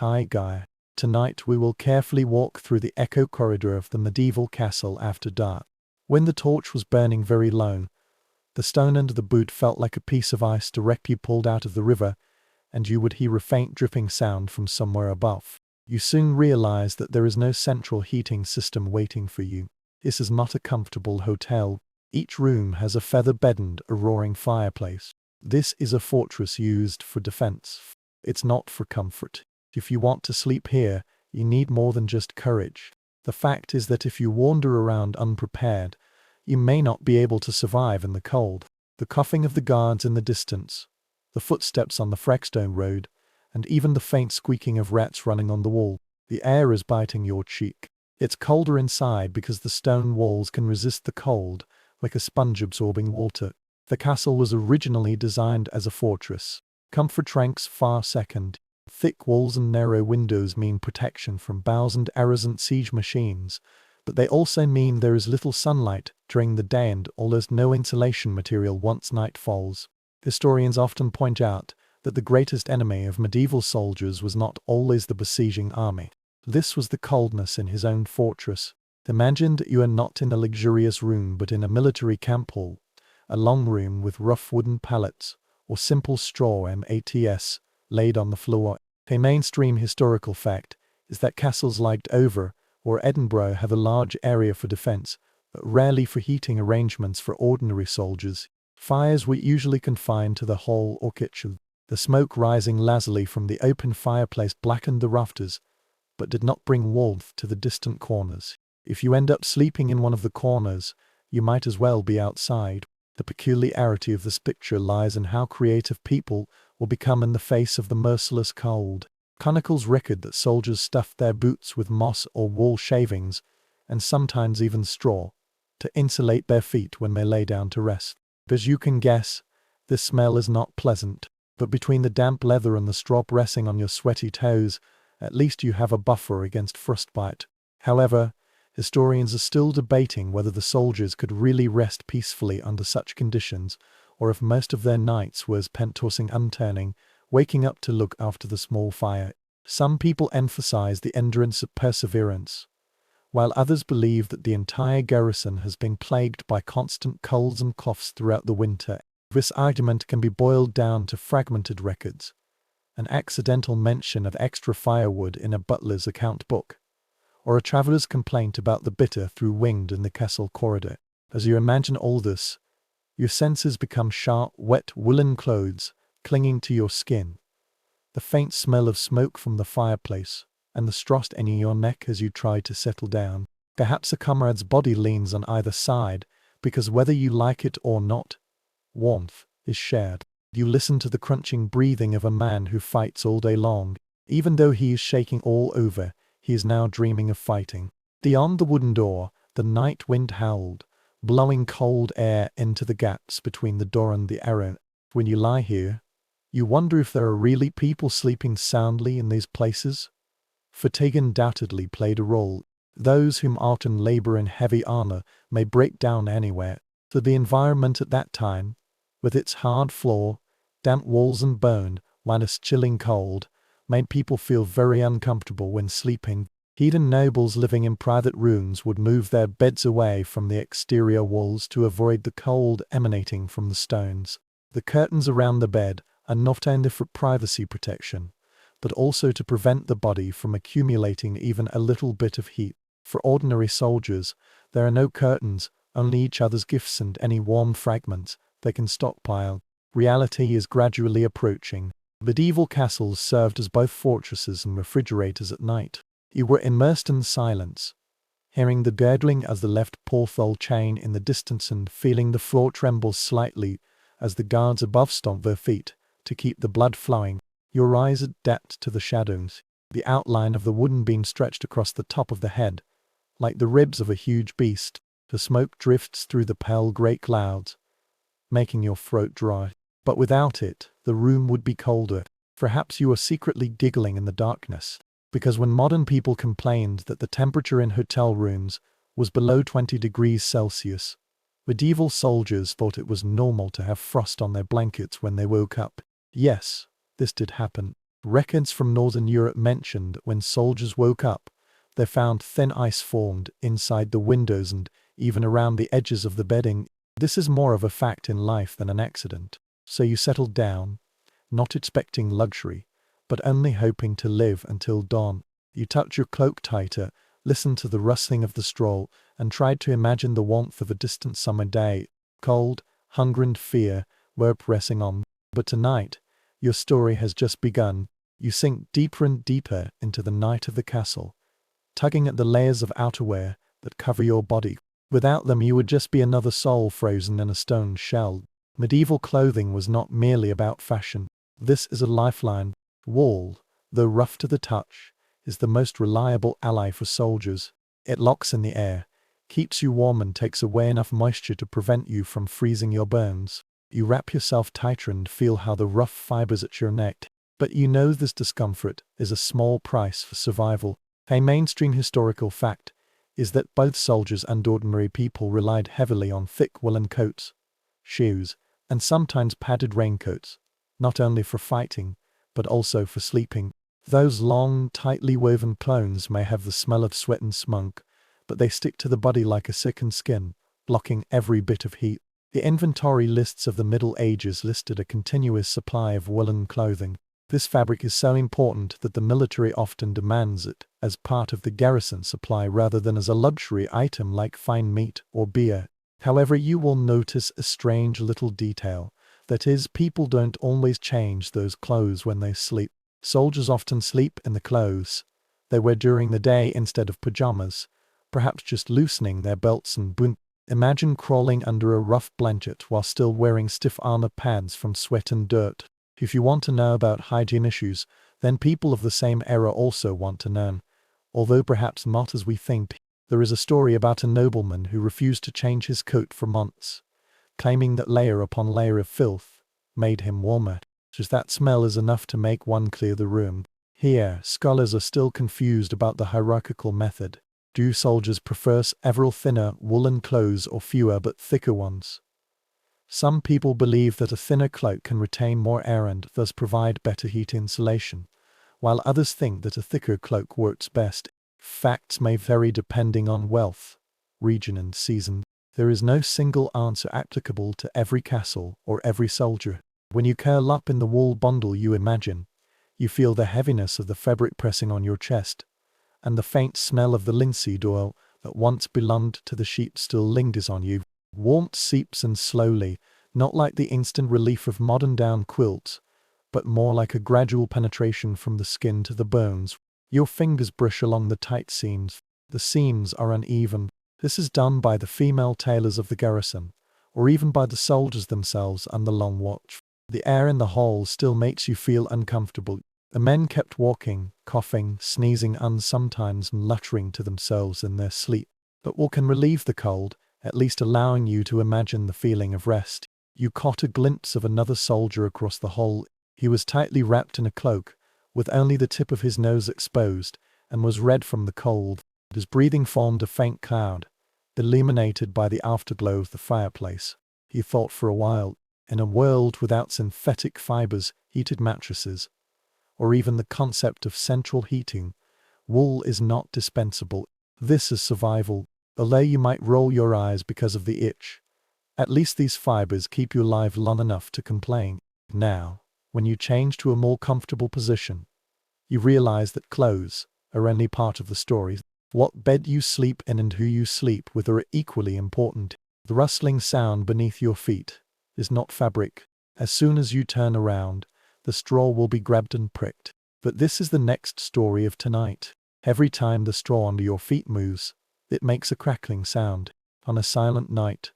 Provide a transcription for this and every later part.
Hi Guy. Tonight we will carefully walk through the echo corridor of the medieval castle after dark. When the torch was burning very low, the stone under the boot felt like a piece of ice directly pulled out of the river, and you would hear a faint dripping sound from somewhere above. You soon realize that there is no central heating system waiting for you. This is not a comfortable hotel. Each room has a feather bed and a roaring fireplace. This is a fortress used for defense. It's not for comfort. If you want to sleep here, you need more than just courage. The fact is that if you wander around unprepared, you may not be able to survive in the cold. The coughing of the guards in the distance, the footsteps on the Freckstone road, and even the faint squeaking of rats running on the wall. The air is biting your cheek. It's colder inside because the stone walls can resist the cold, like a sponge absorbing water. The castle was originally designed as a fortress. Comfort ranks far second. Thick walls and narrow windows mean protection from bows and arrows and siege machines, but they also mean there is little sunlight during the day and almost no insulation material once night falls. Historians often point out that the greatest enemy of medieval soldiers was not always the besieging army. This was the coldness in his own fortress. Imagine that you are not in a luxurious room but in a military camp hall, a long room with rough wooden pallets, or simple straw mats laid on the floor. A mainstream historical fact is that castles like Dover or Edinburgh have a large area for defense, but rarely for heating arrangements for ordinary soldiers. Fires were usually confined to the hall or kitchen. The smoke rising lazily from the open fireplace blackened the rafters, but did not bring warmth to the distant corners. If you end up sleeping in one of the corners, you might as well be outside. The peculiarity of this picture lies in how creative people will become in the face of the merciless cold. Chronicles record that soldiers stuffed their boots with moss or wall shavings, and sometimes even straw, to insulate their feet when they lay down to rest. As you can guess, this smell is not pleasant, but between the damp leather and the straw pressing on your sweaty toes, at least you have a buffer against frostbite. However, historians are still debating whether the soldiers could really rest peacefully under such conditions, or if most of their nights were spent tossing and turning, waking up to look after the small fire. Some people emphasize the endurance of perseverance, while others believe that the entire garrison has been plagued by constant colds and coughs throughout the winter. This argument can be boiled down to fragmented records, an accidental mention of extra firewood in a butler's account book, or a traveller's complaint about the bitter through wind in the castle corridor. As you imagine all this, your senses become sharp, wet woolen clothes clinging to your skin, the faint smell of smoke from the fireplace, and the frost in your neck as you try to settle down. Perhaps a comrade's body leans on either side, because whether you like it or not, warmth is shared. You listen to the crunching breathing of a man who fights all day long. Even though he is shaking all over, he is now dreaming of fighting. Beyond the wooden door, the night wind howled, blowing cold air into the gaps between the door and the arrow. When you lie here, you wonder if there are really people sleeping soundly in these places. Fatigue undoubtedly played a role. Those whom often labor in heavy armor may break down anywhere. So the environment at that time, with its hard floor, damp walls and bone, minus chilling cold, made people feel very uncomfortable when sleeping. Heathen nobles living in private rooms would move their beds away from the exterior walls to avoid the cold emanating from the stones. The curtains around the bed are not only for privacy protection, but also to prevent the body from accumulating even a little bit of heat. For ordinary soldiers, there are no curtains, only each other's gifts and any warm fragments they can stockpile. Reality is gradually approaching. Medieval castles served as both fortresses and refrigerators at night. You were immersed in silence, hearing the gurgling as the left porthole chain in the distance and feeling the floor tremble slightly as the guards above stomped their feet to keep the blood flowing. Your eyes adapt to the shadows. The outline of the wooden beam stretched across the top of the head, like the ribs of a huge beast. The smoke drifts through the pale grey clouds, making your throat dry. But without it, the room would be colder. Perhaps you are secretly giggling in the darkness, because when modern people complained that the temperature in hotel rooms was below 20 degrees Celsius, medieval soldiers thought it was normal to have frost on their blankets when they woke up. Yes, this did happen. Records from Northern Europe mention that when soldiers woke up, they found thin ice formed inside the windows and even around the edges of the bedding. This is more of a fact in life than an accident. So you settled down, not expecting luxury, but only hoping to live until dawn. You tucked your cloak tighter, listened to the rustling of the straw, and tried to imagine the warmth of a distant summer day. Cold, hunger and fear were pressing on. But tonight, your story has just begun. You sink deeper and deeper into the night of the castle, tugging at the layers of outerwear that cover your body. Without them, you would just be another soul frozen in a stone shell. Medieval clothing was not merely about fashion. This is a lifeline. Wool, though rough to the touch, is the most reliable ally for soldiers. It locks in the air, keeps you warm and takes away enough moisture to prevent you from freezing your bones. You wrap yourself tighter and feel how the rough fibers at your neck. But you know this discomfort is a small price for survival. A mainstream historical fact is that both soldiers and ordinary people relied heavily on thick woolen coats, shoes, and sometimes padded raincoats, not only for fighting, but also for sleeping. Those long, tightly woven clones may have the smell of sweat and smoke, but they stick to the body like a sickened skin, blocking every bit of heat. The inventory lists of the Middle Ages listed a continuous supply of woolen clothing. This fabric is so important that the military often demands it as part of the garrison supply rather than as a luxury item like fine meat or beer. However, you will notice a strange little detail. That is, people don't always change those clothes when they sleep. Soldiers often sleep in the clothes they wear during the day instead of pajamas, perhaps just loosening their belts and boots. Imagine crawling under a rough blanket while still wearing stiff armor pads from sweat and dirt. If you want to know about hygiene issues, then people of the same era also want to know. Although perhaps not as we think, there is a story about a nobleman who refused to change his coat for months, claiming that layer upon layer of filth made him warmer. Just that smell is enough to make one clear the room. Here, scholars are still confused about the hierarchical method. Do soldiers prefer several thinner woolen clothes or fewer but thicker ones? Some people believe that a thinner cloak can retain more air and thus provide better heat insulation, while others think that a thicker cloak works best. Facts may vary depending on wealth, region and season. There is no single answer applicable to every castle or every soldier. When you curl up in the wool bundle you imagine, you feel the heaviness of the fabric pressing on your chest, and the faint smell of the linseed oil that once belonged to the sheep still lingers on you. Warmth seeps in slowly, not like the instant relief of modern down quilts, but more like a gradual penetration from the skin to the bones. Your fingers brush along the tight seams. The seams are uneven. This is done by the female tailors of the garrison, or even by the soldiers themselves on the long watch. The air in the hall still makes you feel uncomfortable. The men kept walking, coughing, sneezing and sometimes muttering to themselves in their sleep. But what can relieve the cold, at least allowing you to imagine the feeling of rest? You caught a glimpse of another soldier across the hall. He was tightly wrapped in a cloak, with only the tip of his nose exposed, and was red from the cold. His breathing formed a faint cloud, illuminated by the afterglow of the fireplace. He thought for a while. In a world without synthetic fibers, heated mattresses, or even the concept of central heating, wool is not dispensable. This is survival. Although you might roll your eyes because of the itch, at least these fibers keep you alive long enough to complain. Now, when you change to a more comfortable position, you realize that clothes are only part of the story. What bed you sleep in and who you sleep with are equally important. The rustling sound beneath your feet is not fabric. As soon as you turn around, the straw will be grabbed and pricked. But this is the next story of tonight. Every time the straw under your feet moves, it makes a crackling sound. On a silent night,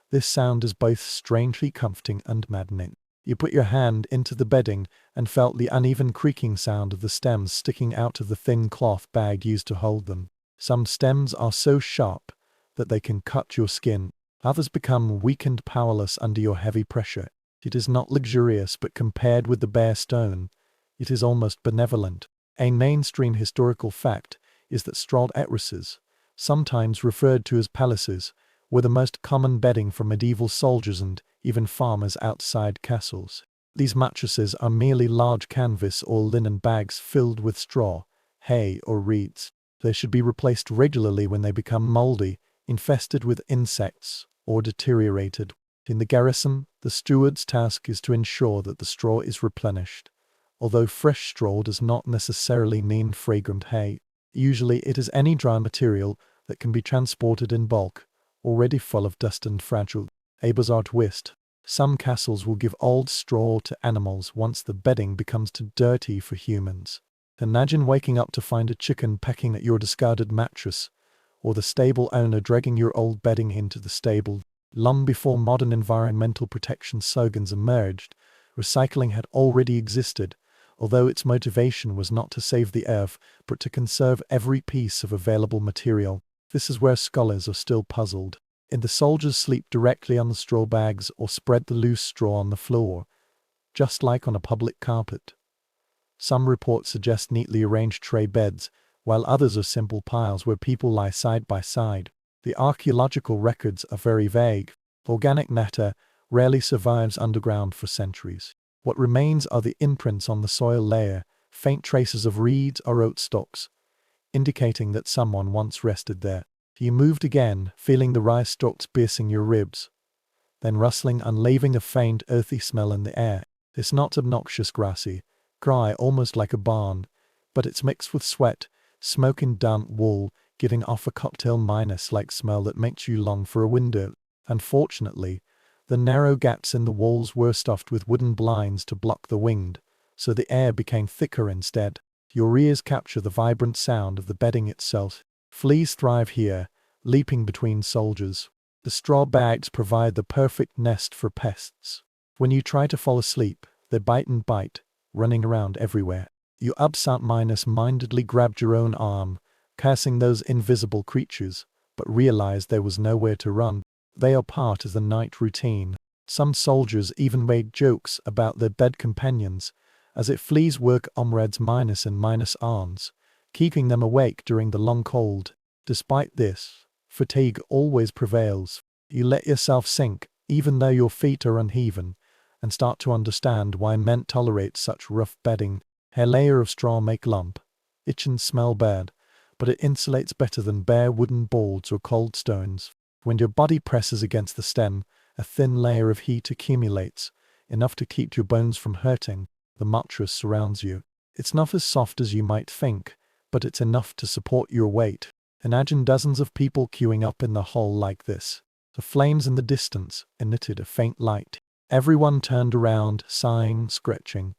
this sound is both strangely comforting and maddening. You put your hand into the bedding and felt the uneven creaking sound of the stems sticking out of the thin cloth bag used to hold them. Some stems are so sharp that they can cut your skin. Others become weak and powerless under your heavy pressure. It is not luxurious, but compared with the bare stone, it is almost benevolent. A mainstream historical fact is that straw mattresses, sometimes referred to as palaces, were the most common bedding for medieval soldiers and even farmers outside castles. These mattresses are merely large canvas or linen bags filled with straw, hay, or reeds. They should be replaced regularly when they become moldy, infested with insects, or deteriorated. In the garrison, the steward's task is to ensure that the straw is replenished. Although fresh straw does not necessarily mean fragrant hay, usually it is any dry material that can be transported in bulk, already full of dust and fragile. A bizarre twist. Some castles will give old straw to animals once the bedding becomes too dirty for humans. Imagine waking up to find a chicken pecking at your discarded mattress, or the stable owner dragging your old bedding into the stable. Long before modern environmental protection slogans emerged, recycling had already existed, although its motivation was not to save the earth, but to conserve every piece of available material. This is where scholars are still puzzled. The soldiers sleep directly on the straw bags or spread the loose straw on the floor, just like on a public carpet. Some reports suggest neatly arranged tray beds, while others are simple piles where people lie side by side. The archaeological records are very vague. Organic matter rarely survives underground for centuries. What remains are the imprints on the soil layer, faint traces of reeds or oat stalks, indicating that someone once rested there. You moved again, feeling the rice stalks piercing your ribs, then rustling and leaving a faint, earthy smell in the air. It's not obnoxious grassy, dry almost like a barn, but it's mixed with sweat, smoke and damp wool, giving off a cocktail minus-like smell that makes you long for a window. Unfortunately, the narrow gaps in the walls were stuffed with wooden blinds to block the wind, so the air became thicker instead. Your ears capture the vibrant sound of the bedding itself. Fleas thrive here, leaping between soldiers. The straw bags provide the perfect nest for pests. When you try to fall asleep, they bite and bite, running around everywhere. You absent-mindedly grabbed your own arm, cursing those invisible creatures, but realized there was nowhere to run. They are part of the night routine. Some soldiers even made jokes about their bed companions, as if fleas work comrades minus and minus arms, keeping them awake during the long cold. Despite this, fatigue always prevails. You let yourself sink, even though your feet are uneven, and start to understand why men tolerate such rough bedding. A layer of straw make lump, itch and smell bad, but it insulates better than bare wooden boards or cold stones. When your body presses against the stem, a thin layer of heat accumulates, enough to keep your bones from hurting. The mattress surrounds you. It's not as soft as you might think, but it's enough to support your weight. Imagine dozens of people queuing up in the hall like this. The flames in the distance emitted a faint light. Everyone turned around, sighing, scratching,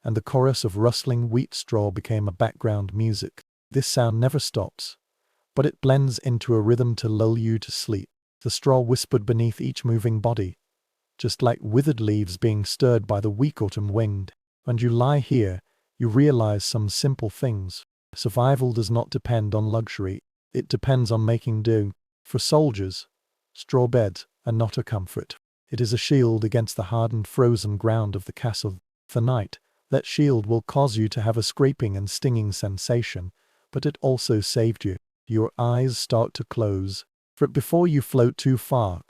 and the chorus of rustling wheat straw became a background music. This sound never stops, but it blends into a rhythm to lull you to sleep. The straw whispered beneath each moving body, just like withered leaves being stirred by the weak autumn wind. When you lie here, you realize some simple things. Survival does not depend on luxury, it depends on making do. For soldiers, straw beds are not a comfort. It is a shield against the hardened frozen ground of the castle. For night, that shield will cause you to have a scraping and stinging sensation, but it also saved you. Your eyes start to close. For before you float too far,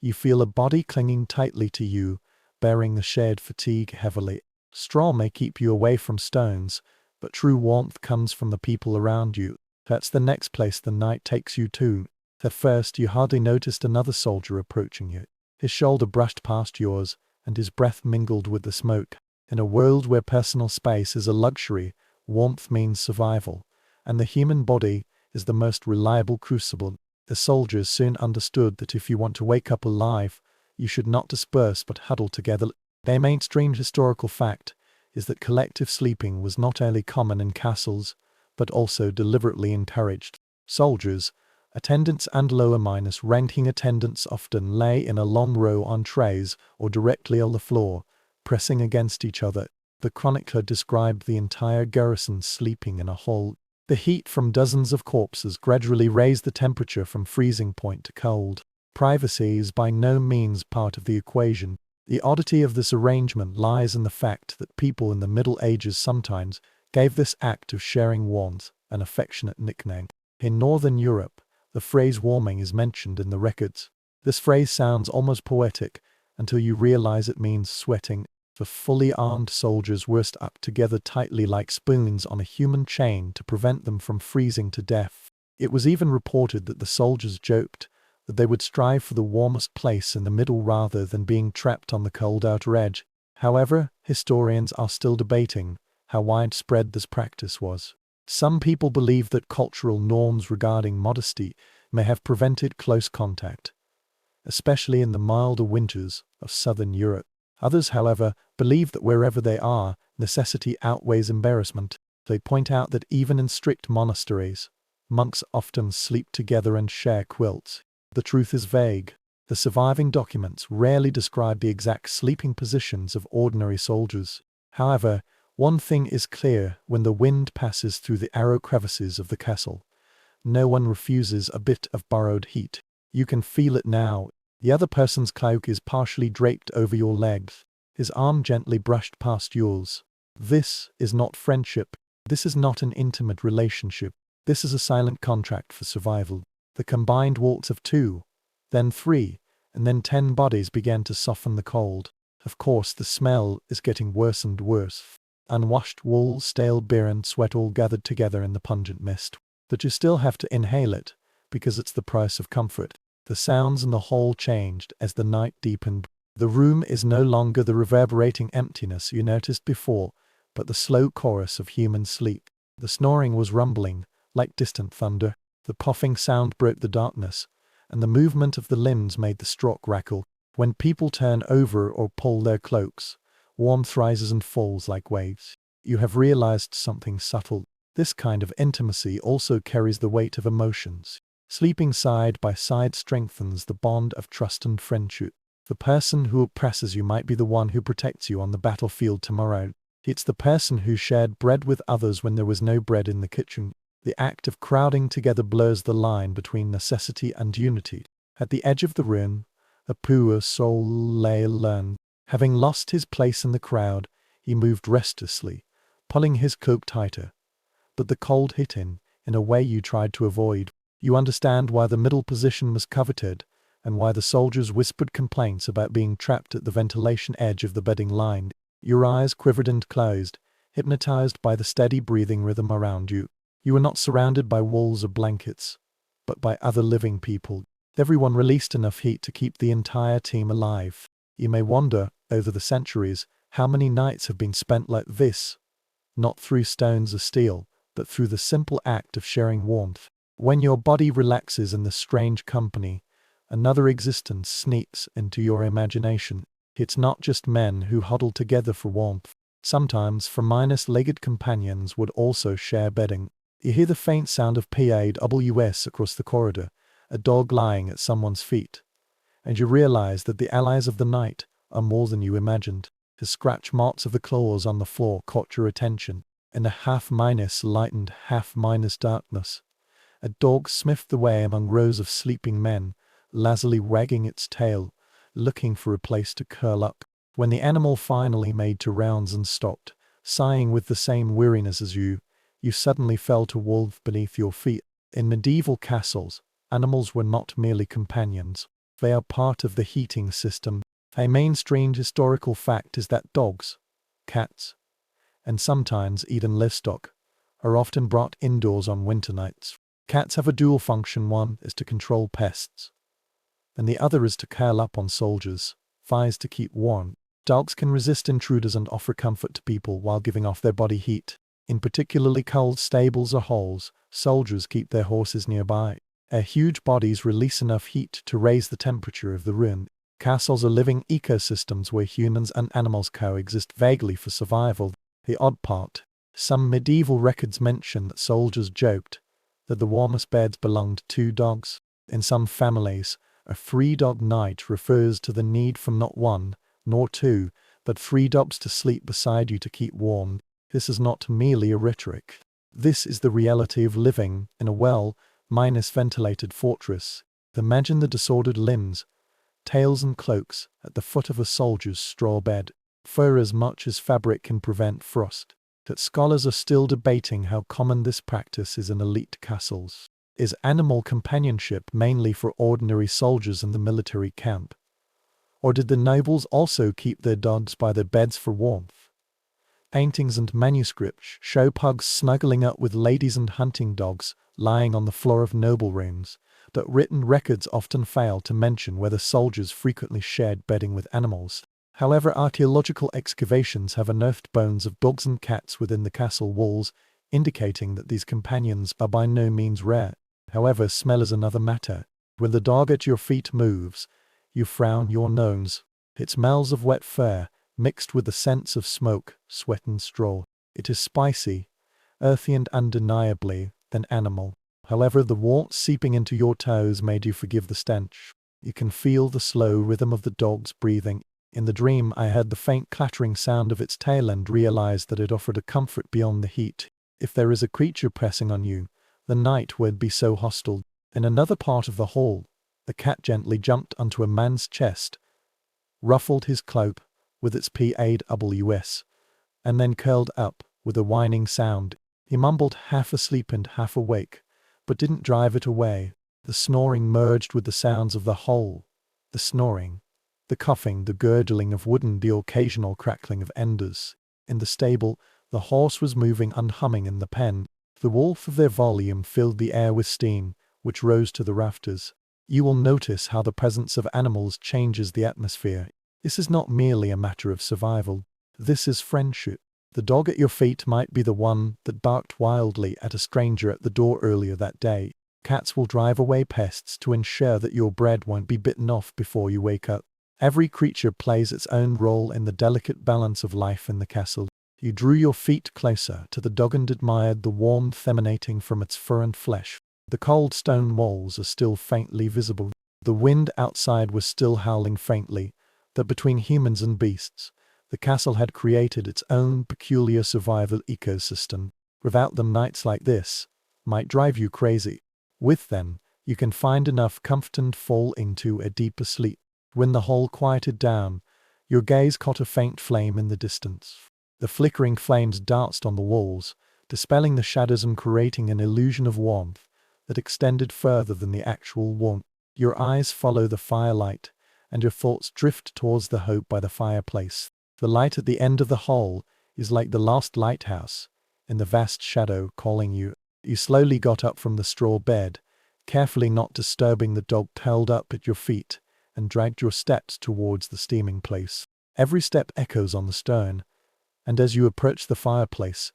you feel a body clinging tightly to you, bearing the shared fatigue heavily. Straw may keep you away from stones, but true warmth comes from the people around you. That's the next place the night takes you to. At first you hardly noticed another soldier approaching you. His shoulder brushed past yours, and his breath mingled with the smoke. In a world where personal space is a luxury, warmth means survival, and the human body is the most reliable crucible. The soldiers soon understood that if you want to wake up alive, you should not disperse but huddle together. A mainstream historical fact is that collective sleeping was not only common in castles, but also deliberately encouraged. Soldiers, attendants and lower ranking attendants often lay in a long row on trays or directly on the floor, pressing against each other. The chronicler described the entire garrison sleeping in a hall. The heat from dozens of corpses gradually raised the temperature from freezing point to cold. Privacy is by no means part of the equation. The oddity of this arrangement lies in the fact that people in the Middle Ages sometimes gave this act of sharing warmth an affectionate nickname. In Northern Europe, the phrase warming is mentioned in the records. This phrase sounds almost poetic until you realize it means sweating. The fully armed soldiers were up together tightly like spoons on a human chain to prevent them from freezing to death. It was even reported that the soldiers joked that they would strive for the warmest place in the middle rather than being trapped on the cold outer edge. However, historians are still debating how widespread this practice was. Some people believe that cultural norms regarding modesty may have prevented close contact, especially in the milder winters of southern Europe. Others, however, believe that wherever they are, necessity outweighs embarrassment. They point out that even in strict monasteries, monks often sleep together and share quilts. The truth is vague. The surviving documents rarely describe the exact sleeping positions of ordinary soldiers. However, one thing is clear: when the wind passes through the narrow crevices of the castle, no one refuses a bit of borrowed heat. You can feel it now. The other person's cloak is partially draped over your legs, his arm gently brushed past yours. This is not friendship. This is not an intimate relationship. This is a silent contract for survival. The combined waltz of 2, then 3, and then 10 bodies began to soften the cold. Of course, the smell is getting worse and worse. Unwashed wool, stale beer and sweat all gathered together in the pungent mist. But you still have to inhale it, because it's the price of comfort. The sounds in the hall changed as the night deepened. The room is no longer the reverberating emptiness you noticed before, but the slow chorus of human sleep. The snoring was rumbling, like distant thunder. The puffing sound broke the darkness, and the movement of the limbs made the straw crackle. When people turn over or pull their cloaks, warmth rises and falls like waves. You have realized something subtle. This kind of intimacy also carries the weight of emotions. Sleeping side by side strengthens the bond of trust and friendship. The person who oppresses you might be the one who protects you on the battlefield tomorrow. It's the person who shared bread with others when there was no bread in the kitchen. The act of crowding together blurs the line between necessity and unity. At the edge of the room, a poor soul lay alone. Having lost his place in the crowd, he moved restlessly, pulling his cloak tighter. But the cold hit in a way you tried to avoid. You understand why the middle position was coveted, and why the soldiers whispered complaints about being trapped at the ventilation edge of the bedding line. Your eyes quivered and closed, hypnotized by the steady breathing rhythm around you. You were not surrounded by walls or blankets, but by other living people. Everyone released enough heat to keep the entire team alive. You may wonder, over the centuries, how many nights have been spent like this, not through stones or steel, but through the simple act of sharing warmth. When your body relaxes in this strange company, another existence sneaks into your imagination. It's not just men who huddle together for warmth. Sometimes four-legged companions would also share bedding. You hear the faint sound of PAWS across the corridor, a dog lying at someone's feet, and you realize that the allies of the night are more than you imagined. The scratch marks of the claws on the floor caught your attention. In the half-lightened, half-darkness, a dog sniffed the way among rows of sleeping men, lazily wagging its tail, looking for a place to curl up. When the animal finally made 2 rounds and stopped, sighing with the same weariness as you suddenly fell to warmth beneath your feet. In medieval castles, animals were not merely companions. They are part of the heating system. A mainstream historical fact is that dogs, cats, and sometimes even livestock, are often brought indoors on winter nights. Cats have a dual function. One is to control pests, and the other is to curl up on soldiers' thighs to keep warm. Dogs can resist intruders and offer comfort to people while giving off their body heat. In particularly cold stables or halls, soldiers keep their horses nearby. Their huge bodies release enough heat to raise the temperature of the room. Castles are living ecosystems where humans and animals coexist vaguely for survival. The odd part: some medieval records mention that soldiers joked that the warmest beds belonged to dogs. In some families, a 3-dog night refers to the need for not 1, nor 2, but 3 dogs to sleep beside you to keep warm. This is not merely a rhetoric. This is the reality of living in a well-ventilated fortress. Imagine the disordered limbs, tails and cloaks at the foot of a soldier's straw bed. Fur as much as fabric can prevent frost. That scholars are still debating how common this practice is in elite castles. Is animal companionship mainly for ordinary soldiers in the military camp? Or did the nobles also keep their dogs by their beds for warmth? Paintings and manuscripts show pugs snuggling up with ladies and hunting dogs lying on the floor of noble rooms, but written records often fail to mention whether soldiers frequently shared bedding with animals. However, archaeological excavations have unearthed bones of dogs and cats within the castle walls, indicating that these companions are by no means rare. However, smell is another matter. When the dog at your feet moves, you frown your nose. It smells of wet fur, mixed with the scents of smoke, sweat and straw. It is spicy, earthy and undeniably an animal. However, the warmth seeping into your toes made you forgive the stench. You can feel the slow rhythm of the dog's breathing. In the dream, I heard the faint clattering sound of its tail and realized that it offered a comfort beyond the heat. If there is a creature pressing on you, the night would be so hostile. In another part of the hall, the cat gently jumped onto a man's chest, ruffled his cloak with its paws, and then curled up with a whining sound. He mumbled, half asleep and half awake, but didn't drive it away. The snoring merged with the sounds of the hole. The snoring, the coughing, the gurgling of wood and the occasional crackling of embers. In the stable, the horse was moving and humming in the pen. The warmth of their volume filled the air with steam, which rose to the rafters. You will notice how the presence of animals changes the atmosphere. This is not merely a matter of survival. This is friendship. The dog at your feet might be the one that barked wildly at a stranger at the door earlier that day. Cats will drive away pests to ensure that your bread won't be bitten off before you wake up. Every creature plays its own role in the delicate balance of life in the castle. You drew your feet closer to the dog and admired the warmth emanating from its fur and flesh. The cold stone walls are still faintly visible. The wind outside was still howling faintly, that between humans and beasts, the castle had created its own peculiar survival ecosystem. Without them, nights like this might drive you crazy. With them, you can find enough comfort and fall into a deeper sleep. When the hall quieted down, your gaze caught a faint flame in the distance. The flickering flames danced on the walls, dispelling the shadows and creating an illusion of warmth that extended further than the actual warmth. Your eyes follow the firelight, and your thoughts drift towards the hope by the fireplace. The light at the end of the hall is like the last lighthouse, in the vast shadow calling you. You slowly got up from the straw bed, carefully not disturbing the dog curled up at your feet, and dragged your steps towards the steaming place. Every step echoes on the stone, and as you approach the fireplace,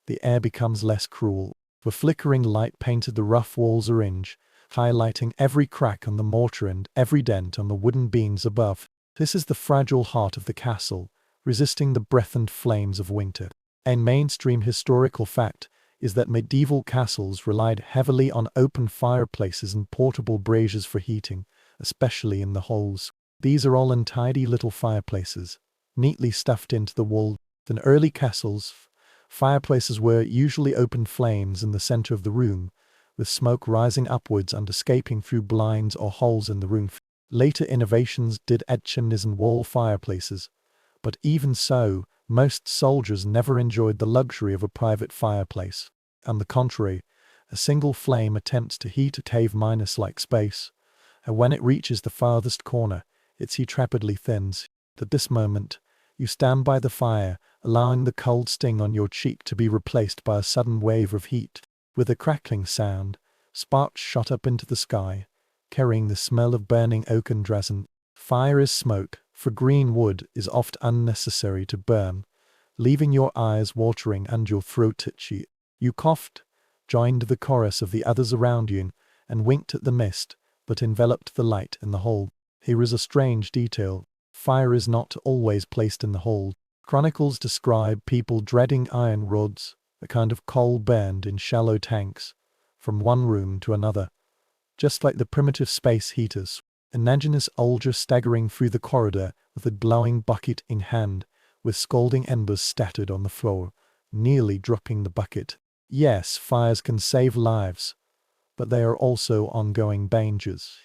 the air becomes less cruel. The flickering light painted the rough walls orange, highlighting every crack on the mortar and every dent on the wooden beams above. This is the fragile heart of the castle, resisting the breath and flames of winter. A mainstream historical fact is that medieval castles relied heavily on open fireplaces and portable braziers for heating, especially in the halls. These are all untidy little fireplaces, neatly stuffed into the wall. In early castles, fireplaces were usually open flames in the center of the room, with smoke rising upwards and escaping through blinds or holes in the roof. Later innovations did add chimneys and wall fireplaces, but even so, most soldiers never enjoyed the luxury of a private fireplace. On the contrary, a single flame attempts to heat a cave-minus-like space, and when it reaches the farthest corner, its heat rapidly thins. At this moment, you stand by the fire, allowing the cold sting on your cheek to be replaced by a sudden wave of heat. With a crackling sound, sparks shot up into the sky, carrying the smell of burning oak and resin. Fire is smoke, for green wood is oft unnecessary to burn, leaving your eyes watering and your throat itchy. You coughed, joined the chorus of the others around you, and winked at the mist, but enveloped the light in the hall. Here is a strange detail. Fire is not always placed in the hall. Chronicles describe people dreading iron rods, a kind of coal burned in shallow tanks, from one room to another, just like the primitive space heaters. Imagine a soldier staggering through the corridor with a glowing bucket in hand, with scalding embers scattered on the floor, nearly dropping the bucket. Yes, fires can save lives, but they are also ongoing dangers.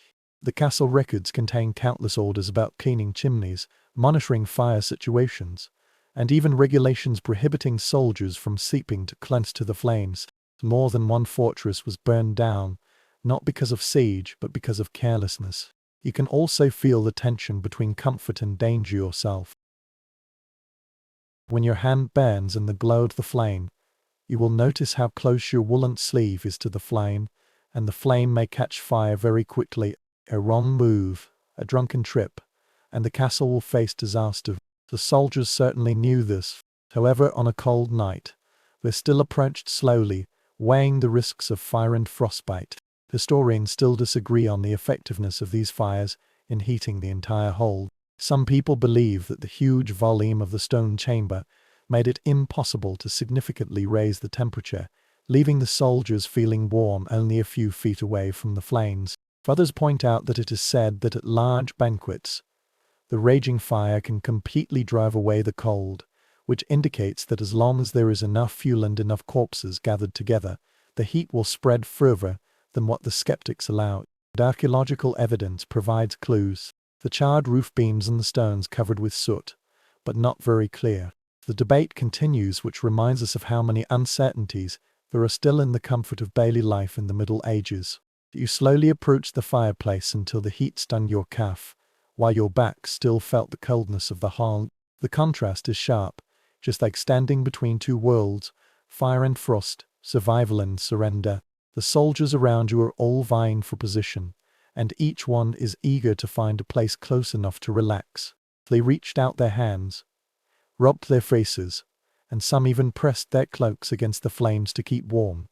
The castle records contain countless orders about cleaning chimneys, monitoring fire situations, and even regulations prohibiting soldiers from sleeping too close to the flames. More than one fortress was burned down, not because of siege, but because of carelessness. You can also feel the tension between comfort and danger yourself. When your hand burns in the glow of the flame, you will notice how close your woolen sleeve is to the flame, and the flame may catch fire very quickly. A wrong move, a drunken trip, and the castle will face disaster. The soldiers certainly knew this. However, on a cold night, they still approached slowly, weighing the risks of fire and frostbite. Historians still disagree on the effectiveness of these fires in heating the entire hold. Some people believe that the huge volume of the stone chamber made it impossible to significantly raise the temperature, leaving the soldiers feeling warm only a few feet away from the flames. Others point out that it is said that at large banquets, the raging fire can completely drive away the cold, which indicates that as long as there is enough fuel and enough corpses gathered together, the heat will spread further than what the skeptics allow. Archaeological evidence provides clues. The charred roof beams and the stones covered with soot, but not very clear. The debate continues, which reminds us of how many uncertainties there are still in the comfort of daily life in the Middle Ages. You slowly approached the fireplace until the heat stung your calf, while your back still felt the coldness of the hall. The contrast is sharp, just like standing between two worlds, fire and frost, survival and surrender. The soldiers around you are all vying for position, and each one is eager to find a place close enough to relax. They reached out their hands, rubbed their faces, and some even pressed their cloaks against the flames to keep warm,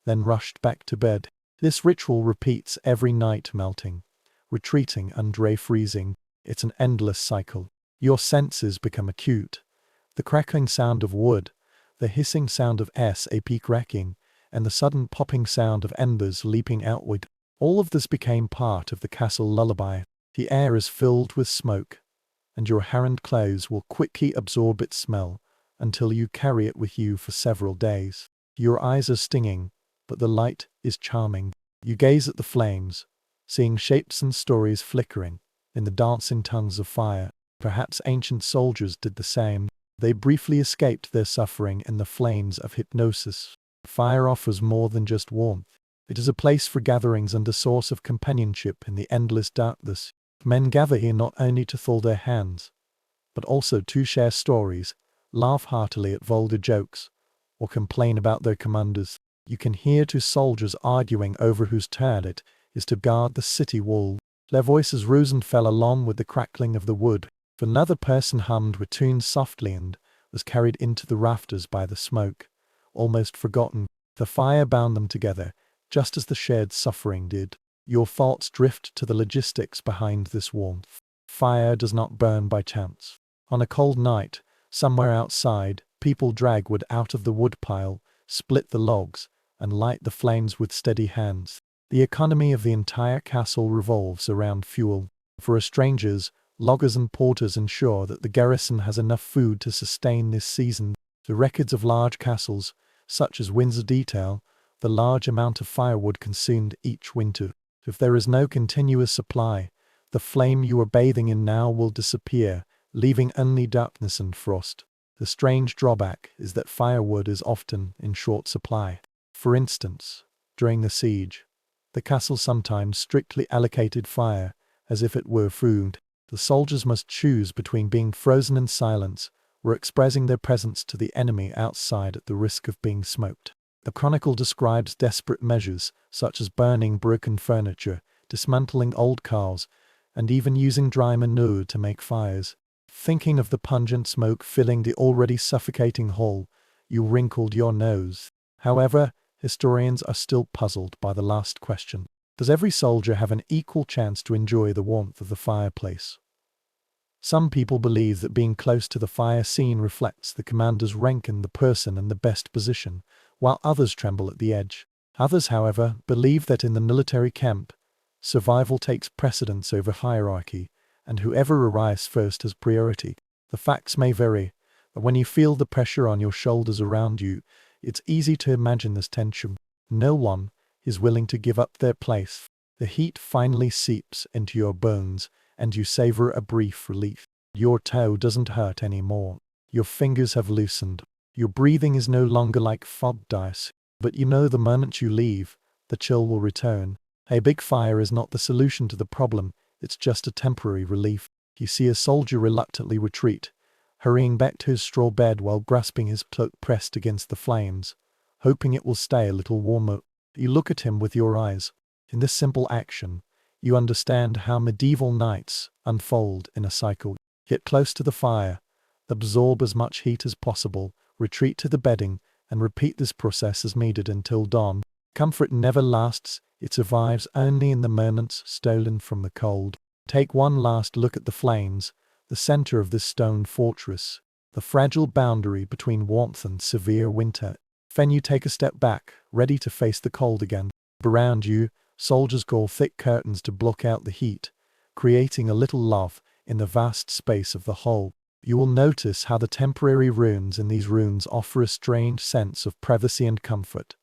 then rushed back to bed. This ritual repeats every night, melting, retreating and refreezing. It's an endless cycle. Your senses become acute. The crackling sound of wood, the hissing sound of sap cracking, and the sudden popping sound of embers leaping outward. All of this became part of the castle lullaby. The air is filled with smoke, and your hardened clothes will quickly absorb its smell until you carry it with you for several days. Your eyes are stinging, but the light is charming. You gaze at the flames, seeing shapes and stories flickering in the dancing tongues of fire. Perhaps ancient soldiers did the same. They briefly escaped their suffering in the flames of hypnosis. Fire offers more than just warmth. It is a place for gatherings and a source of companionship in the endless darkness. Men gather here not only to thaw their hands, but also to share stories, laugh heartily at vulgar jokes, or complain about their commanders. You can hear two soldiers arguing over whose turn it is to guard the city wall. Their voices rose and fell along with the crackling of the wood. Another person hummed with tunes softly and was carried into the rafters by the smoke, almost forgotten. The fire bound them together, just as the shared suffering did. Your thoughts drift to the logistics behind this warmth. Fire does not burn by chance. On a cold night, somewhere outside, people drag wood out of the woodpile, split the logs, and light the flames with steady hands. The economy of the entire castle revolves around fuel. For strangers, loggers and porters ensure that the garrison has enough food to sustain this season. The records of large castles, such as Windsor detail the large amount of firewood consumed each winter. If there is no continuous supply, the flame you are bathing in now will disappear, leaving only darkness and frost. The strange drawback is that firewood is often in short supply. For instance, during the siege, the castle sometimes strictly allocated fire, as if it were food. The soldiers must choose between being frozen in silence or expressing their presence to the enemy outside at the risk of being smoked. The chronicle describes desperate measures, such as burning broken furniture, dismantling old cars, and even using dry manure to make fires. Thinking of the pungent smoke filling the already suffocating hall, you wrinkled your nose. However, historians are still puzzled by the last question. Does every soldier have an equal chance to enjoy the warmth of the fireplace? Some people believe that being close to the fire scene reflects the commander's rank and the person in the best position, while others tremble at the edge. Others, however, believe that in the military camp, survival takes precedence over hierarchy, and whoever arrives first has priority. The facts may vary, but when you feel the pressure on your shoulders around you, it's easy to imagine this tension. No one is willing to give up their place. The heat finally seeps into your bones, and you savor a brief relief. Your toe doesn't hurt anymore. Your fingers have loosened. Your breathing is no longer like fogged dice, but you know the moment you leave, the chill will return. A big fire is not the solution to the problem, it's just a temporary relief. You see a soldier reluctantly retreat, hurrying back to his straw bed while grasping his cloak pressed against the flames, hoping it will stay a little warmer. You look at him with your eyes. In this simple action, you understand how medieval nights unfold in a cycle. Get close to the fire, absorb as much heat as possible, retreat to the bedding, and repeat this process as needed until dawn. Comfort never lasts, it survives only in the moments stolen from the cold. Take one last look at the flames, the center of this stone fortress, the fragile boundary between warmth and severe winter. Then you take a step back, ready to face the cold again. Around you, soldiers draw thick curtains to block out the heat, creating a little love in the vast space of the whole. You will notice how the temporary runes in these rooms offer a strange sense of privacy and comfort,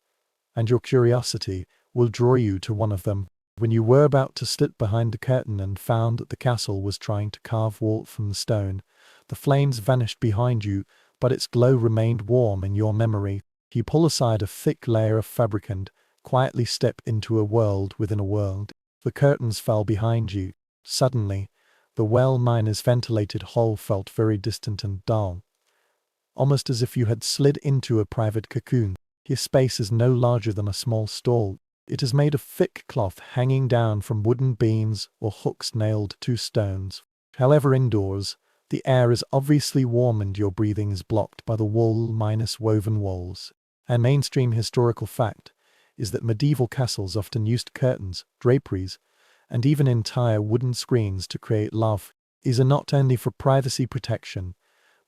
and your curiosity will draw you to one of them. When you were about to slip behind the curtain and found that the castle was trying to carve warmth from the stone, the flames vanished behind you, but its glow remained warm in your memory. You pull aside a thick layer of fabric and quietly step into a world within a world. The curtains fell behind you. Suddenly, the well-miner's ventilated hall felt very distant and dull, almost as if you had slid into a private cocoon. Your space is no larger than a small stall. It is made of thick cloth hanging down from wooden beams or hooks nailed to stones. However, indoors, the air is obviously warm and your breathing is blocked by the wool-woven walls. A mainstream historical fact is that medieval castles often used curtains, draperies, and even entire wooden screens to create love. These are not only for privacy protection,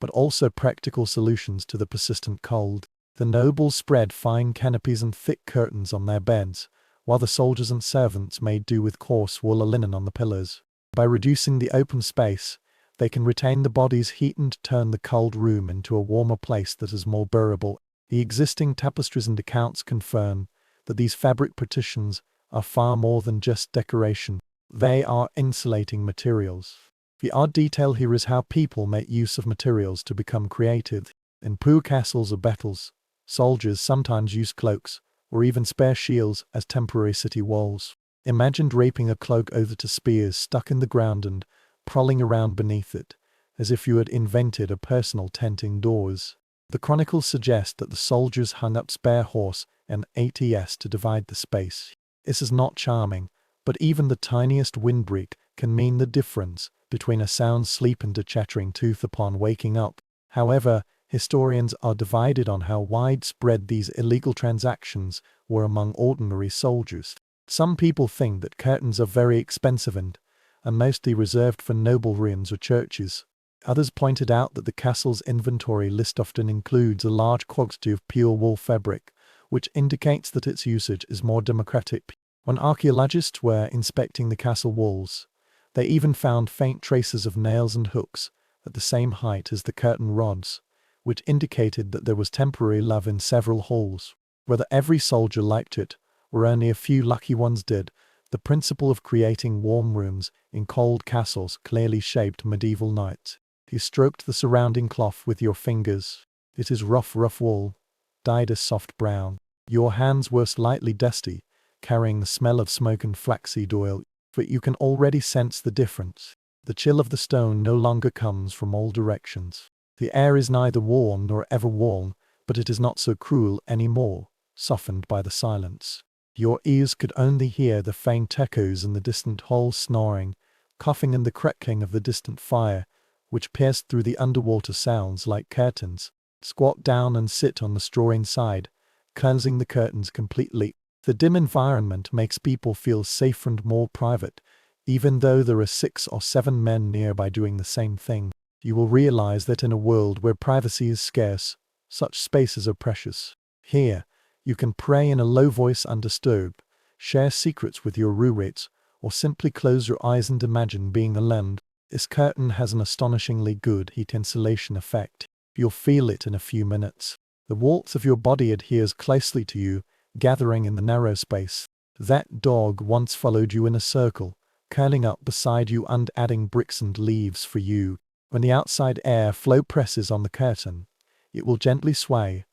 but also practical solutions to the persistent cold. The nobles spread fine canopies and thick curtains on their beds, while the soldiers and servants made do with coarse wool or linen on the pillars. By reducing the open space, they can retain the body's heat and turn the cold room into a warmer place that is more bearable. The existing tapestries and accounts confirm that these fabric partitions are far more than just decoration. They are insulating materials. The odd detail here is how people make use of materials to become creative. In poor castles or battles, soldiers sometimes use cloaks, or even spare shields as temporary city walls. Imagine draping a cloak over to spears stuck in the ground and prowling around beneath it, as if you had invented a personal tent indoors. The chronicles suggest that the soldiers hung up spare horse and ATS to divide the space. This is not charming, but even the tiniest windbreak can mean the difference between a sound sleep and a chattering tooth upon waking up. However, historians are divided on how widespread these illegal transactions were among ordinary soldiers. Some people think that curtains are very expensive and are mostly reserved for noble rooms or churches. Others pointed out that the castle's inventory list often includes a large quantity of pure wool fabric, which indicates that its usage is more democratic. When archaeologists were inspecting the castle walls, they even found faint traces of nails and hooks at the same height as the curtain rods, which indicated that there was temporary love in several halls. Whether every soldier liked it, or only a few lucky ones did, the principle of creating warm rooms in cold castles clearly shaped medieval nights. You stroked the surrounding cloth with your fingers. It is rough wool, dyed a soft brown. Your hands were slightly dusty, carrying the smell of smoke and flaxseed oil, but you can already sense the difference. The chill of the stone no longer comes from all directions. The air is neither warm nor ever warm, but it is not so cruel anymore, softened by the silence. Your ears could only hear the faint echoes in the distant hall snoring, coughing and the crackling of the distant fire, which pierced through the underwater sounds like curtains. Squat down and sit on the straw inside, closing the curtains completely. The dim environment makes people feel safer and more private, even though there are 6 or 7 men nearby doing the same thing. You will realize that in a world where privacy is scarce, such spaces are precious. Here, you can pray in a low voice undisturbed, share secrets with your roommates, or simply close your eyes and imagine being alone. This curtain has an astonishingly good heat insulation effect. You'll feel it in a few minutes. The warmth of your body adheres closely to you, gathering in the narrow space. That dog once followed you in a circle, curling up beside you and adding bricks and leaves for you. When the outside air flow presses on the curtain, it will gently sway,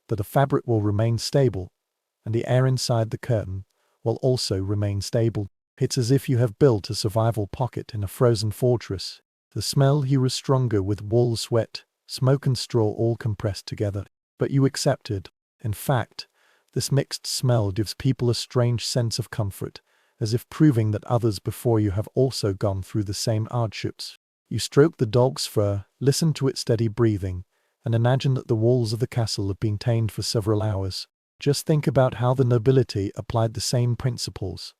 but the fabric will remain stable, and the air inside the curtain will also remain stable. It's as if you have built a survival pocket in a frozen fortress. The smell here is stronger with wool, sweat, smoke and straw all compressed together. But you accept it. In fact, this mixed smell gives people a strange sense of comfort, as if proving that others before you have also gone through the same hardships. You stroke the dog's fur, listen to its steady breathing, and imagine that the walls of the castle have been tamed for several hours. Just think about how the nobility applied the same principles,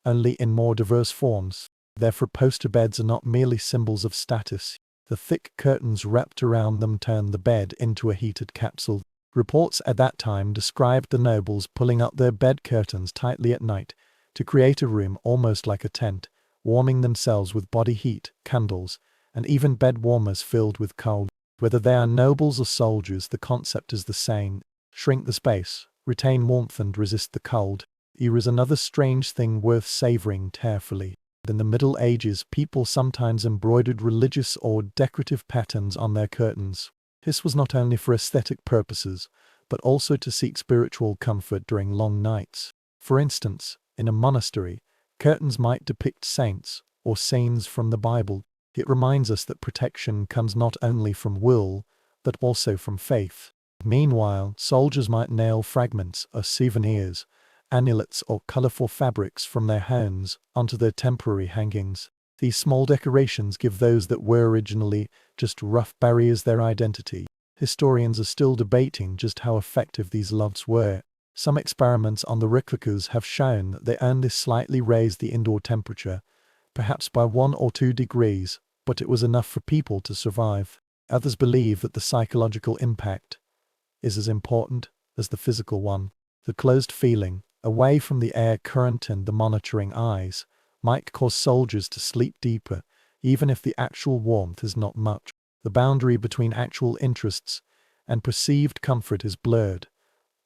only in more diverse forms. Therefore poster beds are not merely symbols of status. The thick curtains wrapped around them turned the bed into a heated capsule. Reports at that time described the nobles pulling up their bed curtains tightly at night to create a room almost like a tent, warming themselves with body heat, candles, and even bed warmers filled with coal. Whether they are nobles or soldiers, the concept is the same. Shrink the space, retain warmth and resist the cold. Here is another strange thing worth savoring carefully. In the Middle Ages, people sometimes embroidered religious or decorative patterns on their curtains. This was not only for aesthetic purposes, but also to seek spiritual comfort during long nights. For instance, in a monastery, curtains might depict saints or scenes from the Bible. It reminds us that protection comes not only from will, but also from faith. Meanwhile, soldiers might nail fragments of souvenirs, amulets or colorful fabrics from their homes onto their temporary hangings. These small decorations give those that were originally just rough barriers their identity. Historians are still debating just how effective these loves were. Some experiments on the replicas have shown that they only slightly raised the indoor temperature, perhaps by 1 or 2 degrees, but it was enough for people to survive. Others believe that the psychological impact is as important as the physical one. The closed feeling, away from the air current and the monitoring eyes, might cause soldiers to sleep deeper, even if the actual warmth is not much. The boundary between actual interests and perceived comfort is blurred,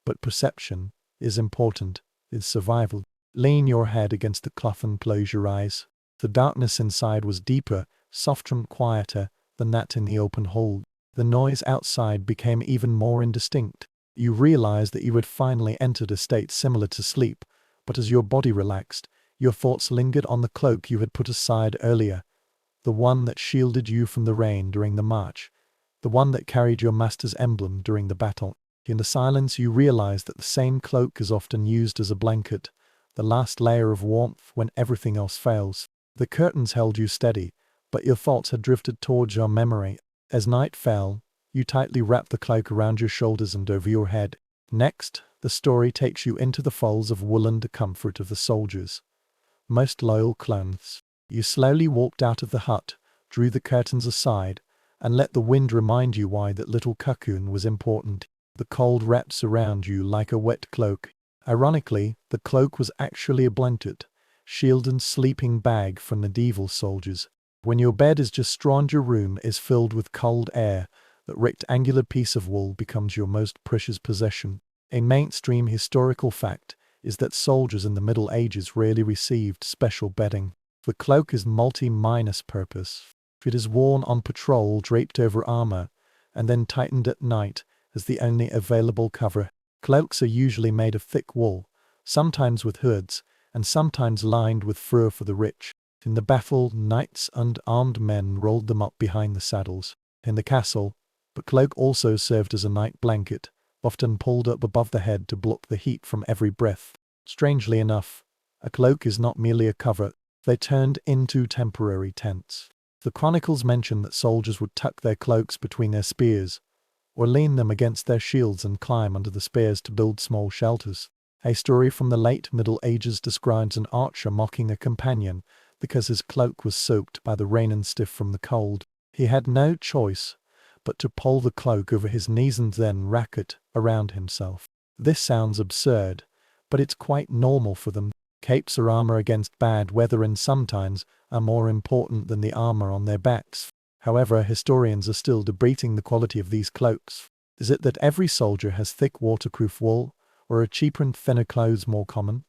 but perception is important in survival. Lean your head against the cloth and close your eyes. The darkness inside was deeper, softer and quieter than that in the open hall. The noise outside became even more indistinct. You realized that you had finally entered a state similar to sleep, but as your body relaxed, your thoughts lingered on the cloak you had put aside earlier, the one that shielded you from the rain during the march, the one that carried your master's emblem during the battle. In the silence you realized that the same cloak is often used as a blanket, the last layer of warmth when everything else fails. The curtains held you steady, but your thoughts had drifted towards your memory. As night fell, you tightly wrapped the cloak around your shoulders and over your head. Next, the story takes you into the folds of woolen, the comfort of the soldiers' most loyal clothes. You slowly walked out of the hut, drew the curtains aside, and let the wind remind you why that little cocoon was important. The cold wraps around you like a wet cloak. Ironically, the cloak was actually a blanket, shield and sleeping bag for medieval soldiers. When your bed is just straw and your room is filled with cold air, that rectangular piece of wool becomes your most precious possession. A mainstream historical fact is that soldiers in the Middle Ages rarely received special bedding. The cloak is multi-minus purpose. It is worn on patrol draped over armor, and then tightened at night as the only available cover. Cloaks are usually made of thick wool, sometimes with hoods, and sometimes lined with fur for the rich. In the battle, knights and armed men rolled them up behind the saddles. In the castle, the cloak also served as a night blanket, often pulled up above the head to block the heat from every breath. Strangely enough, a cloak is not merely a cover, they turned into temporary tents. The chronicles mention that soldiers would tuck their cloaks between their spears, or lean them against their shields and climb under the spears to build small shelters. A story from the late Middle Ages describes an archer mocking a companion because his cloak was soaked by the rain and stiff from the cold. He had no choice but to pull the cloak over his knees and then wrap it around himself. This sounds absurd, but it's quite normal for them. Capes or armor against bad weather and sometimes are more important than the armor on their backs. However, historians are still debating the quality of these cloaks. Is it that every soldier has thick waterproof wool, or are cheaper and thinner clothes more common?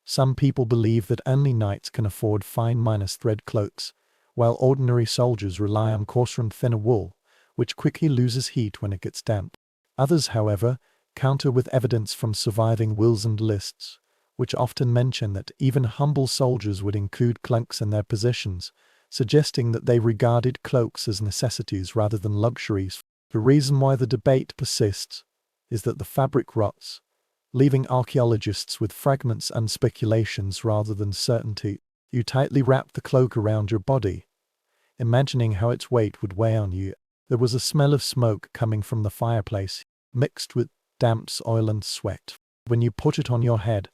Some people believe that only knights can afford fine thread cloaks, while ordinary soldiers rely on coarser and thinner wool, which quickly loses heat when it gets damp. Others, however, counter with evidence from surviving wills and lists. which often mention that even humble soldiers would include cloaks in their possessions, suggesting that they regarded cloaks as necessities rather than luxuries. The reason why the debate persists is that the fabric rots, leaving archaeologists with fragments and speculations rather than certainty. You tightly wrap the cloak around your body, imagining how its weight would weigh on you. There was a smell of smoke coming from the fireplace, mixed with damp oil and sweat. When you put it on your head,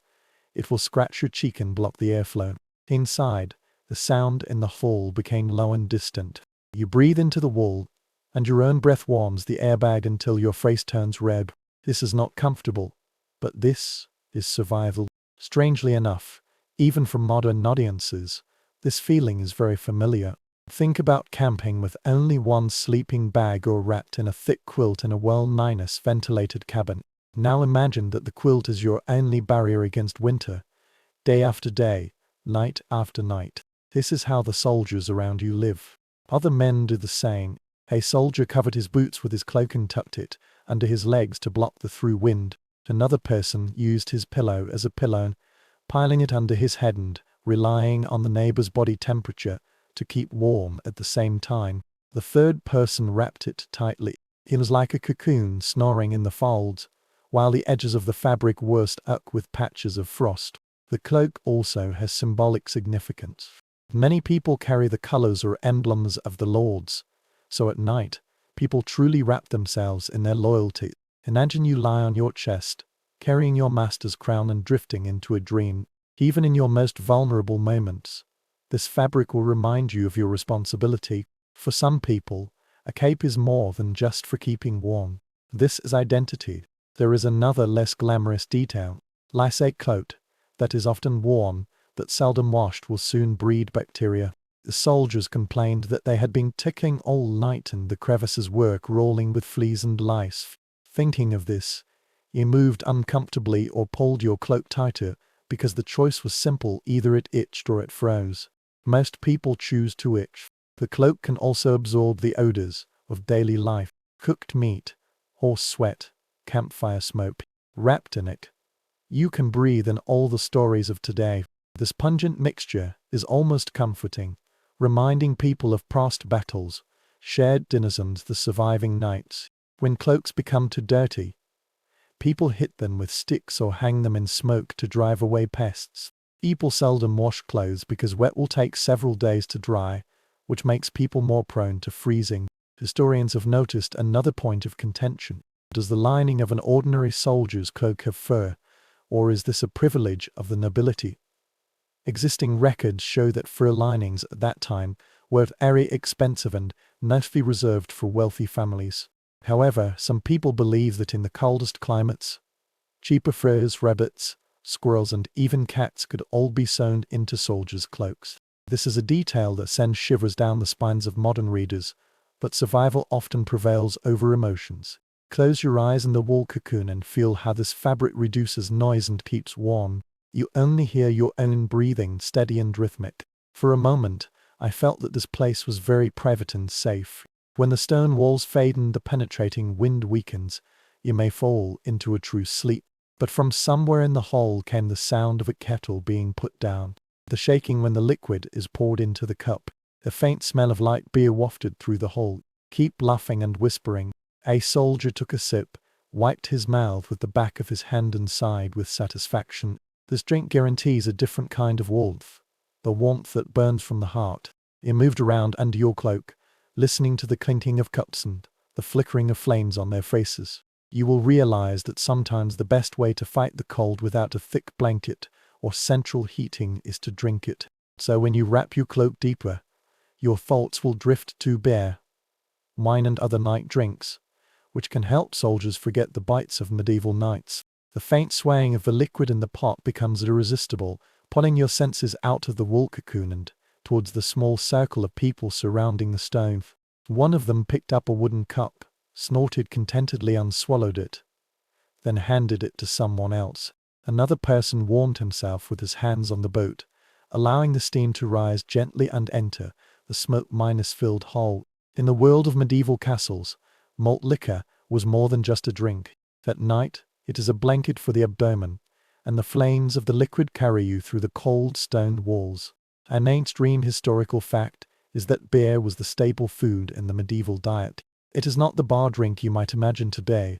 it will scratch your cheek and block the airflow. Inside, the sound in the hall became low and distant. You breathe into the wall, and your own breath warms the airbag until your face turns red. This is not comfortable, but this is survival. Strangely enough, even for modern audiences, this feeling is very familiar. Think about camping with only one sleeping bag or wrapped in a thick quilt in a well-nice ventilated cabin. Now imagine that the quilt is your only barrier against winter, day after day, night after night. This is how the soldiers around you live. Other men do the same. A soldier covered his boots with his cloak and tucked it under his legs to block the through wind. Another person used his pillow as a pillow, piling it under his head and relying on the neighbor's body temperature to keep warm at the same time. The third person wrapped it tightly. It was like a cocoon snoring in the folds, while the edges of the fabric were stuck with patches of frost. The cloak also has symbolic significance. Many people carry the colors or emblems of the lords, so at night, people truly wrap themselves in their loyalty. Imagine you lie on your chest, carrying your master's crown and drifting into a dream. Even in your most vulnerable moments, this fabric will remind you of your responsibility. For some people, a cape is more than just for keeping warm. This is identity. There is another less glamorous detail. Like a coat that is often worn, but seldom washed, will soon breed bacteria. The soldiers complained that they had been ticking all night and the crevices were crawling with fleas and lice. Thinking of this, you moved uncomfortably or pulled your cloak tighter because the choice was simple: either it itched or it froze. Most people choose to itch. The cloak can also absorb the odors of daily life: cooked meat, horse sweat, campfire smoke. Wrapped in it, you can breathe in all the stories of today. This pungent mixture is almost comforting, reminding people of past battles, shared dinners and the surviving nights. When cloaks become too dirty, people hit them with sticks or hang them in smoke to drive away pests. People seldom wash clothes because wet will take several days to dry, which makes people more prone to freezing. Historians have noticed another point of contention. Does the lining of an ordinary soldier's cloak have fur, or is this a privilege of the nobility? Existing records show that fur linings at that time were very expensive and mostly reserved for wealthy families. However, some people believe that in the coldest climates, cheaper furs, rabbits, squirrels and even cats could all be sewn into soldiers' cloaks. This is a detail that sends shivers down the spines of modern readers, but survival often prevails over emotions. Close your eyes in the wool cocoon and feel how this fabric reduces noise and keeps warm. You only hear your own breathing, steady and rhythmic. For a moment, I felt that this place was very private and safe. When the stone walls fade and the penetrating wind weakens, you may fall into a true sleep. But from somewhere in the hall came the sound of a kettle being put down, the shaking when the liquid is poured into the cup. A faint smell of light beer wafted through the hall. Keep laughing and whispering. A soldier took a sip, wiped his mouth with the back of his hand and sighed with satisfaction. This drink guarantees a different kind of warmth, the warmth that burns from the heart. You moved around under your cloak, listening to the clinking of cups and the flickering of flames on their faces. You will realize that sometimes the best way to fight the cold without a thick blanket or central heating is to drink it. So when you wrap your cloak deeper, your thoughts will drift to beer, wine and other night drinks, which can help soldiers forget the bites of medieval nights. The faint swaying of the liquid in the pot becomes irresistible, pulling your senses out of the wool cocoon and towards the small circle of people surrounding the stove. One of them picked up a wooden cup, snorted contentedly and swallowed it, then handed it to someone else. Another person warmed himself with his hands on the boat, allowing the steam to rise gently and enter the smoke-filled hole. In the world of medieval castles, malt liquor was more than just a drink. At night, it is a blanket for the abdomen, and the flames of the liquid carry you through the cold stone walls. An mainstream historical fact is that beer was the staple food in the medieval diet. It is not the bar drink you might imagine today,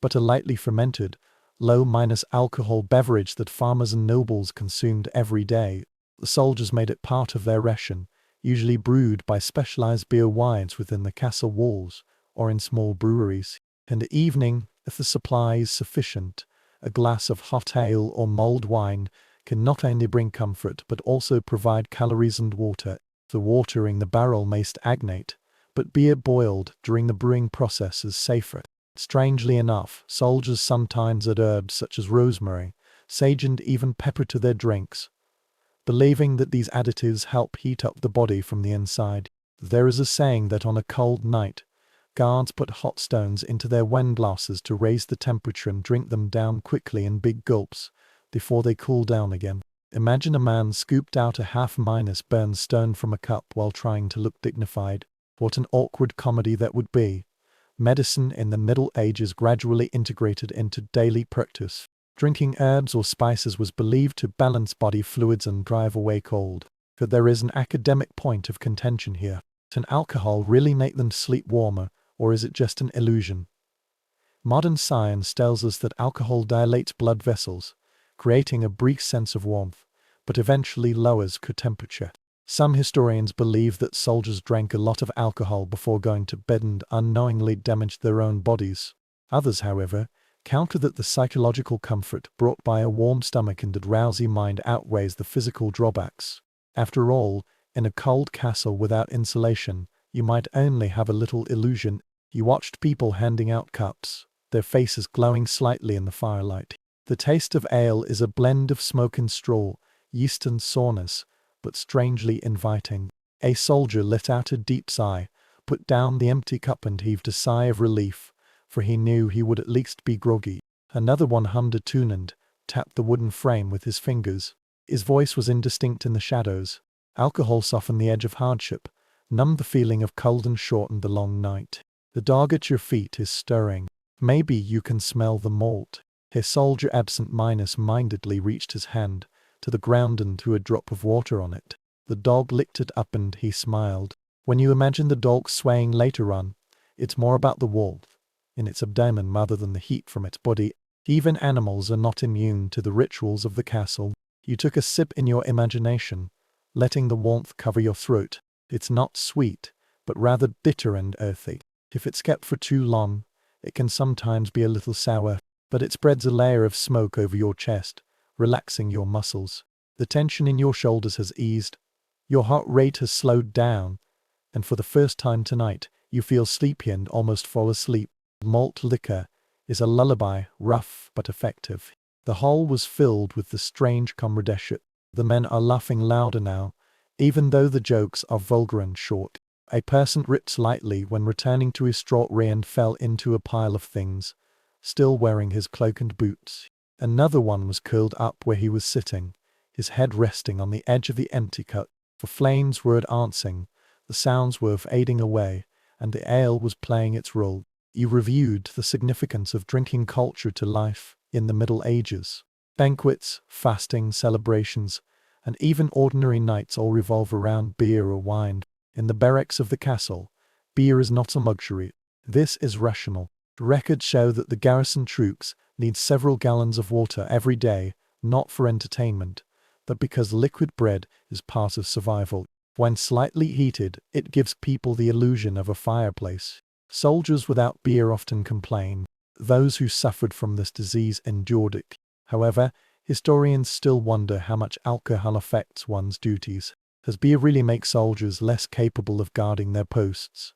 but a lightly fermented, low-alcohol beverage that farmers and nobles consumed every day. The soldiers made it part of their ration, usually brewed by specialized beer wines within the castle walls or in small breweries. In the evening, if the supply is sufficient, a glass of hot ale or mulled wine can not only bring comfort but also provide calories and water. The water in the barrel may stagnate, but beer boiled during the brewing process is safer. Strangely enough, soldiers sometimes add herbs such as rosemary, sage and even pepper to their drinks, believing that these additives help heat up the body from the inside. There is a saying that on a cold night, guards put hot stones into their wine glasses to raise the temperature and drink them down quickly in big gulps before they cool down again. Imagine a man scooped out a half-minus burned stone from a cup while trying to look dignified. What an awkward comedy that would be. Medicine in the Middle Ages gradually integrated into daily practice. Drinking herbs or spices was believed to balance body fluids and drive away cold. But there is an academic point of contention here. Can alcohol really make them sleep warmer, or is it just an illusion? Modern science tells us that alcohol dilates blood vessels, creating a brief sense of warmth, but eventually lowers core temperature. Some historians believe that soldiers drank a lot of alcohol before going to bed and unknowingly damaged their own bodies. Others, however, counter that the psychological comfort brought by a warm stomach and a drowsy mind outweighs the physical drawbacks. After all, in a cold castle without insulation, you might only have a little illusion. You watched people handing out cups, their faces glowing slightly in the firelight. The taste of ale is a blend of smoke and straw, yeast and soreness, but strangely inviting. A soldier let out a deep sigh, put down the empty cup and heaved a sigh of relief, for he knew he would at least be groggy. Another one hummed a tune and tapped the wooden frame with his fingers. His voice was indistinct in the shadows. Alcohol softened the edge of hardship, numbed the feeling of cold and shortened the long night. The dog at your feet is stirring. Maybe you can smell the malt. A soldier absent-mindedly reached his hand to the ground and threw a drop of water on it. The dog licked it up and he smiled. When you imagine the dog swaying later on, it's more about the warmth in its abdomen rather than the heat from its body. Even animals are not immune to the rituals of the castle. You took a sip in your imagination, letting the warmth cover your throat. It's not sweet, but rather bitter and earthy. If it's kept for too long, it can sometimes be a little sour, but it spreads a layer of smoke over your chest, relaxing your muscles. The tension in your shoulders has eased. Your heart rate has slowed down, and for the first time tonight, you feel sleepy and almost fall asleep. Malt liquor is a lullaby, rough but effective. The hall was filled with the strange comradeship. The men are laughing louder now, even though the jokes are vulgar and short. A person tripped slightly when returning to his strawberry and fell into a pile of things, still wearing his cloak and boots. Another one was curled up where he was sitting, his head resting on the edge of the empty cup. The flames were advancing, the sounds were fading away, and the ale was playing its role. You reviewed the significance of drinking culture to life in the Middle Ages. Banquets, fasting, celebrations, and even ordinary nights all revolve around beer or wine. In the barracks of the castle, beer is not a luxury. This is rational. Records show that the garrison troops need several gallons of water every day, not for entertainment, but because liquid bread is part of survival. When slightly heated, it gives people the illusion of a fireplace. Soldiers without beer often complain. Those who suffered from this disease endured it. However, historians still wonder how much alcohol affects one's duties. Does beer really make soldiers less capable of guarding their posts?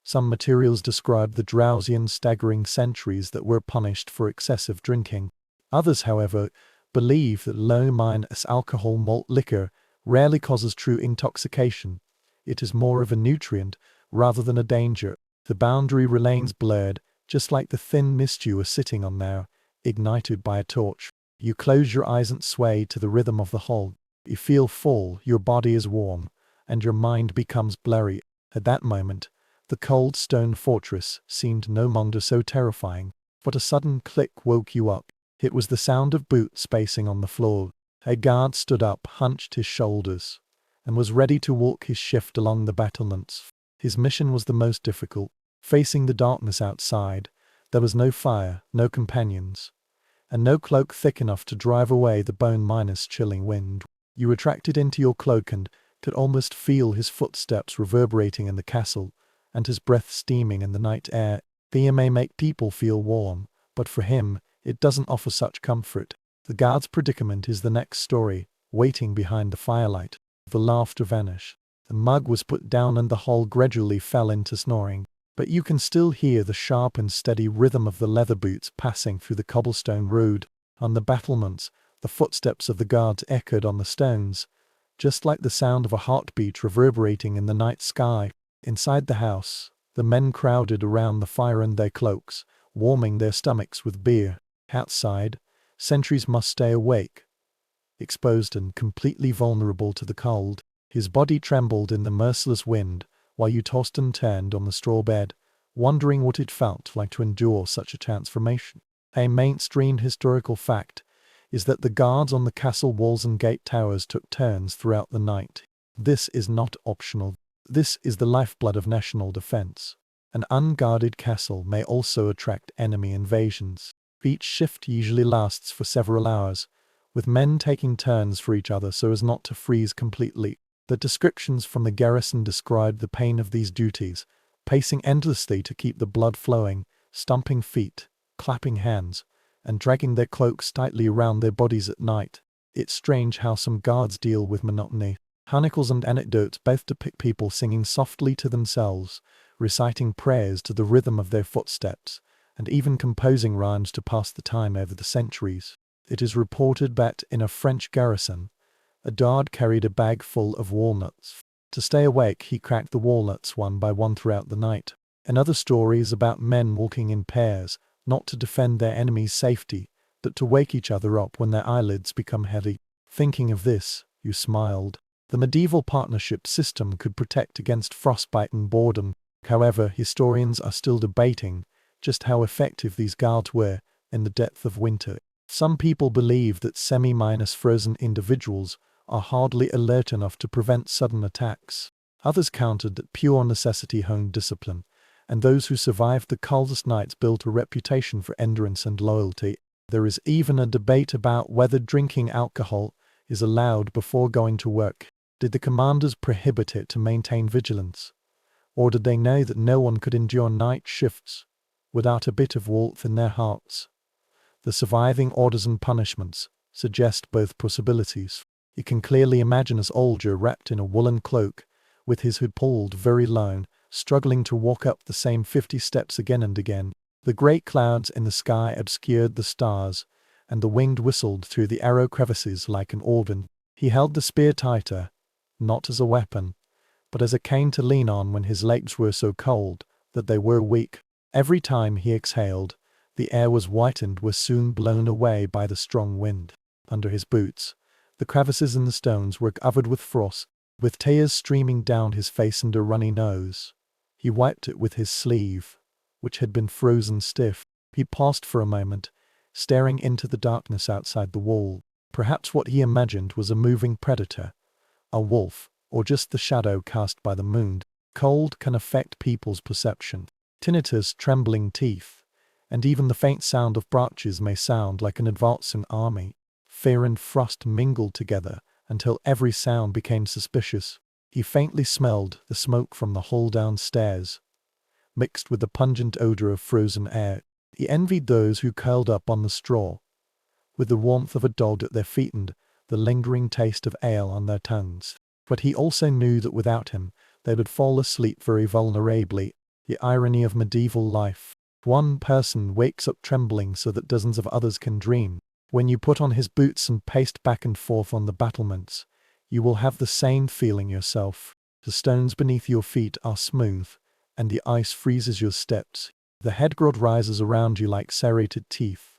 Some materials describe the drowsy and staggering sentries that were punished for excessive drinking. Others, however, believe that low-minus alcohol malt liquor rarely causes true intoxication. It is more of a nutrient rather than a danger. The boundary remains blurred, just like the thin mist you are sitting on now, ignited by a torch. You close your eyes and sway to the rhythm of the hall. You feel full, your body is warm, and your mind becomes blurry. At that moment, the cold stone fortress seemed no longer so terrifying, but a sudden click woke you up. It was the sound of boots spacing on the floor. A guard stood up, hunched his shoulders, and was ready to walk his shift along the battlements. His mission was the most difficult. Facing the darkness outside, there was no fire, no companions, and no cloak thick enough to drive away the bone-minus chilling wind. You retracted into your cloak and could almost feel his footsteps reverberating in the castle, and his breath steaming in the night air. Fear may make people feel warm, but for him, it doesn't offer such comfort. The guard's predicament is the next story, waiting behind the firelight. The laughter vanished. The mug was put down and the hall gradually fell into snoring. But you can still hear the sharp and steady rhythm of the leather boots passing through the cobblestone road. On the battlements, the footsteps of the guards echoed on the stones, just like the sound of a heartbeat reverberating in the night sky. Inside the house, the men crowded around the fire in their cloaks, warming their stomachs with beer. Outside, sentries must stay awake, exposed and completely vulnerable to the cold. His body trembled in the merciless wind, while you tossed and turned on the straw bed, wondering what it felt like to endure such a transformation. A mainstream historical fact is that the guards on the castle walls and gate towers took turns throughout the night. This is not optional. This is the lifeblood of national defense. An unguarded castle may also attract enemy invasions. Each shift usually lasts for several hours, with men taking turns for each other so as not to freeze completely. The descriptions from the garrison described the pain of these duties, pacing endlessly to keep the blood flowing, stomping feet, clapping hands, and dragging their cloaks tightly around their bodies at night. It's strange how some guards deal with monotony. Chronicles and anecdotes both depict people singing softly to themselves, reciting prayers to the rhythm of their footsteps, and even composing rhymes to pass the time over the centuries. It is reported that in a French garrison, a guard carried a bag full of walnuts. To stay awake, he cracked the walnuts one by one throughout the night. Another story is about men walking in pairs, not to defend their enemy's safety, but to wake each other up when their eyelids become heavy. Thinking of this, you smiled. The medieval partnership system could protect against frostbite and boredom. However, historians are still debating just how effective these guards were in the depth of winter. Some people believe that semi-frozen individuals are hardly alert enough to prevent sudden attacks. Others countered that pure necessity honed discipline, and those who survived the coldest nights built a reputation for endurance and loyalty. There is even a debate about whether drinking alcohol is allowed before going to work. Did the commanders prohibit it to maintain vigilance? Or did they know that no one could endure night shifts without a bit of warmth in their hearts? The surviving orders and punishments suggest both possibilities. You can clearly imagine a soldier wrapped in a woolen cloak, with his hood pulled very low, struggling to walk up the same 50 steps again and again. The great clouds in the sky obscured the stars, and the wind whistled through the arrow crevices like an organ. He held the spear tighter, not as a weapon, but as a cane to lean on when his legs were so cold that they were weak. Every time he exhaled, the air was white and was soon blown away by the strong wind. Under his boots, the crevices in the stones were covered with frost, with tears streaming down his face and a runny nose. He wiped it with his sleeve, which had been frozen stiff. He paused for a moment, staring into the darkness outside the wall. Perhaps what he imagined was a moving predator, a wolf, or just the shadow cast by the moon. Cold can affect people's perception. Tinnitus, trembling teeth, and even the faint sound of branches may sound like an advancing army. Fear and frost mingled together until every sound became suspicious. He faintly smelled the smoke from the hall downstairs, mixed with the pungent odor of frozen air. He envied those who curled up on the straw, with the warmth of a dog at their feet and the lingering taste of ale on their tongues. But he also knew that without him, they would fall asleep very vulnerably. The irony of medieval life. One person wakes up trembling so that dozens of others can dream. When you put on his boots and paced back and forth on the battlements, you will have the same feeling yourself. The stones beneath your feet are smooth, and the ice freezes your steps. The headguard rises around you like serrated teeth,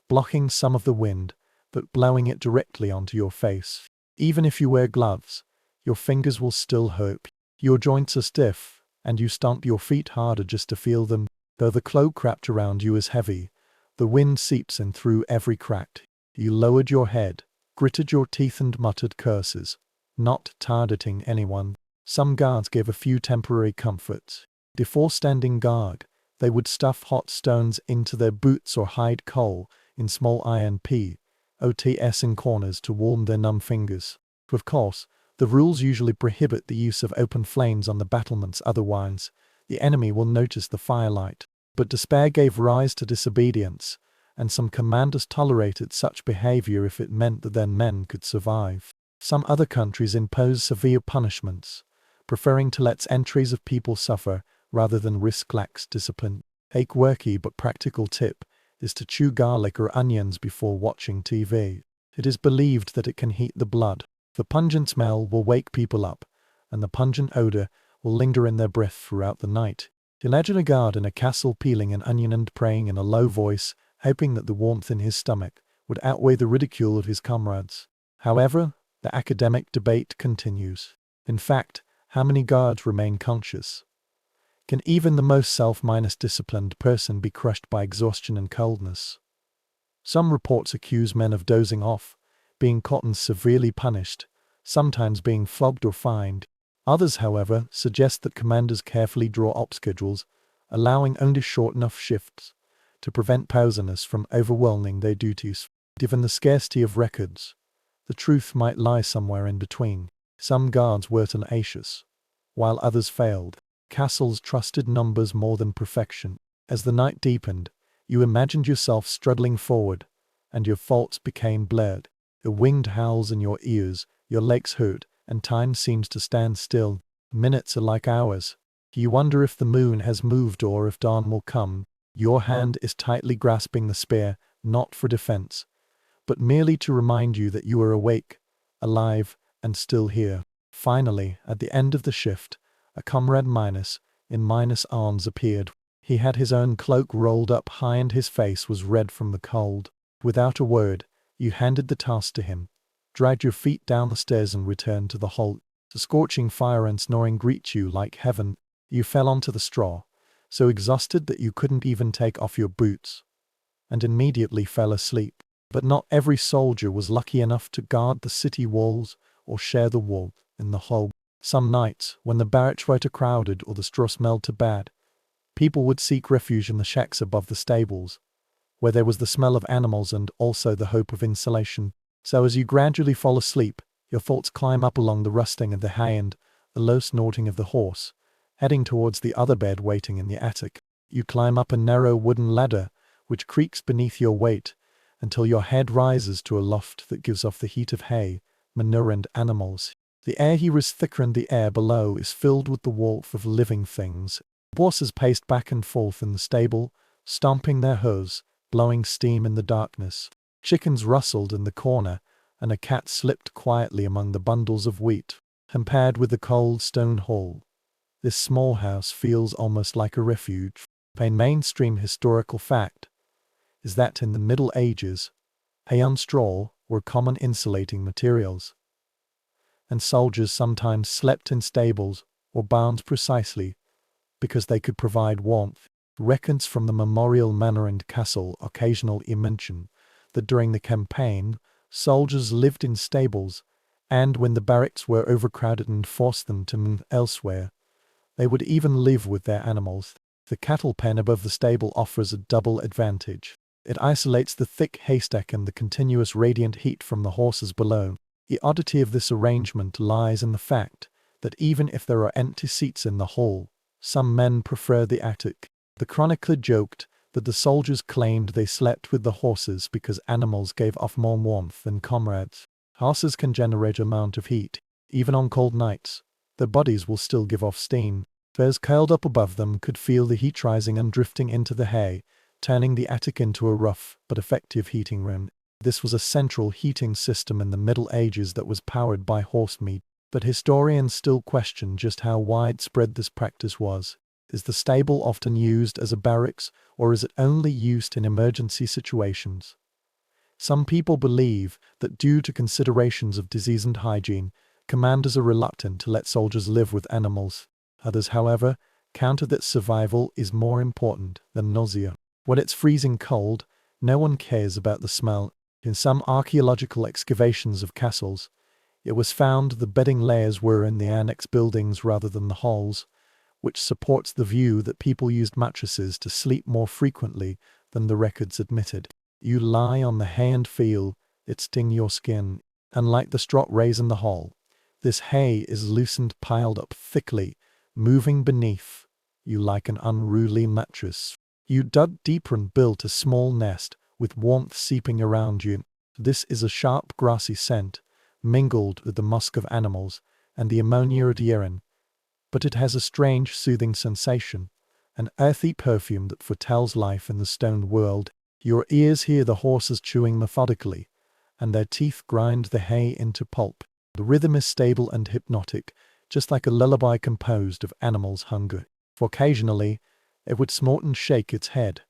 blocking some of the wind, but blowing it directly onto your face. Even if you wear gloves, your fingers will still hurt. Your joints are stiff, and you stomp your feet harder just to feel them. Though the cloak wrapped around you is heavy, The wind seeps in through every crack. You lowered your head, gritted your teeth and muttered curses, not targeting anyone. Some guards gave a few temporary comforts. Before standing guard, they would stuff hot stones into their boots or hide coal in small iron pots in corners to warm their numb fingers. Of course, the rules usually prohibit the use of open flames on the battlements, otherwise the enemy will notice the firelight. But despair gave rise to disobedience, and some commanders tolerated such behavior if it meant that their men could survive. Some other countries impose severe punishments, preferring to let entries of people suffer rather than risk lax discipline. A quirky but practical tip is to chew garlic or onions before watching TV. It is believed that it can heat the blood. The pungent smell will wake people up, and the pungent odor will linger in their breath throughout the night. Imagine a guard in a castle peeling an onion and praying in a low voice, hoping that the warmth in his stomach would outweigh the ridicule of his comrades. However, the academic debate continues. In fact, how many guards remain conscious? Can even the most self-disciplined person be crushed by exhaustion and coldness? Some reports accuse men of dozing off, being caught and severely punished, sometimes being flogged or fined. Others, however, suggest that commanders carefully draw up schedules, allowing only short enough shifts to prevent prisoners from overwhelming their duties. Given the scarcity of records, the truth might lie somewhere in between. Some guards were tenacious, while others failed. Castles trusted numbers more than perfection. As the night deepened, you imagined yourself struggling forward, and your thoughts became blurred. The wind howls in your ears, your legs hurt, and time seems to stand still. Minutes are like hours. You wonder if the moon has moved or if dawn will come. Your hand is tightly grasping the spear, not for defense, but merely to remind you that you are awake, alive, and still here. Finally, at the end of the shift, a comrade in arms appeared. He had his own cloak rolled up high and his face was red from the cold. Without a word, you handed the task to him, dragged your feet down the stairs and returned to the hall. The scorching fire and snoring greet you like heaven. You fell onto the straw, so exhausted that you couldn't even take off your boots, and immediately fell asleep. But not every soldier was lucky enough to guard the city walls or share the warmth in the hall. Some nights, when the barracks were too crowded or the straw smelled too bad, people would seek refuge in the shacks above the stables, where there was the smell of animals and also the hope of insulation. So as you gradually fall asleep, your thoughts climb up along the rusting of the hay and the low snorting of the horse, heading towards the other bed waiting in the attic. You climb up a narrow wooden ladder, which creaks beneath your weight, until your head rises to a loft that gives off the heat of hay, manure and animals. The air here is thicker and the air below is filled with the warmth of living things. Horses paced back and forth in the stable, stomping their hooves, blowing steam in the darkness. Chickens rustled in the corner, and a cat slipped quietly among the bundles of wheat. Compared with the cold stone hall, this small house feels almost like a refuge. A mainstream historical fact is that in the Middle Ages, hay and straw were common insulating materials, and soldiers sometimes slept in stables or barns precisely because they could provide warmth. Records from the Memorial Manor and Castle occasionally mention that during the campaign, soldiers lived in stables, and when the barracks were overcrowded and forced them to move elsewhere, they would even live with their animals. The cattle pen above the stable offers a double advantage. It isolates the thick haystack and the continuous radiant heat from the horses below. The oddity of this arrangement lies in the fact that even if there are empty seats in the hall, some men prefer the attic. The chronicler joked that the soldiers claimed they slept with the horses because animals gave off more warmth than comrades. Horses can generate an amount of heat. Even on cold nights, their bodies will still give off steam. Those curled up above them could feel the heat rising and drifting into the hay, turning the attic into a rough but effective heating room. This was a central heating system in the Middle Ages that was powered by horse meat, but historians still question just how widespread this practice was. Is the stable often used as a barracks, or is it only used in emergency situations? Some people believe that due to considerations of disease and hygiene, commanders are reluctant to let soldiers live with animals. Others, however, counter that survival is more important than nausea. When it's freezing cold, No one cares about the smell. In some archaeological excavations of castles, it was found the bedding layers were in the annex buildings rather than the halls, which supports the view that people used mattresses to sleep more frequently than the records admitted. You lie on the hay and feel it sting your skin. Unlike the straw raised in the hall, this hay is loosened, piled up thickly, moving beneath you like an unruly mattress. You dug deeper and built a small nest, with warmth seeping around you. This is a sharp grassy scent, mingled with the musk of animals and the ammonia of urine, but it has a strange soothing sensation, an earthy perfume that foretells life in the stone world. Your ears hear the horses chewing methodically, and their teeth grind the hay into pulp. The rhythm is stable and hypnotic, just like a lullaby composed of animals' hunger. For occasionally, it would snort and shake its head,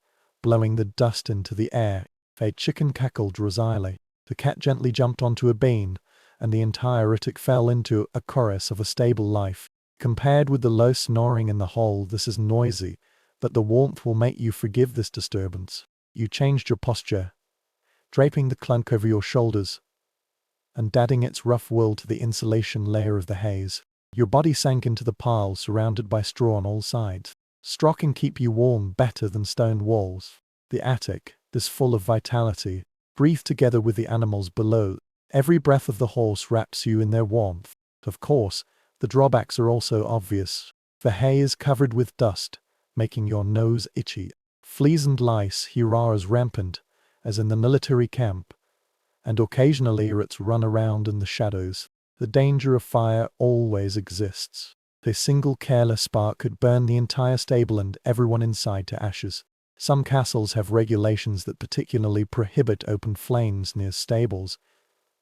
blowing the dust into the air. A chicken cackled drowsily. The cat gently jumped onto a bean, and the entire attic fell into a chorus of a stable life. Compared with the low snoring in the hall, this is noisy, but the warmth will make you forgive this disturbance. You changed your posture, draping the cloak over your shoulders and adding its rough wool to the insulation layer of the haze. Your body sank into the pile, surrounded by straw on all sides. Straw can keep you warm better than stone walls. The attic, this full of vitality, breathed together with the animals below. Every breath of the horse wraps you in their warmth. Of course, the drawbacks are also obvious. The hay is covered with dust, making your nose itchy. Fleas and lice here are as rampant as in the military camp, and occasionally rats run around in the shadows. The danger of fire always exists. A single careless spark could burn the entire stable and everyone inside to ashes. Some castles have regulations that particularly prohibit open flames near stables,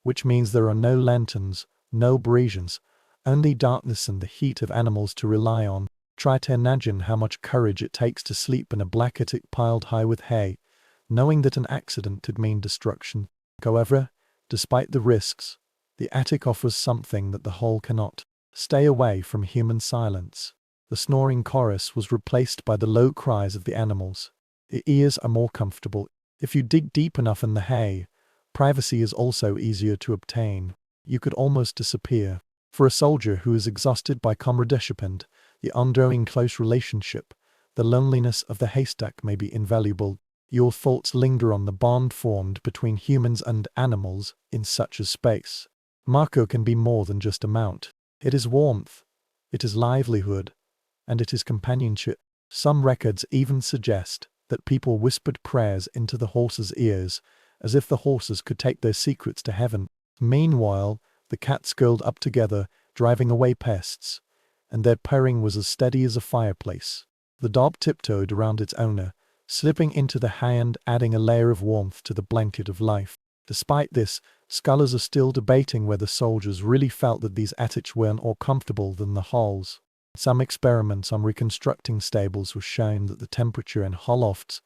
which means there are no lanterns, no breezes, only darkness and the heat of animals to rely on. Try to imagine how much courage it takes to sleep in a black attic piled high with hay, knowing that an accident could mean destruction. However, despite the risks, the attic offers something that the hall cannot. Stay away from human silence. The snoring chorus was replaced by the low cries of the animals. The ears are more comfortable. If you dig deep enough in the hay, privacy is also easier to obtain. You could almost disappear. For a soldier who is exhausted by comradeship and the ongoing close relationship, the loneliness of the haystack may be invaluable. Your thoughts linger on the bond formed between humans and animals in such a space. Marco can be more than just a mount. It is warmth, it is livelihood, and it is companionship. Some records even suggest that people whispered prayers into the horses' ears, as if the horses could take their secrets to heaven. Meanwhile, the cats curled up together, driving away pests, and their purring was as steady as a fireplace. The dog tiptoed around its owner, slipping into the hay and adding a layer of warmth to the blanket of life. Despite this, scholars are still debating whether soldiers really felt that these attics were more comfortable than the halls. Some experiments on reconstructing stables have shown that the temperature in hall lofts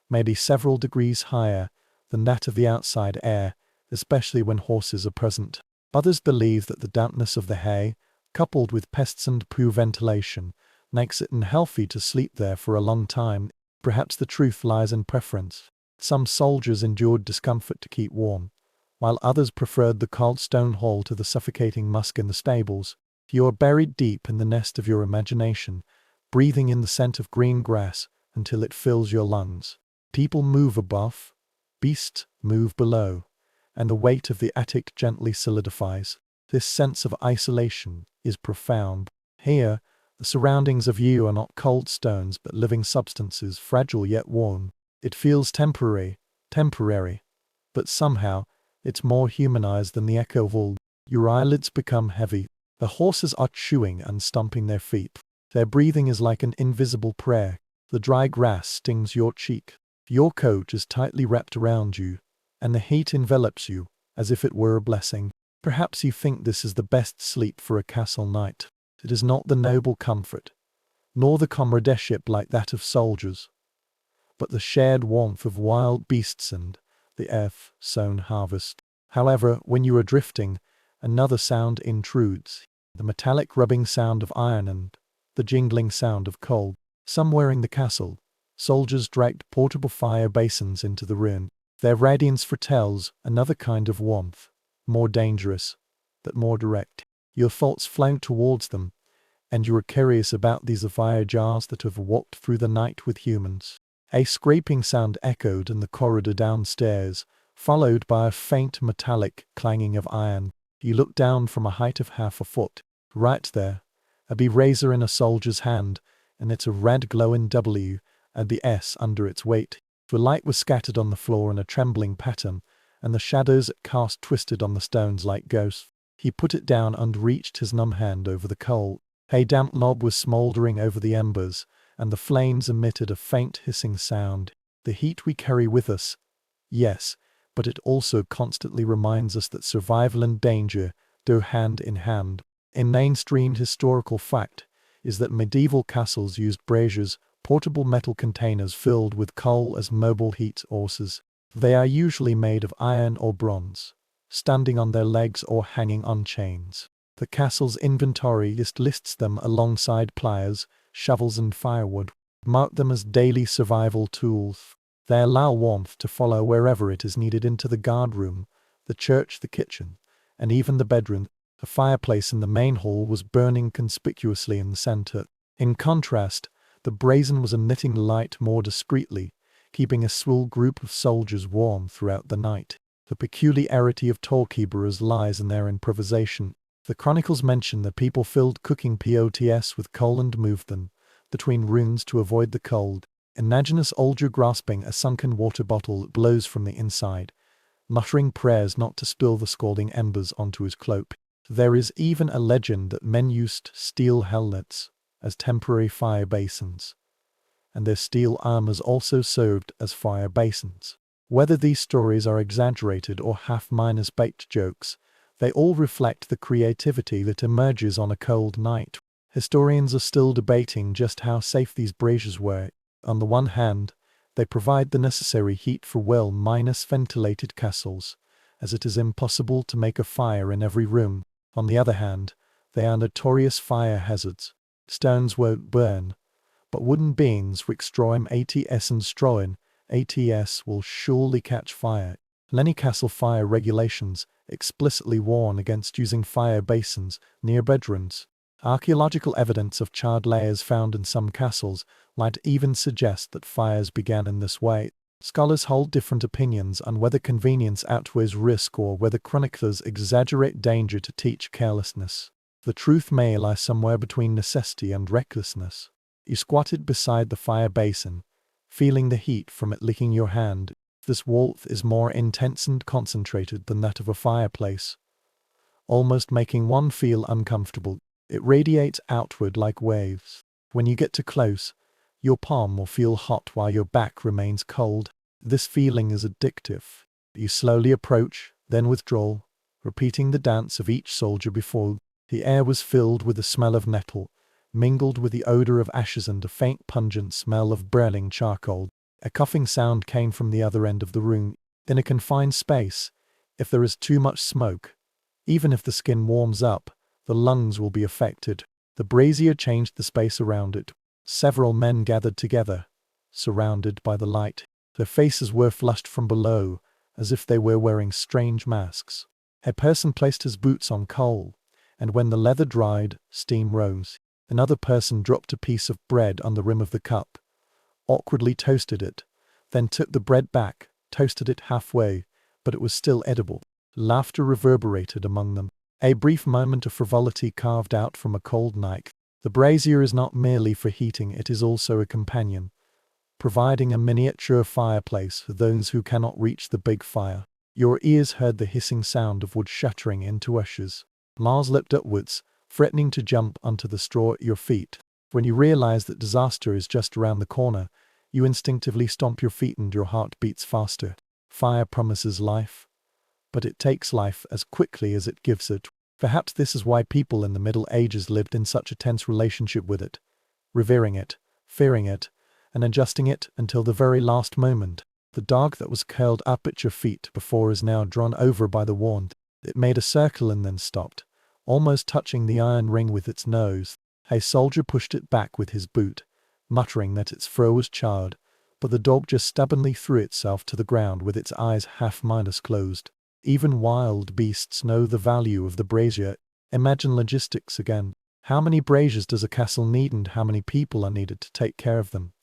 may be several degrees higher than that of the outside air, especially when horses are present. Others believe that the dampness of the hay, coupled with pests and poor ventilation, makes it unhealthy to sleep there for a long time. Perhaps the truth lies in preference. Some soldiers endured discomfort to keep warm, while others preferred the cold stone hall to the suffocating musk in the stables. You are buried deep in the nest of your imagination, breathing in the scent of green grass until it fills your lungs. People move above, beasts move below, and the weight of the attic gently solidifies. This sense of isolation is profound. Here, the surroundings of you are not cold stones but living substances, fragile yet warm. It feels temporary, but somehow it's more humanized than the echo of old. Your eyelids become heavy. The horses are chewing and stomping their feet. Their breathing is like an invisible prayer. The dry grass stings your cheek. Your coat is tightly wrapped around you, and the heat envelops you as if it were a blessing. Perhaps you think this is the best sleep for a castle night. It is not the noble comfort, nor the comradeship like that of soldiers, but the shared warmth of wild beasts and the earth-sown harvest. However, when you are drifting, another sound intrudes, the metallic rubbing sound of iron and the jingling sound of coal. Somewhere in the castle, soldiers dragged portable fire basins into the ruin. Their radiance foretells another kind of warmth, more dangerous, but more direct. Your thoughts flown towards them, and you are curious about these fire jars that have walked through the night with humans. A scraping sound echoed in the corridor downstairs, followed by a faint metallic clanging of iron. You looked down from a height of half a foot. Right there, a B razor in a soldier's hand, and it's a red glowing W and the S under its weight. The light was scattered on the floor in a trembling pattern, and the shadows it cast twisted on the stones like ghosts. He put it down and reached his numb hand over the coal. A damp knob was smouldering over the embers, and the flames emitted a faint hissing sound. The heat we carry with us, yes, but it also constantly reminds us that survival and danger go hand in hand. A mainstream historical fact is that medieval castles used braziers, portable metal containers filled with coal as mobile heat sources. They are usually made of iron or bronze, standing on their legs or hanging on chains. The castle's inventory lists them alongside pliers, shovels and firewood. Mark them as daily survival tools. They allow warmth to follow wherever it is needed into the guardroom, the church, the kitchen, and even the bedroom. The fireplace in the main hall was burning conspicuously in the center. In contrast, the brazen was emitting light more discreetly, keeping a small group of soldiers warm throughout the night. The peculiarity of Tolkeborers lies in their improvisation. The chronicles mention that people filled cooking pots with coal and moved them between rooms to avoid the cold. Imagine a soldier grasping a sunken water bottle that blows from the inside, muttering prayers not to spill the scalding embers onto his cloak. There is even a legend that men used steel helmets as temporary fire basins, and their steel armors also served as fire basins. Whether these stories are exaggerated or half-minus baked jokes, they all reflect the creativity that emerges on a cold night. Historians are still debating just how safe these braziers were. On the one hand, they provide the necessary heat for well-ventilated castles, as it is impossible to make a fire in every room. On the other hand, they are notorious fire hazards. Stones won't burn, but wooden beams which Stroim ATS and Stroin ATS will surely catch fire. Many castle fire regulations explicitly warn against using fire basins near bedrooms. Archaeological evidence of charred layers found in some castles might even suggest that fires began in this way. Scholars hold different opinions on whether convenience outweighs risk or whether chroniclers exaggerate danger to teach carelessness. The truth may lie somewhere between necessity and recklessness. You squatted beside the fire basin, feeling the heat from it licking your hand. This warmth is more intense and concentrated than that of a fireplace, almost making one feel uncomfortable. It radiates outward like waves. When you get too close, your palm will feel hot while your back remains cold. This feeling is addictive. You slowly approach, then withdraw, repeating the dance of each soldier before. The air was filled with the smell of nettle, mingled with the odor of ashes and a faint pungent smell of burning charcoal. A coughing sound came from the other end of the room. In a confined space, if there is too much smoke, even if the skin warms up, the lungs will be affected. The brazier changed the space around it. Several men gathered together, surrounded by the light. Their faces were flushed from below, as if they were wearing strange masks. A person placed his boots on coal, and when the leather dried, steam rose. Another person dropped a piece of bread on the rim of the cup, awkwardly toasted it, then took the bread back, toasted it halfway, but it was still edible. Laughter reverberated among them. A brief moment of frivolity carved out from a cold night. The brazier is not merely for heating, it is also a companion, providing a miniature fireplace for those who cannot reach the big fire. Your ears heard the hissing sound of wood shattering into ashes. Mars leapt upwards, threatening to jump onto the straw at your feet. When you realize that disaster is just around the corner, you instinctively stomp your feet and your heart beats faster. Fire promises life, but it takes life as quickly as it gives it. Perhaps this is why people in the Middle Ages lived in such a tense relationship with it, revering it, fearing it, and adjusting it until the very last moment. The dog that was curled up at your feet before is now drawn over by the warmth. It made a circle and then stopped, almost touching the iron ring with its nose. A soldier pushed it back with his boot, muttering that its fur was charred, but the dog just stubbornly threw itself to the ground with its eyes half-minus closed. Even wild beasts know the value of the brazier. Imagine logistics again. How many braziers does a castle need and how many people are needed to take care of them?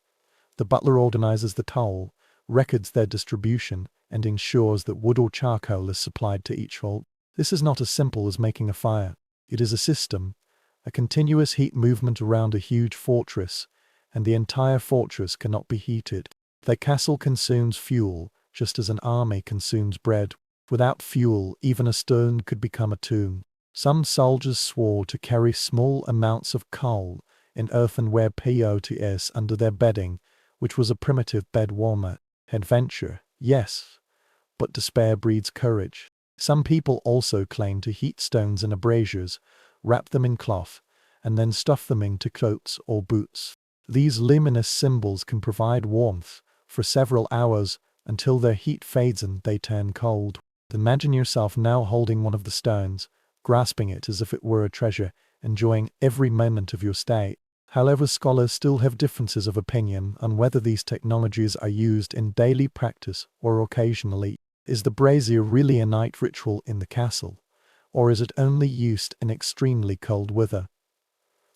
The butler organizes the toll, records their distribution, and ensures that wood or charcoal is supplied to each hall. This is not as simple as making a fire. It is a system, a continuous heat movement around a huge fortress, and the entire fortress cannot be heated. The castle consumes fuel, just as an army consumes bread. Without fuel, even a stone could become a tomb. Some soldiers swore to carry small amounts of coal in earthenware pots under their bedding, which was a primitive bed warmer. Adventure, yes, but despair breeds courage. Some people also claim to heat stones in braziers, wrap them in cloth, and then stuff them into coats or boots. These luminous symbols can provide warmth for several hours until their heat fades and they turn cold. Imagine yourself now holding one of the stones, grasping it as if it were a treasure, enjoying every moment of your stay. However, scholars still have differences of opinion on whether these technologies are used in daily practice or occasionally. Is the brazier really a night ritual in the castle, or is it only used in extremely cold weather?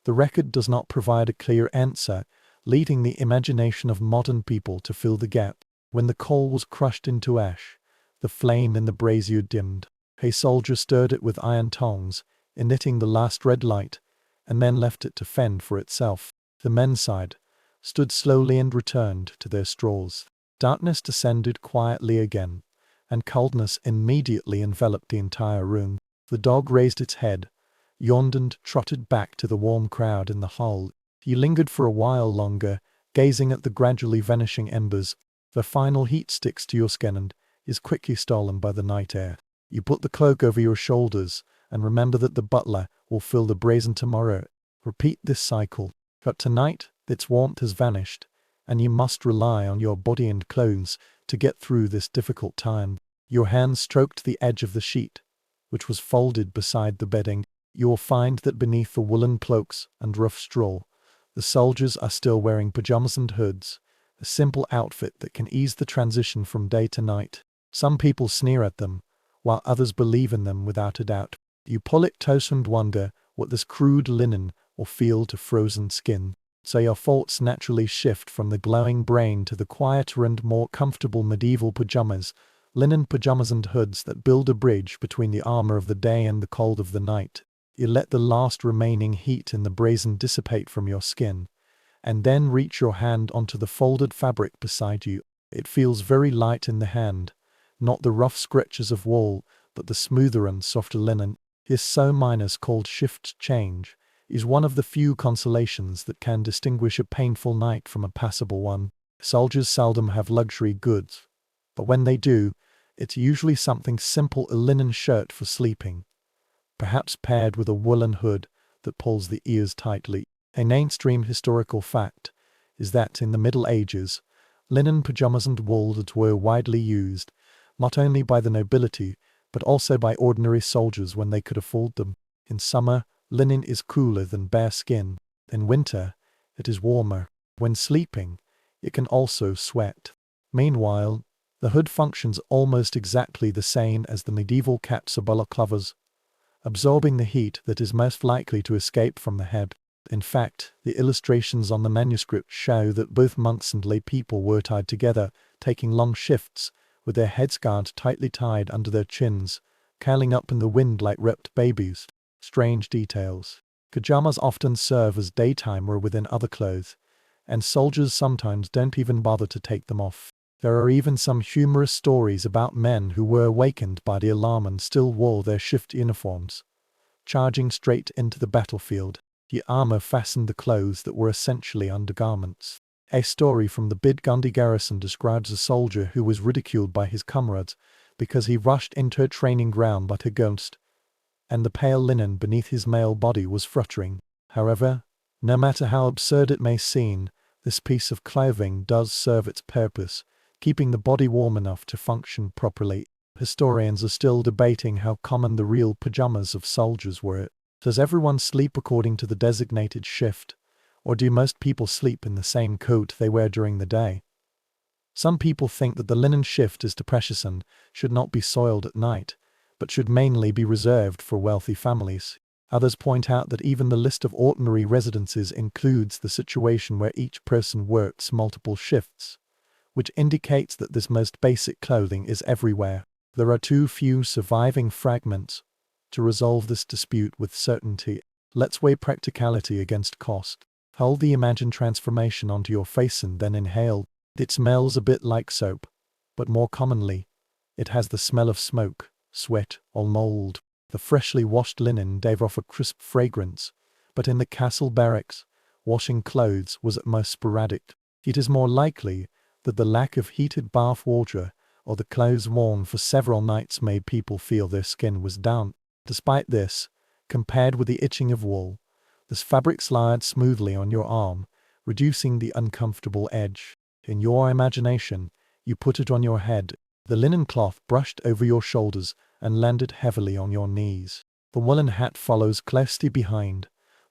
The record does not provide a clear answer, leading the imagination of modern people to fill the gap. When the coal was crushed into ash, the flame in the brazier dimmed. A soldier stirred it with iron tongs, emitting the last red light, and then left it to fend for itself. The men sighed, stood slowly and returned to their straws. Darkness descended quietly again, and coldness immediately enveloped the entire room. The dog raised its head, yawned and trotted back to the warm crowd in the hall. He lingered for a while longer, gazing at the gradually vanishing embers. The final heat sticks to your skin and is quickly stolen by the night air. You put the cloak over your shoulders and remember that the butler will fill the brazier tomorrow. Repeat this cycle. But tonight, its warmth has vanished, and you must rely on your body and clothes to get through this difficult time. Your hands stroked the edge of the sheet, which was folded beside the bedding. You will find that beneath the woolen cloaks and rough straw, the soldiers are still wearing pajamas and hoods, a simple outfit that can ease the transition from day to night. Some people sneer at them, while others believe in them without a doubt. You pull it close and wonder what this crude linen will feel to frozen skin. So your thoughts naturally shift from the glowing brain to the quieter and more comfortable medieval pajamas, linen pajamas and hoods that build a bridge between the armor of the day and the cold of the night. You let the last remaining heat in the brazier dissipate from your skin, and then reach your hand onto the folded fabric beside you. It feels very light in the hand, not the rough scratches of wool, but the smoother and softer linen. His so minus called shift change is one of the few consolations that can distinguish a painful night from a passable one. Soldiers seldom have luxury goods, but when they do, it's usually something simple, a linen shirt for sleeping, perhaps paired with a woolen hood that pulls the ears tightly. A mainstream historical fact is that in the Middle Ages, linen pajamas and wool that were widely used, not only by the nobility, but also by ordinary soldiers when they could afford them. In summer, linen is cooler than bare skin. In winter, it is warmer. When sleeping, it can also sweat. Meanwhile, the hood functions almost exactly the same as the medieval caps or balaclavas, absorbing the heat that is most likely to escape from the head. In fact, the illustrations on the manuscript show that both monks and lay people were tied together, taking long shifts, with their headscarves tightly tied under their chins, curling up in the wind like wrapped babies. Strange details. Pajamas often serve as daytime or within other clothes, and soldiers sometimes don't even bother to take them off. There are even some humorous stories about men who were awakened by the alarm and still wore their shift uniforms, charging straight into the battlefield. The armor fastened the clothes that were essentially undergarments. A story from the Burgundy garrison describes a soldier who was ridiculed by his comrades because he rushed into a training ground like a ghost, and the pale linen beneath his male body was fluttering. However, no matter how absurd it may seem, this piece of clothing does serve its purpose, keeping the body warm enough to function properly. Historians are still debating how common the real pajamas of soldiers were. Does everyone sleep according to the designated shift, or do most people sleep in the same coat they wear during the day? Some people think that the linen shift is too precious and should not be soiled at night, but should mainly be reserved for wealthy families. Others point out that even the list of ordinary residences includes the situation where each person works multiple shifts, which indicates that this most basic clothing is everywhere. There are too few surviving fragments to resolve this dispute with certainty. Let's weigh practicality against cost. Hold the imagined transformation onto your face and then inhale. It smells a bit like soap, but more commonly, it has the smell of smoke, sweat, or mold. The freshly washed linen gave off a crisp fragrance, but in the castle barracks, washing clothes was at most sporadic. It is more likely that the lack of heated bath water or the clothes worn for several nights made people feel their skin was down. Despite this, compared with the itching of wool, this fabric slides smoothly on your arm, reducing the uncomfortable edge. In your imagination, you put it on your head. The linen cloth brushed over your shoulders and landed heavily on your knees. The woolen hat follows closely behind,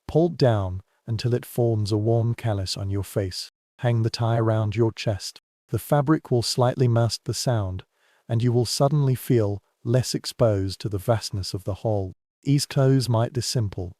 pulled down until it forms a warm callus on your face. Hang the tie around your chest. The fabric will slightly mask the sound, and you will suddenly feel less exposed to the vastness of the hall. These clothes might be simple,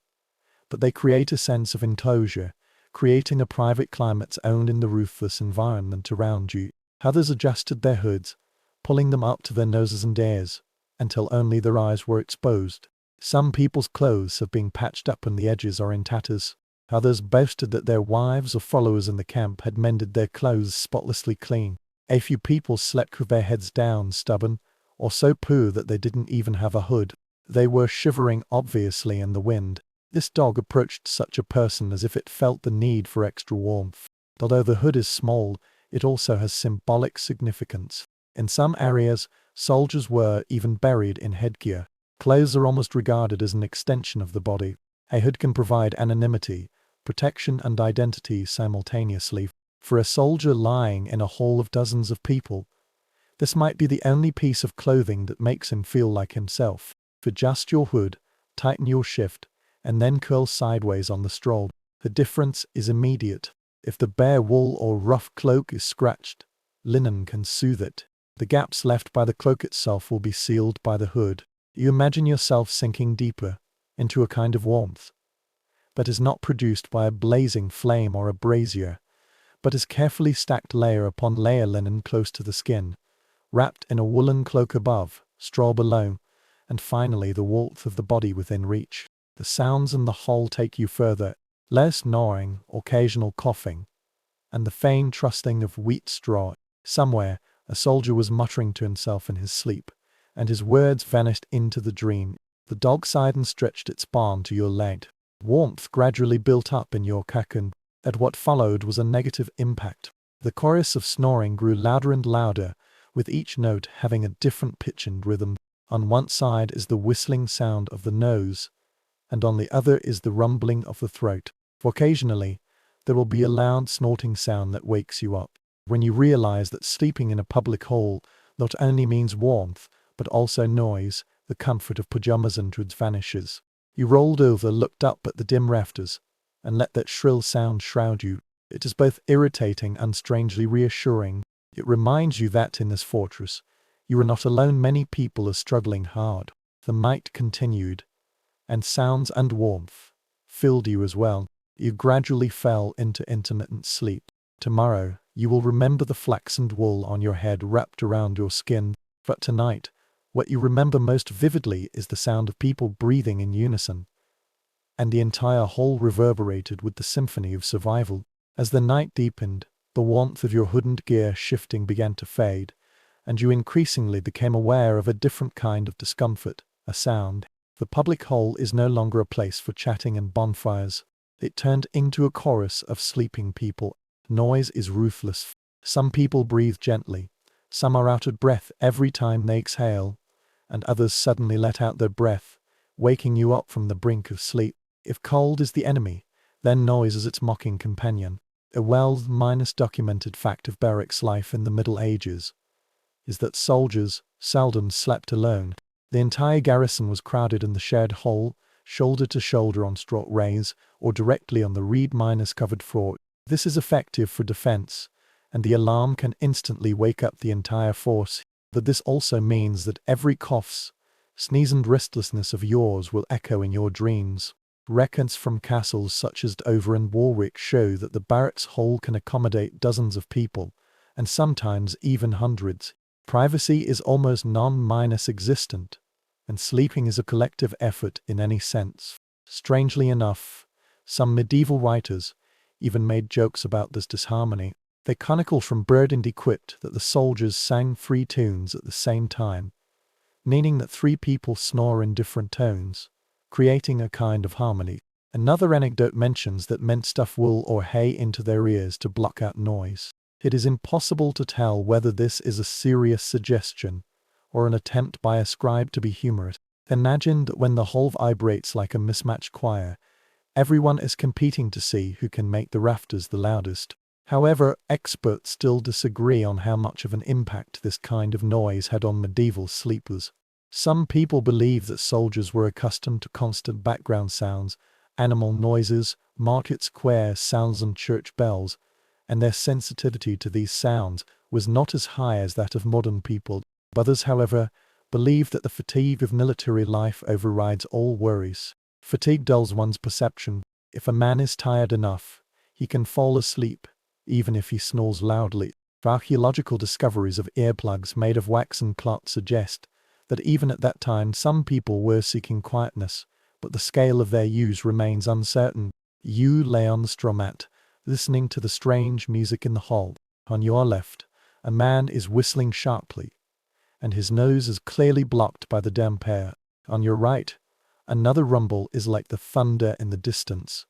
but they create a sense of enclosure, creating a private climate owned in the ruthless environment around you. Others adjusted their hoods, pulling them up to their noses and ears, until only their eyes were exposed. Some people's clothes have been patched up and the edges are in tatters. Others boasted that their wives or followers in the camp had mended their clothes spotlessly clean. A few people slept with their heads down, stubborn, or so poor that they didn't even have a hood. They were shivering obviously in the wind. This dog approached such a person as if it felt the need for extra warmth. Although the hood is small, it also has symbolic significance. In some areas, soldiers were even buried in headgear. Clothes are almost regarded as an extension of the body. A hood can provide anonymity, protection and identity simultaneously. For a soldier lying in a hall of dozens of people, this might be the only piece of clothing that makes him feel like himself. Adjust your hood, tighten your shift, and then curl sideways on the straw. The difference is immediate. If the bare wool or rough cloak is scratched, linen can soothe it. The gaps left by the cloak itself will be sealed by the hood. You imagine yourself sinking deeper into a kind of warmth, but is not produced by a blazing flame or a brazier, but is carefully stacked layer upon layer linen close to the skin, wrapped in a woolen cloak above, straw below, and finally the warmth of the body within reach. The sounds in the hall take you further. Less gnawing, occasional coughing, and the feigned trusting of wheat straw. Somewhere, a soldier was muttering to himself in his sleep, and his words vanished into the dream. The dog sighed and stretched its palm to your leg. Warmth gradually built up in your cocoon. At what followed was a negative impact. The chorus of snoring grew louder and louder, with each note having a different pitch and rhythm. On one side is the whistling sound of the nose, and on the other is the rumbling of the throat. Occasionally, there will be a loud snorting sound that wakes you up. When you realize that sleeping in a public hall not only means warmth, but also noise, the comfort of pajamas and hoods vanishes. You rolled over, looked up at the dim rafters, and let that shrill sound shroud you. It is both irritating and strangely reassuring. It reminds you that in this fortress, you are not alone. Many people are struggling hard. The night continued, and sounds and warmth filled you as well. You gradually fell into intermittent sleep. Tomorrow, you will remember the flaxen wool on your head wrapped around your skin. But tonight, what you remember most vividly is the sound of people breathing in unison, and the entire hall reverberated with the symphony of survival. As the night deepened, the warmth of your hood and gear shifting began to fade, and you increasingly became aware of a different kind of discomfort, a sound. The public hall is no longer a place for chatting and bonfires. It turned into a chorus of sleeping people. Noise is ruthless. Some people breathe gently, some are out of breath every time they exhale, and others suddenly let out their breath, waking you up from the brink of sleep. If cold is the enemy, then noise is its mocking companion. A well-documented fact of barracks life in the Middle Ages is that soldiers seldom slept alone. The entire garrison was crowded in the shared hall, shoulder to shoulder on straw rails or directly on the reed-covered floor. This is effective for defense, and the alarm can instantly wake up the entire force. But this also means that every cough, sneeze and restlessness of yours will echo in your dreams. Records from castles such as Dover and Warwick show that the barracks hall can accommodate dozens of people, and sometimes even hundreds. Privacy is almost non-existent, and sleeping is a collective effort in any sense. Strangely enough, some medieval writers even made jokes about this disharmony. They chronicled from Burgundy quipped that the soldiers sang 3 tunes at the same time, meaning that 3 people snore in different tones, creating a kind of harmony. Another anecdote mentions that men stuff wool or hay into their ears to block out noise. It is impossible to tell whether this is a serious suggestion or an attempt by a scribe to be humorous. Imagine that when the hall vibrates like a mismatched choir, everyone is competing to see who can make the rafters the loudest. However, experts still disagree on how much of an impact this kind of noise had on medieval sleepers. Some people believe that soldiers were accustomed to constant background sounds, animal noises, market square sounds and church bells, and their sensitivity to these sounds was not as high as that of modern people. Others, however, believe that the fatigue of military life overrides all worries. Fatigue dulls one's perception. If a man is tired enough, he can fall asleep, even if he snores loudly. Archaeological discoveries of earplugs made of wax and cloth suggest that even at that time some people were seeking quietness, but the scale of their use remains uncertain. You lay on the straw mat, listening to the strange music in the hall. On your left, a man is whistling sharply, and his nose is clearly blocked by the damp air. On your right, another rumble is like the thunder in the distance,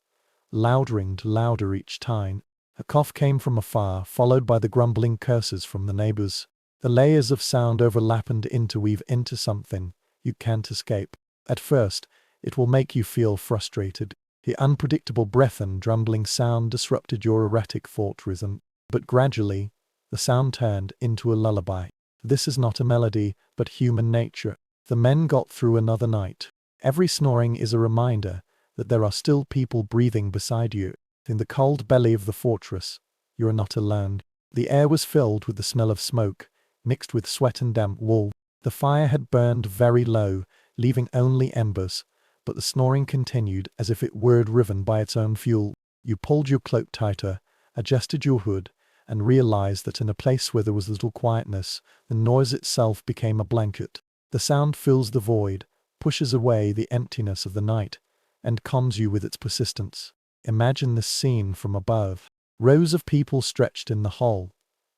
louder and louder each time. A cough came from afar, followed by the grumbling curses from the neighbors. The layers of sound overlap and interweave into something you can't escape. At first, it will make you feel frustrated. The unpredictable breath and rumbling sound disrupted your erratic thought rhythm, but gradually, the sound turned into a lullaby. This is not a melody, but human nature. The men got through another night. Every snoring is a reminder that there are still people breathing beside you. In the cold belly of the fortress, you are not alone. The air was filled with the smell of smoke, mixed with sweat and damp wool. The fire had burned very low, leaving only embers, but the snoring continued as if it were driven by its own fuel. You pulled your cloak tighter, adjusted your hood, and realized that in a place where there was little quietness, the noise itself became a blanket. The sound fills the void, pushes away the emptiness of the night, and calms you with its persistence. Imagine this scene from above. Rows of people stretched in the hall,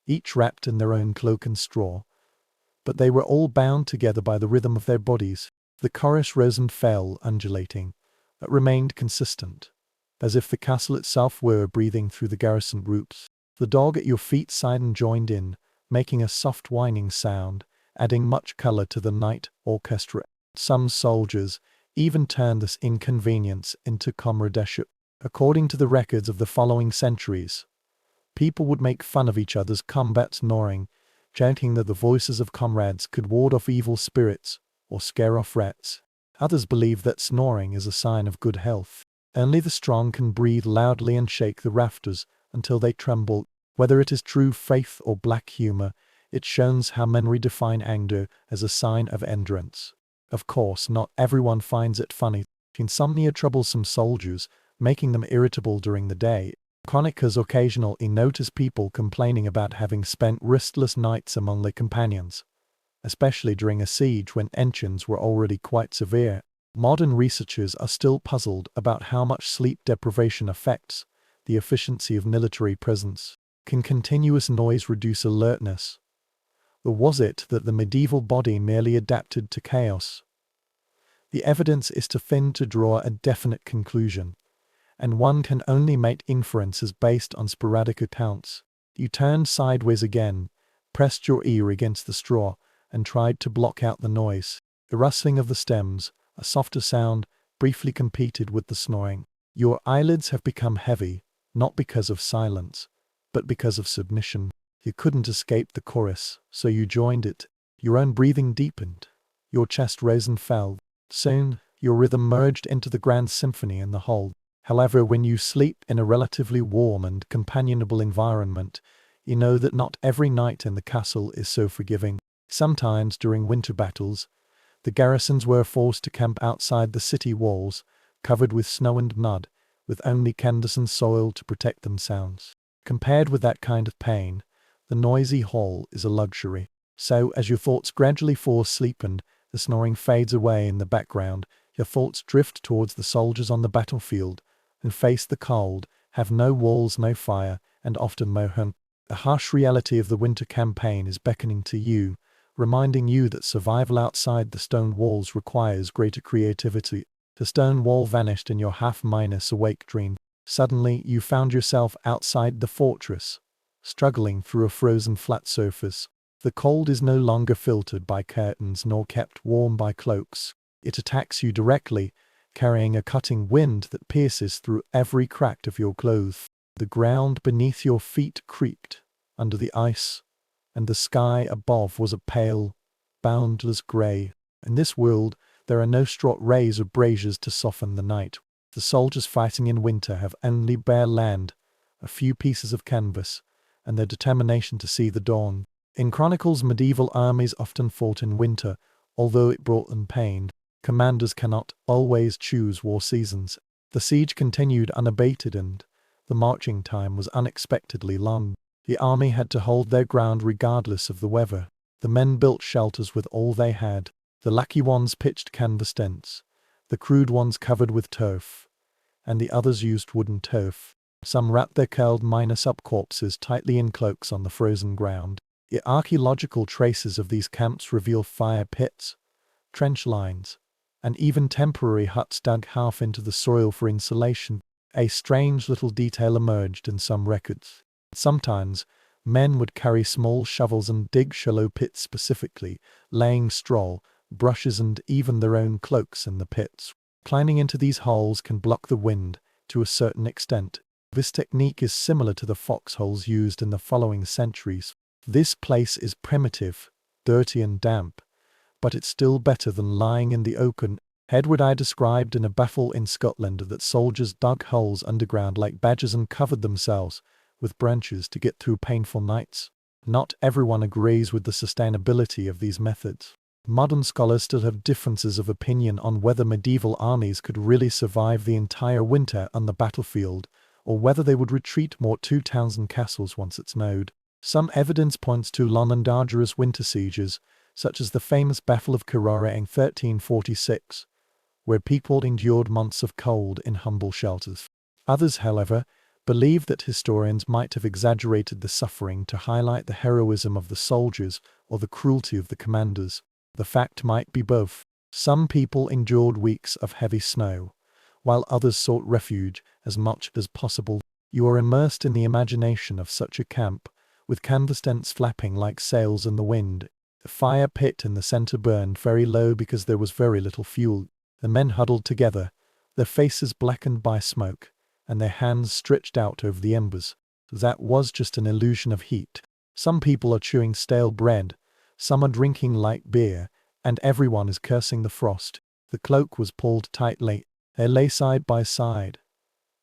each wrapped in their own cloak and straw, but they were all bound together by the rhythm of their bodies. The chorus rose and fell, undulating, but remained consistent, as if the castle itself were breathing through the garrison roots. The dog at your feet sighed and joined in, making a soft whining sound, adding much color to the night orchestra. Some soldiers even turned this inconvenience into comradeship. According to the records of the following centuries, people would make fun of each other's combat snoring, chanting that the voices of comrades could ward off evil spirits or scare off rats. Others believe that snoring is a sign of good health. Only the strong can breathe loudly and shake the rafters until they tremble. Whether it is true faith or black humor, it shows how men redefine anger as a sign of endurance. Of course, not everyone finds it funny. Insomnia troubles some soldiers, making them irritable during the day. Chroniclers occasionally notice people complaining about having spent restless nights among their companions, especially during a siege when tensions were already quite severe. Modern researchers are still puzzled about how much sleep deprivation affects the efficiency of military presence. Can continuous noise reduce alertness? Or was it that the medieval body merely adapted to chaos? The evidence is too thin to draw a definite conclusion, and one can only make inferences based on sporadic accounts. You turned sideways again, pressed your ear against the straw, and tried to block out the noise. The rustling of the stems, a softer sound, briefly competed with the snoring. Your eyelids have become heavy, not because of silence, but because of submission. You couldn't escape the chorus, so you joined it. Your own breathing deepened. Your chest rose and fell. Soon, your rhythm merged into the grand symphony in the hall. However, when you sleep in a relatively warm and companionable environment, You know that not every night in the castle is so forgiving. Sometimes during winter battles, the garrisons were forced to camp outside the city walls, covered with snow and mud, with only canvas and soil to protect themselves. Compared with that kind of pain, the noisy hall is a luxury. So, as your thoughts gradually fall asleep and the snoring fades away in the background, your thoughts drift towards the soldiers on the battlefield and face the cold, have no walls, no fire, and often no home. The harsh reality of the winter campaign is beckoning to you, reminding you that survival outside the stone walls requires greater creativity. The stone wall vanished in your half-minus awake dream. Suddenly, you found yourself outside the fortress, struggling through a frozen flat surface. The cold is no longer filtered by curtains nor kept warm by cloaks. It attacks you directly, carrying a cutting wind that pierces through every crack of your clothes. The ground beneath your feet creaked under the ice, and the sky above was a pale, boundless grey. In this world, there are no straw rays or braziers to soften the night. The soldiers fighting in winter have only bare land, a few pieces of canvas, and their determination to see the dawn. In chronicles, medieval armies often fought in winter, although it brought them pain. Commanders cannot always choose war seasons. The siege continued unabated and the marching time was unexpectedly long. The army had to hold their ground regardless of the weather. The men built shelters with all they had. The lucky ones pitched canvas tents, the crude ones covered with turf, and the others used wooden turf. Some wrapped their curled minus-up corpses tightly in cloaks on the frozen ground. The archaeological traces of these camps reveal fire pits, trench lines, and even temporary huts dug half into the soil for insulation. A strange little detail emerged in some records. Sometimes, men would carry small shovels and dig shallow pits specifically, laying straw, brushes and even their own cloaks in the pits. Climbing into these holes can block the wind to a certain extent. This technique is similar to the foxholes used in the following centuries. This place is primitive, dirty and damp, but it's still better than lying in the open. Edward I described in a battle in Scotland that soldiers dug holes underground like badgers and covered themselves with branches to get through painful nights. Not everyone agrees with the sustainability of these methods. Modern scholars still have differences of opinion on whether medieval armies could really survive the entire winter on the battlefield, or whether they would retreat more to towns and castles once it snowed. Some evidence points to long and arduous winter sieges, such as the famous Battle of Carrara in 1346, where people endured months of cold in humble shelters. Others, however, believe that historians might have exaggerated the suffering to highlight the heroism of the soldiers or the cruelty of the commanders. The fact might be both. Some people endured weeks of heavy snow, while others sought refuge as much as possible. You are immersed in the imagination of such a camp, with canvas tents flapping like sails in the wind. The fire pit in the center burned very low because there was very little fuel. The men huddled together, their faces blackened by smoke, and their hands stretched out over the embers. That was just an illusion of heat. Some people are chewing stale bread, some are drinking light beer, and everyone is cursing the frost. The cloak was pulled tightly. They lay side by side,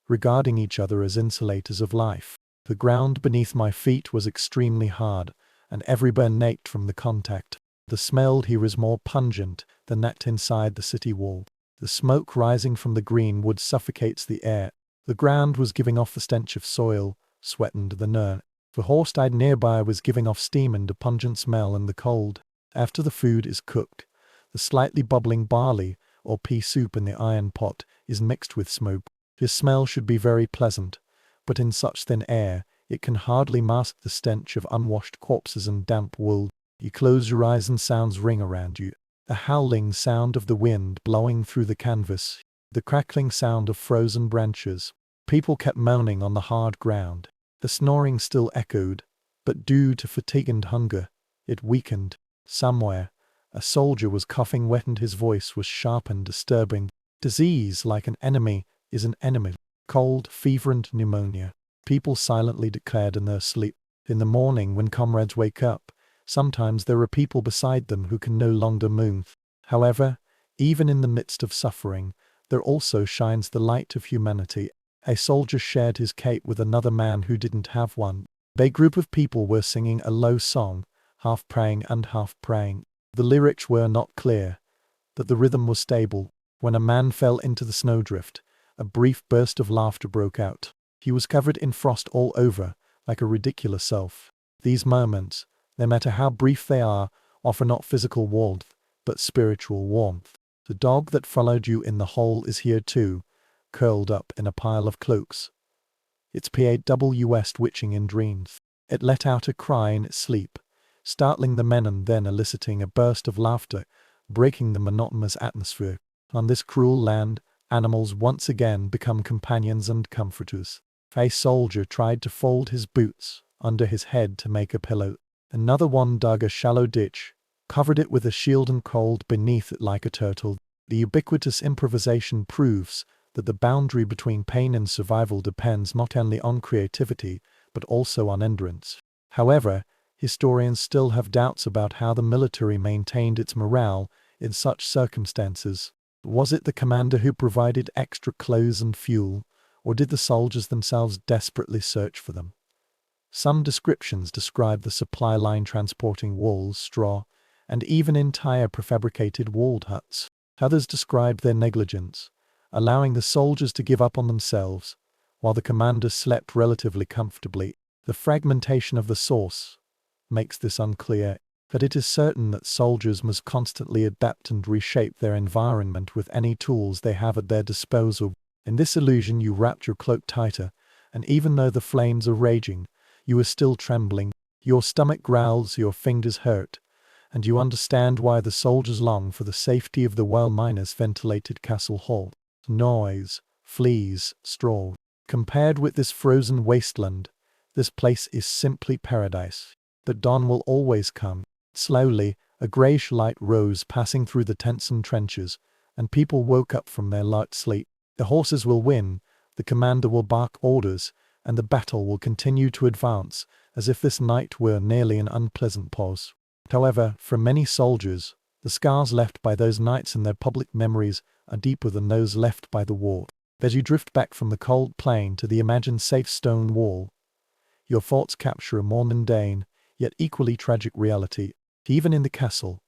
regarding each other as insulators of life. The ground beneath my feet was extremely hard, and every bone ached from the contact. The smell here is more pungent than that inside the city wall. The smoke rising from the green wood suffocates the air. The ground was giving off the stench of soil, sweat and the nur. The horse died nearby was giving off steam and a pungent smell in the cold. After the food is cooked, the slightly bubbling barley or pea soup in the iron pot is mixed with smoke. This smell should be very pleasant, but in such thin air, it can hardly mask the stench of unwashed corpses and damp wool. You close your eyes and sounds ring around you. The howling sound of the wind blowing through the canvas, the crackling sound of frozen branches. People kept moaning on the hard ground. The snoring still echoed, but due to fatigue and hunger, it weakened. Somewhere, a soldier was coughing wet and his voice was sharp and disturbing. Disease, like an enemy, is an enemy. Cold, fever and pneumonia. People silently declared in their sleep. In the morning when comrades wake up, sometimes there are people beside them who can no longer move. However, even in the midst of suffering, there also shines the light of humanity. A soldier shared his cape with another man who didn't have one. A group of people were singing a low song, half praying and half praying. The lyrics were not clear, but the rhythm was stable. When a man fell into the snowdrift, a brief burst of laughter broke out. He was covered in frost all over, like a ridiculous elf. These moments, no matter how brief they are, offer not physical warmth, but spiritual warmth. The dog that followed you in the hole is here too, curled up in a pile of cloaks. Its PAWS witching in dreams. It let out a cry in its sleep, startling the men and then eliciting a burst of laughter, breaking the monotonous atmosphere. On this cruel land, animals once again become companions and comforters. A soldier tried to fold his boots under his head to make a pillow. Another one dug a shallow ditch, covered it with a shield and crawled beneath it like a turtle. The ubiquitous improvisation proves that the boundary between pain and survival depends not only on creativity, but also on endurance. However, historians still have doubts about how the military maintained its morale in such circumstances. Was it the commander who provided extra clothes and fuel, or did the soldiers themselves desperately search for them? Some descriptions describe the supply line transporting wool, straw, and even entire prefabricated walled huts. Others describe their negligence, allowing the soldiers to give up on themselves, while the commanders slept relatively comfortably. The fragmentation of the source makes this unclear, but it is certain that soldiers must constantly adapt and reshape their environment with any tools they have at their disposal. In this illusion you wrapped your cloak tighter, and even though the flames are raging, you are still trembling. Your stomach growls, your fingers hurt, and you understand why the soldiers long for the safety of the well-minus ventilated castle hall. Noise, fleas, straw. Compared with this frozen wasteland, this place is simply paradise. The dawn will always come. Slowly, a greyish light rose passing through the tents and trenches, and people woke up from their light sleep. The horses will win, the commander will bark orders, and the battle will continue to advance, as if this night were merely an unpleasant pause. However, for many soldiers, the scars left by those nights in their public memories are deeper than those left by the war. As you drift back from the cold plain to the imagined safe stone wall, your thoughts capture a more mundane, yet equally tragic reality. Even in the castle,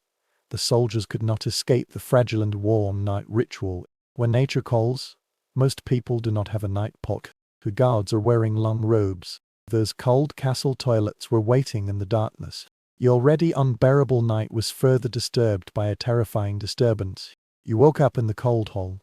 the soldiers could not escape the fragile and warm night ritual. When nature calls, most people do not have a night pot. The guards are wearing long robes. Those cold castle toilets were waiting in the darkness. The already unbearable night was further disturbed by a terrifying disturbance. You woke up in the cold hall,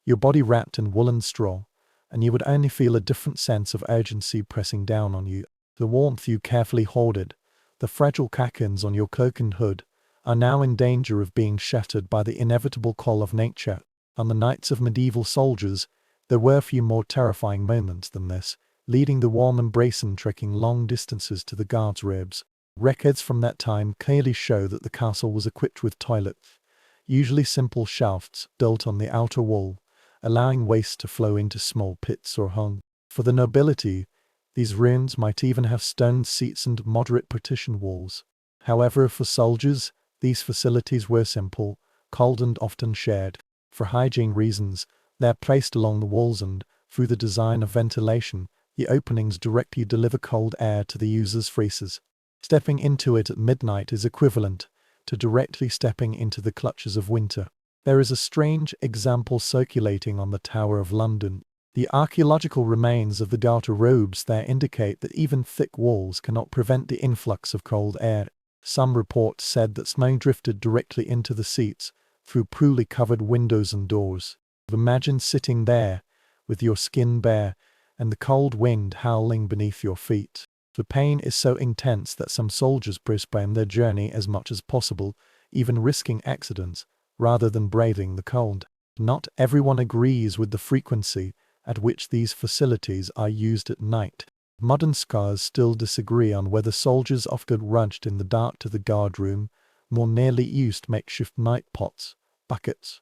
your body wrapped in woolen straw, and you would only feel a different sense of urgency pressing down on you. The warmth you carefully hoarded, the fragile cocoons on your cloak and hood, are now in danger of being shattered by the inevitable call of nature. On the nights of medieval soldiers, there were few more terrifying moments than this, leading the warm embrace and trekking long distances to the guards' ribs. Records from that time clearly show that the castle was equipped with toilets, usually simple shafts built on the outer wall, allowing waste to flow into small pits or hung. For the nobility, these rooms might even have stone seats and moderate partition walls. However, for soldiers, these facilities were simple, cold and often shared. For hygiene reasons, they are placed along the walls and, through the design of ventilation, the openings directly deliver cold air to the user's freezers. Stepping into it at midnight is equivalent to directly stepping into the clutches of winter. There is a strange example circulating on the Tower of London. The archaeological remains of the garter robes there indicate that even thick walls cannot prevent the influx of cold air. Some reports said that smoke drifted directly into the seats through poorly covered windows and doors. Imagine sitting there, with your skin bare, and the cold wind howling beneath your feet. The pain is so intense that some soldiers postpone their journey as much as possible, even risking accidents, rather than braving the cold. Not everyone agrees with the frequency at which these facilities are used at night. Modern scholars still disagree on whether soldiers often rushed in the dark to the guard room, more nearly used makeshift night pots, buckets,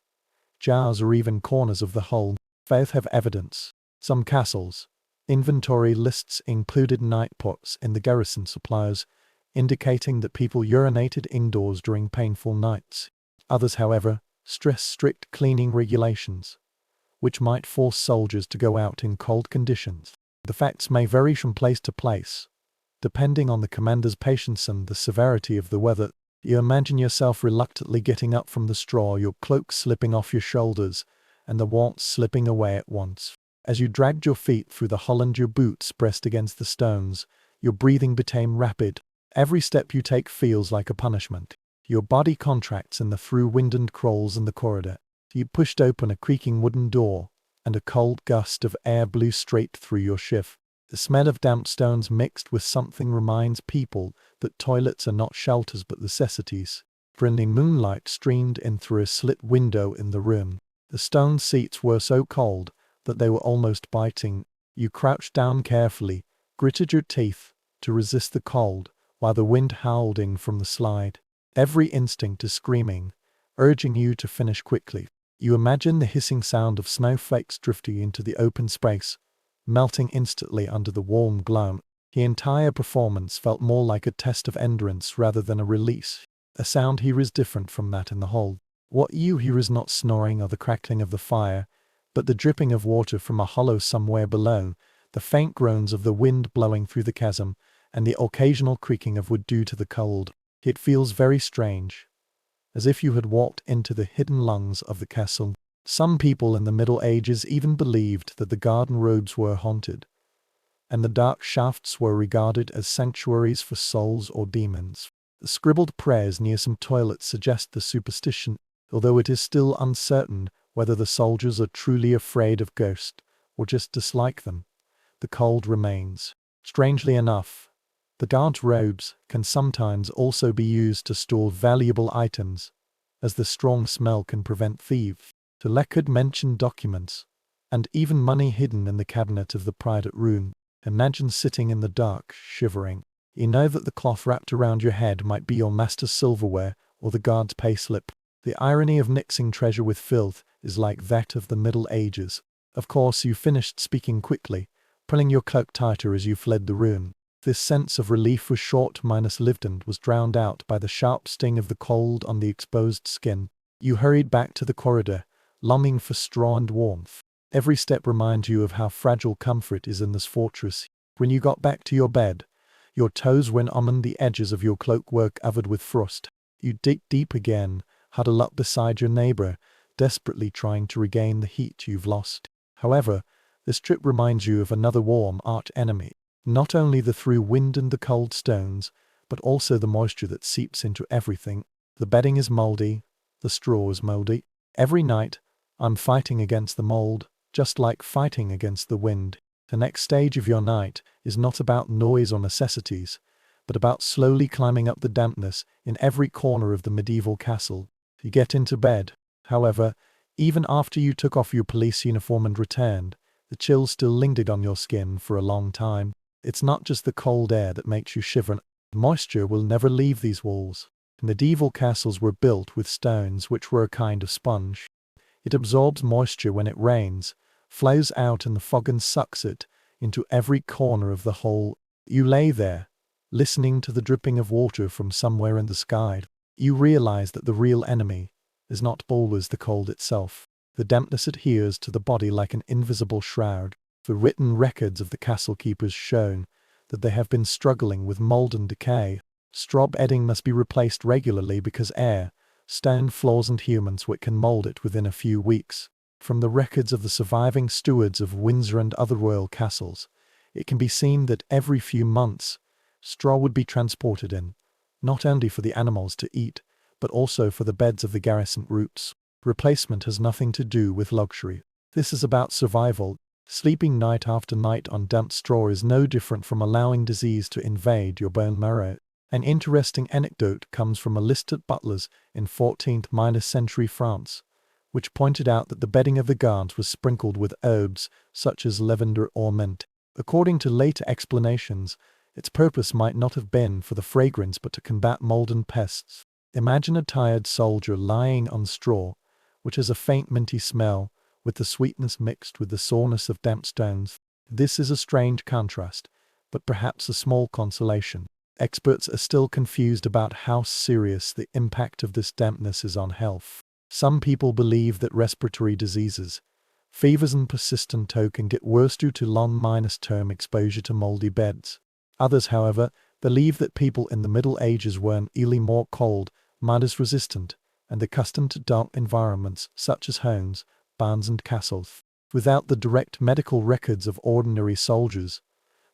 jars, or even corners of the hole. Both have evidence. Some castles' inventory lists included night pots in the garrison supplies, indicating that people urinated indoors during painful nights. Others, however, stress strict cleaning regulations, which might force soldiers to go out in cold conditions. The facts may vary from place to place, Depending on the commander's patience and the severity of the weather, you imagine yourself reluctantly getting up from the straw, your cloak slipping off your shoulders, and the warmth slipping away at once. As you dragged your feet through the holland, your boots pressed against the stones, your breathing became rapid. Every step you take feels like a punishment. Your body contracts in the through wind and crawls in the corridor. You pushed open a creaking wooden door, and a cold gust of air blew straight through your shift. The smell of damp stones mixed with something reminds people that toilets are not shelters but necessities. Friendly moonlight streamed in through a slit window in the room. The stone seats were so cold that they were almost biting. You crouched down carefully, gritted your teeth to resist the cold, while the wind howled in from the slide. Every instinct is screaming, urging you to finish quickly. You imagine the hissing sound of snowflakes drifting into the open space, melting instantly under the warm glow. The entire performance felt more like a test of endurance rather than a release. The sound here is different from that in the hold. What you hear is not snoring or the crackling of the fire, but the dripping of water from a hollow somewhere below, the faint groans of the wind blowing through the chasm, and the occasional creaking of wood due to the cold. It feels very strange, as if you had walked into the hidden lungs of the castle. Some people in the Middle Ages even believed that the garden roads were haunted, and the dark shafts were regarded as sanctuaries for souls or demons. The scribbled prayers near some toilets suggest the superstition, although it is still uncertain whether the soldiers are truly afraid of ghosts or just dislike them. The cold remains. Strangely enough, the guard's robes can sometimes also be used to store valuable items, as the strong smell can prevent thieves. The record mentioned documents, and even money hidden in the cabinet of the private room. Imagine sitting in the dark, shivering. You know that the cloth wrapped around your head might be your master's silverware or the guard's payslip. The irony of mixing treasure with filth is like that of the Middle Ages. Of course, you finished speaking quickly, pulling your cloak tighter as you fled the room. This sense of relief was short lived and was drowned out by the sharp sting of the cold on the exposed skin. You hurried back to the corridor, longing for straw and warmth. Every step reminds you of how fragile comfort is in this fortress. When you got back to your bed, your toes went on the edges of your cloak were covered with frost. You dig deep again, huddle up beside your neighbor, desperately trying to regain the heat you've lost. However, this trip reminds you of another warm arch enemy. Not only the through wind and the cold stones, but also the moisture that seeps into everything. The bedding is moldy, the straw is moldy. Every night, I'm fighting against the mold, just like fighting against the wind. The next stage of your night is not about noise or necessities, but about slowly climbing up the dampness in every corner of the medieval castle. You get into bed. However, even after you took off your police uniform and returned, the chill still lingered on your skin for a long time. It's not just the cold air that makes you shiver. Moisture will never leave these walls. Medieval castles were built with stones which were a kind of sponge. It absorbs moisture when it rains, flows out in the fog and sucks it into every corner of the hole. You lay there, listening to the dripping of water from somewhere in the sky. You realize that the real enemy is not always the cold itself. The dampness adheres to the body like an invisible shroud. The written records of the castle keepers show that they have been struggling with mold and decay. Straw bedding must be replaced regularly because air, stone floors and humans can mold it within a few weeks. From the records of the surviving stewards of Windsor and other royal castles, it can be seen that every few months, straw would be transported in, not only for the animals to eat, but also for the beds of the garrison roots. Replacement has nothing to do with luxury. This is about survival. Sleeping night after night on damp straw is no different from allowing disease to invade your bone marrow. An interesting anecdote comes from a list of butlers in 14th century France, which pointed out that the bedding of the guards was sprinkled with herbs such as lavender or mint. According to later explanations, its purpose might not have been for the fragrance but to combat mold and pests. Imagine a tired soldier lying on straw, which has a faint minty smell, with the sweetness mixed with the soreness of damp stones. This is a strange contrast, but perhaps a small consolation. Experts are still confused about how serious the impact of this dampness is on health. Some people believe that respiratory diseases, fevers and persistent tow can get worse due to long-term exposure to moldy beds. Others, however, believe that people in the Middle Ages were really more cold, minus-resistant, and accustomed to dark environments such as homes, barns and castles. Without the direct medical records of ordinary soldiers,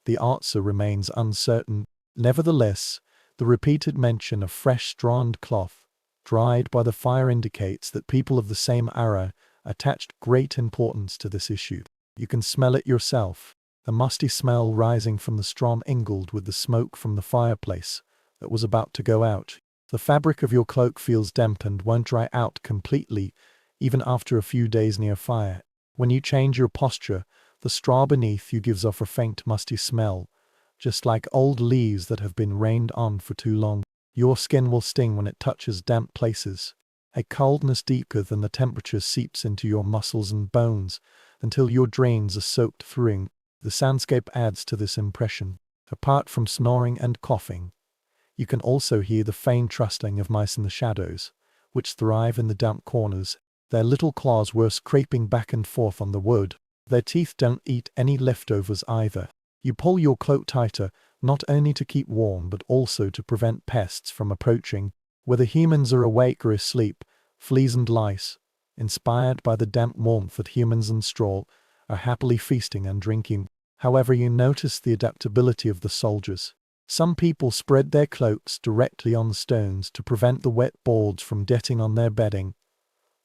the answer remains uncertain. Nevertheless, the repeated mention of fresh straw and cloth, dried by the fire, indicates that people of the same era attached great importance to this issue. You can smell it yourself, a musty smell rising from the straw mingled with the smoke from the fireplace that was about to go out. The fabric of your cloak feels damp and won't dry out completely, even after a few days near fire. When you change your posture, the straw beneath you gives off a faint musty smell, just like old leaves that have been rained on for too long. Your skin will sting when it touches damp places. A coldness deeper than the temperature seeps into your muscles and bones until your drains are soaked through. The soundscape adds to this impression. Apart from snoring and coughing, you can also hear the faint rustling of mice in the shadows, which thrive in the damp corners. Their little claws were scraping back and forth on the wood. Their teeth don't eat any leftovers either. You pull your cloak tighter, not only to keep warm but also to prevent pests from approaching. Whether humans are awake or asleep, fleas and lice, inspired by the damp warmth that humans and straw, are happily feasting and drinking. However, you notice the adaptability of the soldiers. Some people spread their cloaks directly on the stones to prevent the wet boards from getting on their bedding,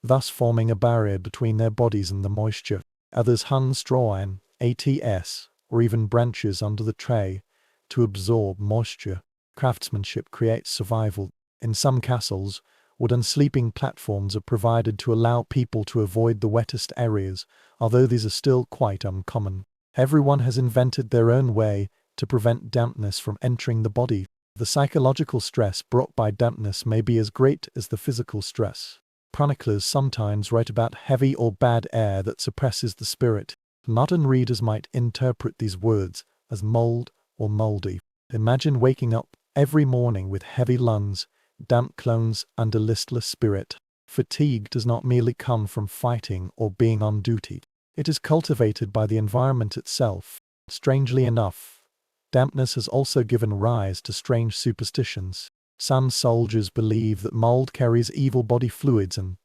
thus forming a barrier between their bodies and the moisture. Others hung straw and ats, or even branches under the tray to absorb moisture. Craftsmanship creates survival. In some castles, wooden sleeping platforms are provided to allow people to avoid the wettest areas, although these are still quite uncommon. Everyone has invented their own way to prevent dampness from entering the body. The psychological stress brought by dampness may be as great as the physical stress. Chroniclers sometimes write about heavy or bad air that suppresses the spirit. Modern readers might interpret these words as mold or moldy. Imagine waking up every morning with heavy lungs, damp clothes, and a listless spirit. Fatigue does not merely come from fighting or being on duty. It is cultivated by the environment itself. Strangely enough, dampness has also given rise to strange superstitions. Some soldiers believe that mold carries evil body fluids and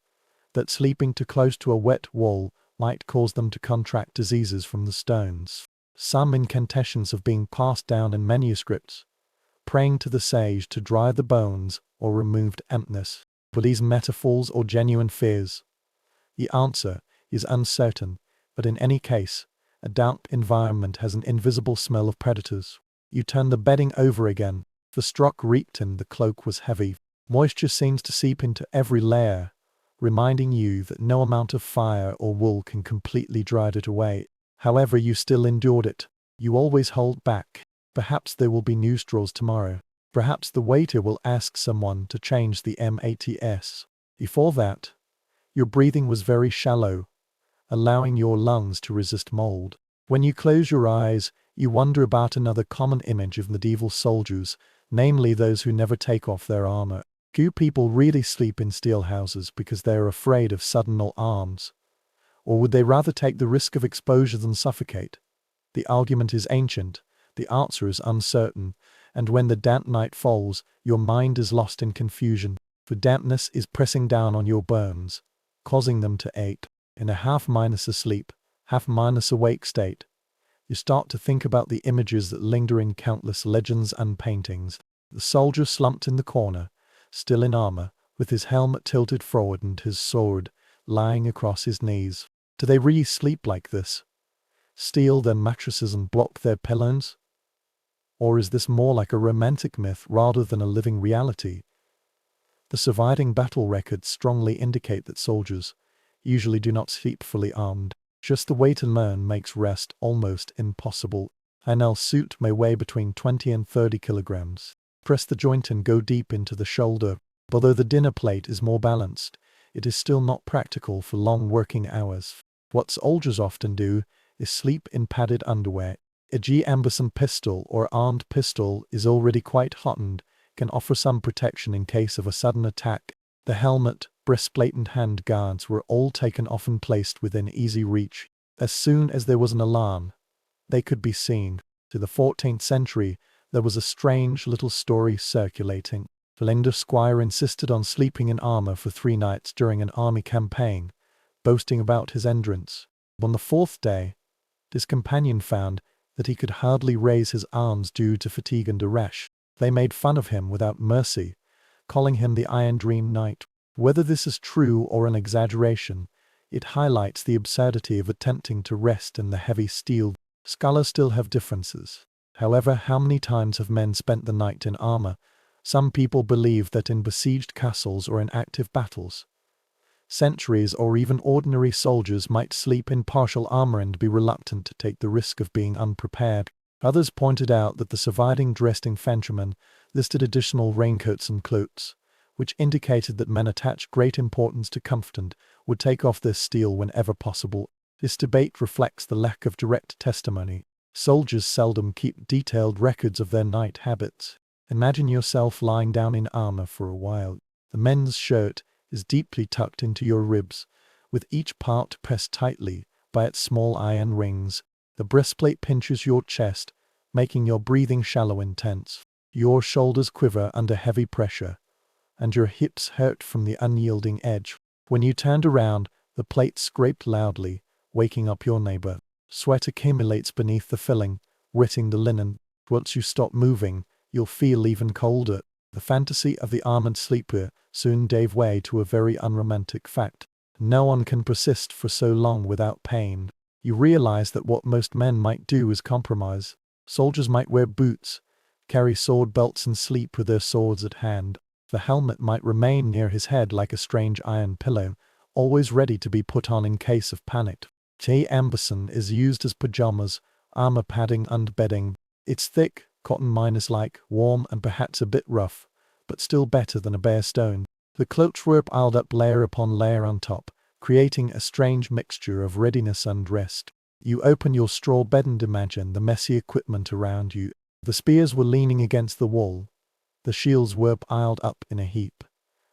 that sleeping too close to a wet wall might cause them to contract diseases from the stones. Some incantations have been passed down in manuscripts, praying to the sage to dry the bones or remove dampness. Were these metaphors or genuine fears? The answer is uncertain, but in any case, a damp environment has an invisible smell of predators. You turn the bedding over again. The straw reeked and the cloak was heavy. Moisture seems to seep into every layer, reminding you that no amount of fire or wool can completely dry it away. However, you still endured it. You always hold back. Perhaps there will be new straws tomorrow. Perhaps the waiter will ask someone to change the mats. Before that, your breathing was very shallow, allowing your lungs to resist mold. When you close your eyes, you wonder about another common image of medieval soldiers, namely those who never take off their armor. Do people really sleep in steel houses because they are afraid of sudden alarms? Or would they rather take the risk of exposure than suffocate? The argument is ancient, the answer is uncertain, and when the damp night falls, your mind is lost in confusion, for dampness is pressing down on your bones, causing them to ache. In a half-minus asleep, half-minus awake state, you start to think about the images that linger in countless legends and paintings. The soldier slumped in the corner, still in armor, with his helmet tilted forward and his sword lying across his knees. Do they really sleep like this? Steal their mattresses and block their pillows? Or is this more like a romantic myth rather than a living reality? The surviving battle records strongly indicate that soldiers usually do not sleep fully armed. Just the weight alone makes rest almost impossible. An L suit may weigh between 20 and 30 kilograms. Press the joint and go deep into the shoulder. Although the dinner plate is more balanced, it is still not practical for long working hours. What soldiers often do is sleep in padded underwear. A G-Amberson pistol or armed pistol is already quite hot and can offer some protection in case of a sudden attack. The helmet, breastplate and hand guards were all taken off and placed within easy reach. As soon as there was an alarm, they could be seen. To the 14th century, There was a strange little story circulating. Lender Squire insisted on sleeping in armor for 3 nights during an army campaign, boasting about his endurance. On the 4th day, his companion found that he could hardly raise his arms due to fatigue and duress. They made fun of him without mercy, calling him the Iron Dream Knight. Whether this is true or an exaggeration, it highlights the absurdity of attempting to rest in the heavy steel. Scholars still have differences. However, how many times have men spent the night in armor? Some people believe that in besieged castles or in active battles, sentries or even ordinary soldiers might sleep in partial armor and be reluctant to take the risk of being unprepared. Others pointed out that the surviving dressed infantrymen listed additional raincoats and cloaks, which indicated that men attached great importance to comfort and would take off their steel whenever possible. This debate reflects the lack of direct testimony. Soldiers seldom keep detailed records of their night habits. Imagine yourself lying down in armor for a while. The men's shirt is deeply tucked into your ribs, with each part pressed tightly by its small iron rings. The breastplate pinches your chest, making your breathing shallow and tense. Your shoulders quiver under heavy pressure, and your hips hurt from the unyielding edge. When you turned around, the plate scraped loudly, waking up your neighbor. Sweat accumulates beneath the filling, wetting the linen. Once you stop moving, you'll feel even colder. The fantasy of the armored sleeper soon gave way to a very unromantic fact. No one can persist for so long without pain. You realize that what most men might do is compromise. Soldiers might wear boots, carry sword belts and sleep with their swords at hand. The helmet might remain near his head like a strange iron pillow, always ready to be put on in case of panic. Amberson is used as pajamas, armor padding and bedding. It's thick, cotton minus-like, warm and perhaps a bit rough, but still better than a bare stone. The cloaks were piled up layer upon layer on top, creating a strange mixture of readiness and rest. You open your straw bed and imagine the messy equipment around you. The spears were leaning against the wall, the shields were piled up in a heap,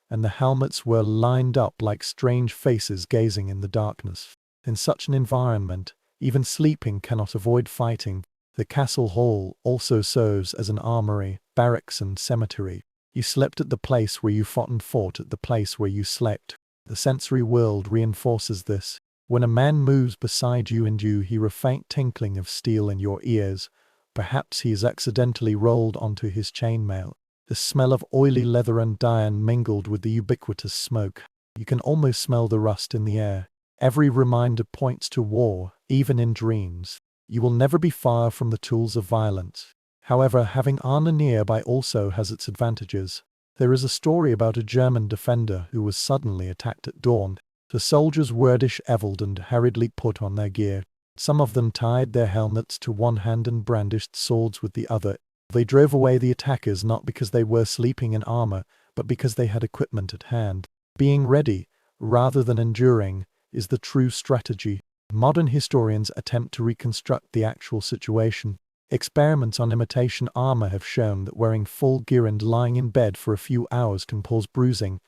and the helmets were lined up like strange faces gazing in the darkness. In such an environment, even sleeping cannot avoid fighting. The castle hall also serves as an armory, barracks and cemetery. You slept at the place where you fought and fought at the place where you slept. The sensory world reinforces this. When a man moves beside you and you hear a faint tinkling of steel in your ears, perhaps he has accidentally rolled onto his chainmail. The smell of oily leather and iron mingled with the ubiquitous smoke. You can almost smell the rust in the air. Every reminder points to war, even in dreams. You will never be far from the tools of violence. However, having armor nearby also has its advantages. There is a story about a German defender who was suddenly attacked at dawn. The soldiers were disheveled and hurriedly put on their gear. Some of them tied their helmets to one hand and brandished swords with the other. They drove away the attackers not because they were sleeping in armor, but because they had equipment at hand. Being ready, rather than enduring, is the true strategy. Modern historians attempt to reconstruct the actual situation. Experiments on imitation armor have shown that wearing full gear and lying in bed for a few hours can cause bruising,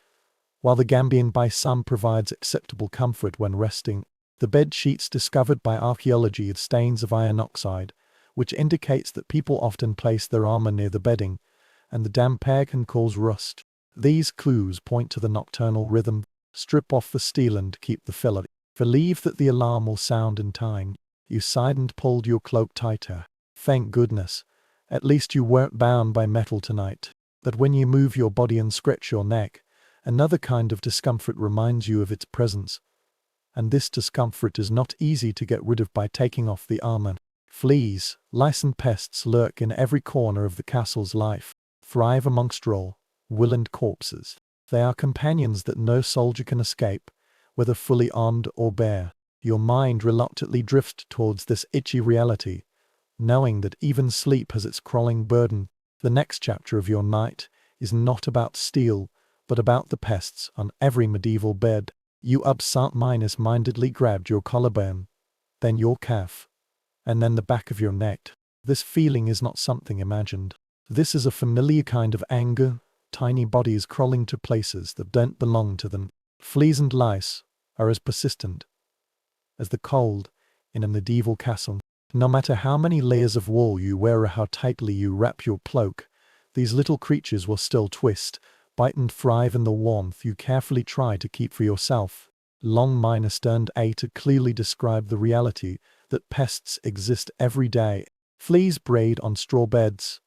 while the gambian by some provides acceptable comfort when resting. The bed sheets discovered by archaeology have stains of iron oxide, which indicates that people often place their armor near the bedding, and the damp air can cause rust. These clues point to the nocturnal rhythm. Strip off the steel and keep the fillet. Believe that the alarm will sound in time. You sighed and pulled your cloak tighter. Thank goodness. At least you weren't bound by metal tonight. But when you move your body and scratch your neck, another kind of discomfort reminds you of its presence. And this discomfort is not easy to get rid of by taking off the armor. Fleas, lice and pests lurk in every corner of the castle's life. Thrive amongst raw, woolen corpses. They are companions that no soldier can escape, whether fully armed or bare. Your mind reluctantly drifts towards this itchy reality, knowing that even sleep has its crawling burden. The next chapter of your night is not about steel, but about the pests on every medieval bed. You absent-mindedly grabbed your collarbone, then your calf, and then the back of your neck. This feeling is not something imagined. This is a familiar kind of anger, tiny bodies crawling to places that don't belong to them. Fleas and lice are as persistent as the cold in a medieval castle. No matter how many layers of wool you wear or how tightly you wrap your cloak, these little creatures will still twist, bite and thrive in the warmth you carefully try to keep for yourself. Long-A to clearly describe the reality that pests exist every day. Fleas braid on straw beds,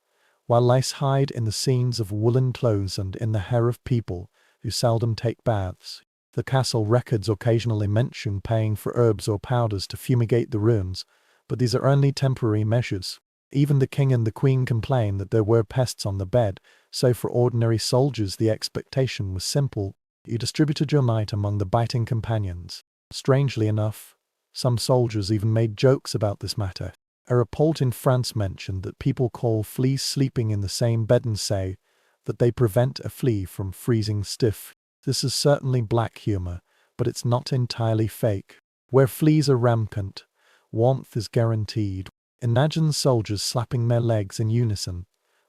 while lice hide in the seams of woolen clothes and in the hair of people who seldom take baths. The castle records occasionally mention paying for herbs or powders to fumigate the rooms, but these are only temporary measures. Even the king and the queen complain that there were pests on the bed, so for ordinary soldiers the expectation was simple. You distributed your night among the biting companions. Strangely enough, some soldiers even made jokes about this matter. A report in France mentioned that people call fleas sleeping in the same bed and say that they prevent a flea from freezing stiff. This is certainly black humor, but it's not entirely fake. Where fleas are rampant, warmth is guaranteed. Imagine soldiers slapping their legs in unison,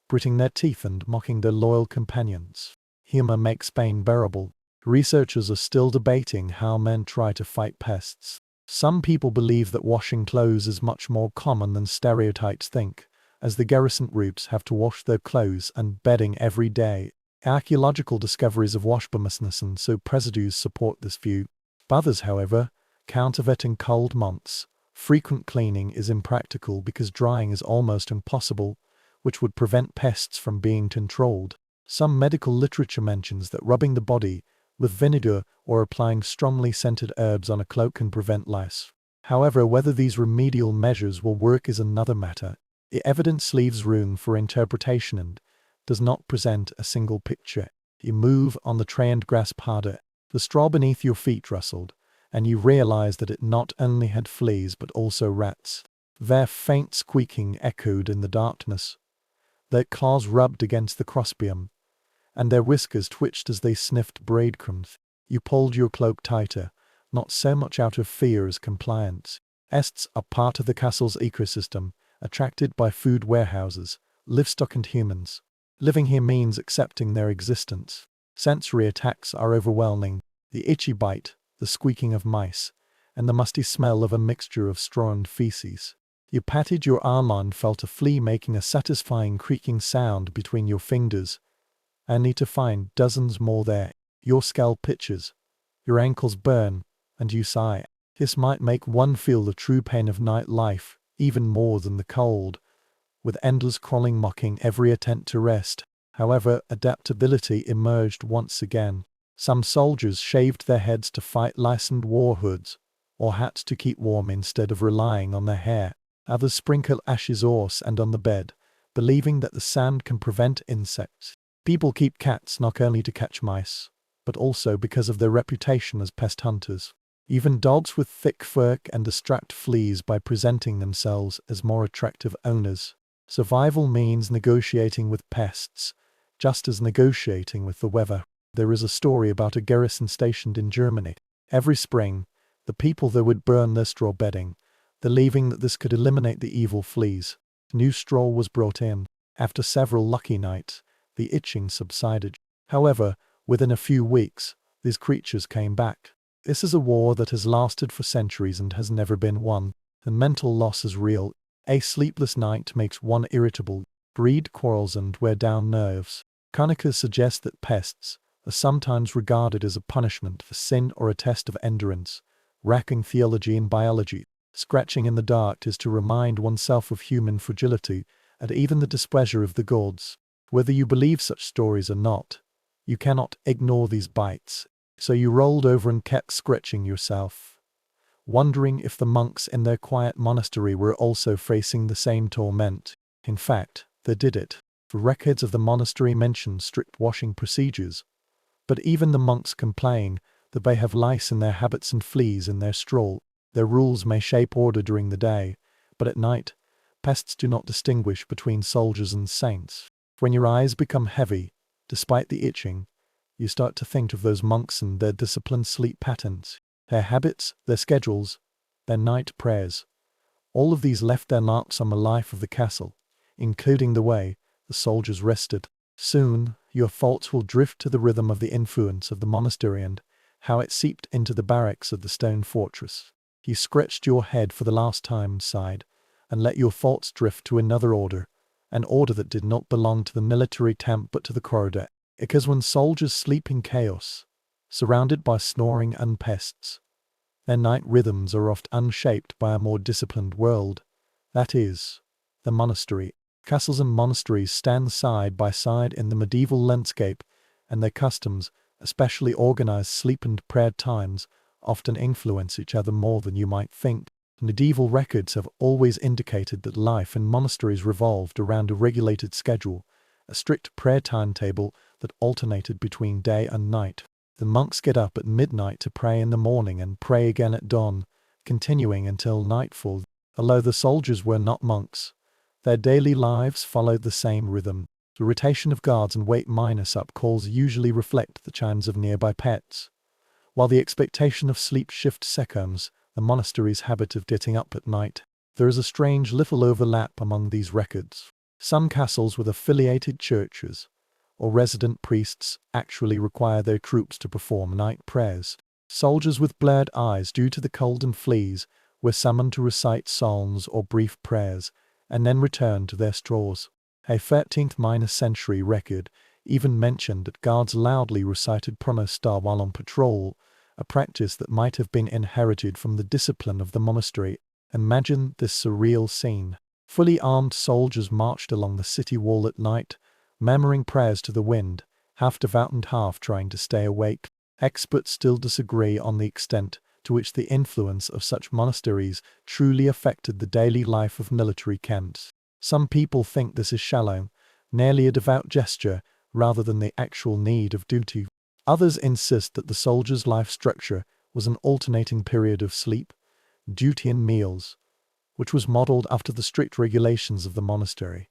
gritting their teeth and mocking their loyal companions. Humor makes pain bearable. Researchers are still debating how men try to fight pests. Some people believe that washing clothes is much more common than stereotypes think, as the garrison troops have to wash their clothes and bedding every day. Archaeological discoveries of washbomness and so residues support this view. Others, however, counterfeit in cold months. Frequent cleaning is impractical because drying is almost impossible, which would prevent pests from being controlled. Some medical literature mentions that rubbing the body with vinegar or applying strongly scented herbs on a cloak can prevent lice. However, whether these remedial measures will work is another matter. The evidence leaves room for interpretation and does not present a single picture. You move on the tray and grasp harder. The straw beneath your feet rustled, and you realize that it not only had fleas but also rats. Their faint squeaking echoed in the darkness. Their claws rubbed against the crossbeam, and their whiskers twitched as they sniffed breadcrumbs. You pulled your cloak tighter, not so much out of fear as compliance. Pests are part of the castle's ecosystem, attracted by food warehouses, livestock and humans. Living here means accepting their existence. Sensory attacks are overwhelming. The itchy bite, the squeaking of mice, and the musty smell of a mixture of straw and feces. You patted your arm and felt a flea making a satisfying creaking sound between your fingers, only to find dozens more there. Your scalp itches, your ankles burn, and you sigh. This might make one feel the true pain of night life, even more than the cold, with endless crawling mocking every attempt to rest. However, adaptability emerged once again. Some soldiers shaved their heads to fight lice and wore hoods, or hats to keep warm instead of relying on their hair. Others sprinkle ashes and on the bed, believing that the sand can prevent insects. People keep cats not only to catch mice, but also because of their reputation as pest hunters. Even dogs with thick fur can distract fleas by presenting themselves as more attractive owners. Survival means negotiating with pests, just as negotiating with the weather. There is a story about a garrison stationed in Germany. Every spring, the people there would burn their straw bedding, believing that this could eliminate the evil fleas. New straw was brought in. After several lucky nights, the itching subsided. However, within a few weeks, these creatures came back. This is a war that has lasted for centuries and has never been won. The mental loss is real. A sleepless night makes one irritable, breed quarrels and wear down nerves. Chronicles suggest that pests are sometimes regarded as a punishment for sin or a test of endurance. Racking theology and biology. Scratching in the dark is to remind oneself of human fragility and even the displeasure of the gods. Whether you believe such stories or not, you cannot ignore these bites. So you rolled over and kept scratching yourself, wondering if the monks in their quiet monastery were also facing the same torment. In fact, they did it. For records of the monastery mention strict washing procedures, but even the monks complain that they have lice in their habits and fleas in their straw. Their rules may shape order during the day, but at night, pests do not distinguish between soldiers and saints. When your eyes become heavy, despite the itching, you start to think of those monks and their disciplined sleep patterns, their habits, their schedules, their night prayers. All of these left their marks on the life of the castle, including the way the soldiers rested. Soon, your thoughts will drift to the rhythm of the influence of the monastery and how it seeped into the barracks of the stone fortress. You scratched your head for the last time and sighed, and let your thoughts drift to another order, an order that did not belong to the military camp but to the corridor. Because when soldiers sleep in chaos, surrounded by snoring and pests, their night rhythms are oft unshaped by a more disciplined world, that is, the monastery. Castles and monasteries stand side by side in the medieval landscape, and their customs, especially organized sleep and prayer times, often influence each other more than you might think. Medieval records have always indicated that life in monasteries revolved around a regulated schedule, a strict prayer timetable that alternated between day and night. The monks get up at midnight to pray in the morning and pray again at dawn, continuing until nightfall. Although the soldiers were not monks, their daily lives followed the same rhythm. The rotation of guards and wait-up calls usually reflect the chimes of nearby pets, while the expectation of sleep shifts seconds the monastery's habit of getting up at night. There is a strange little overlap among these records. Some castles with affiliated churches or resident priests actually require their troops to perform night prayers. Soldiers with blurred eyes due to the cold and fleas were summoned to recite psalms or brief prayers, and then return to their straws. A 13th century record even mentioned that guards loudly recited pronostar while on patrol, a practice that might have been inherited from the discipline of the monastery. Imagine this surreal scene. Fully armed soldiers marched along the city wall at night, murmuring prayers to the wind, half devout and half trying to stay awake. Experts still disagree on the extent to which the influence of such monasteries truly affected the daily life of military camps. Some people think this is shallow, merely a devout gesture, rather than the actual need of duty. Others insist that the soldier's life structure was an alternating period of sleep, duty and meals, which was modeled after the strict regulations of the monastery,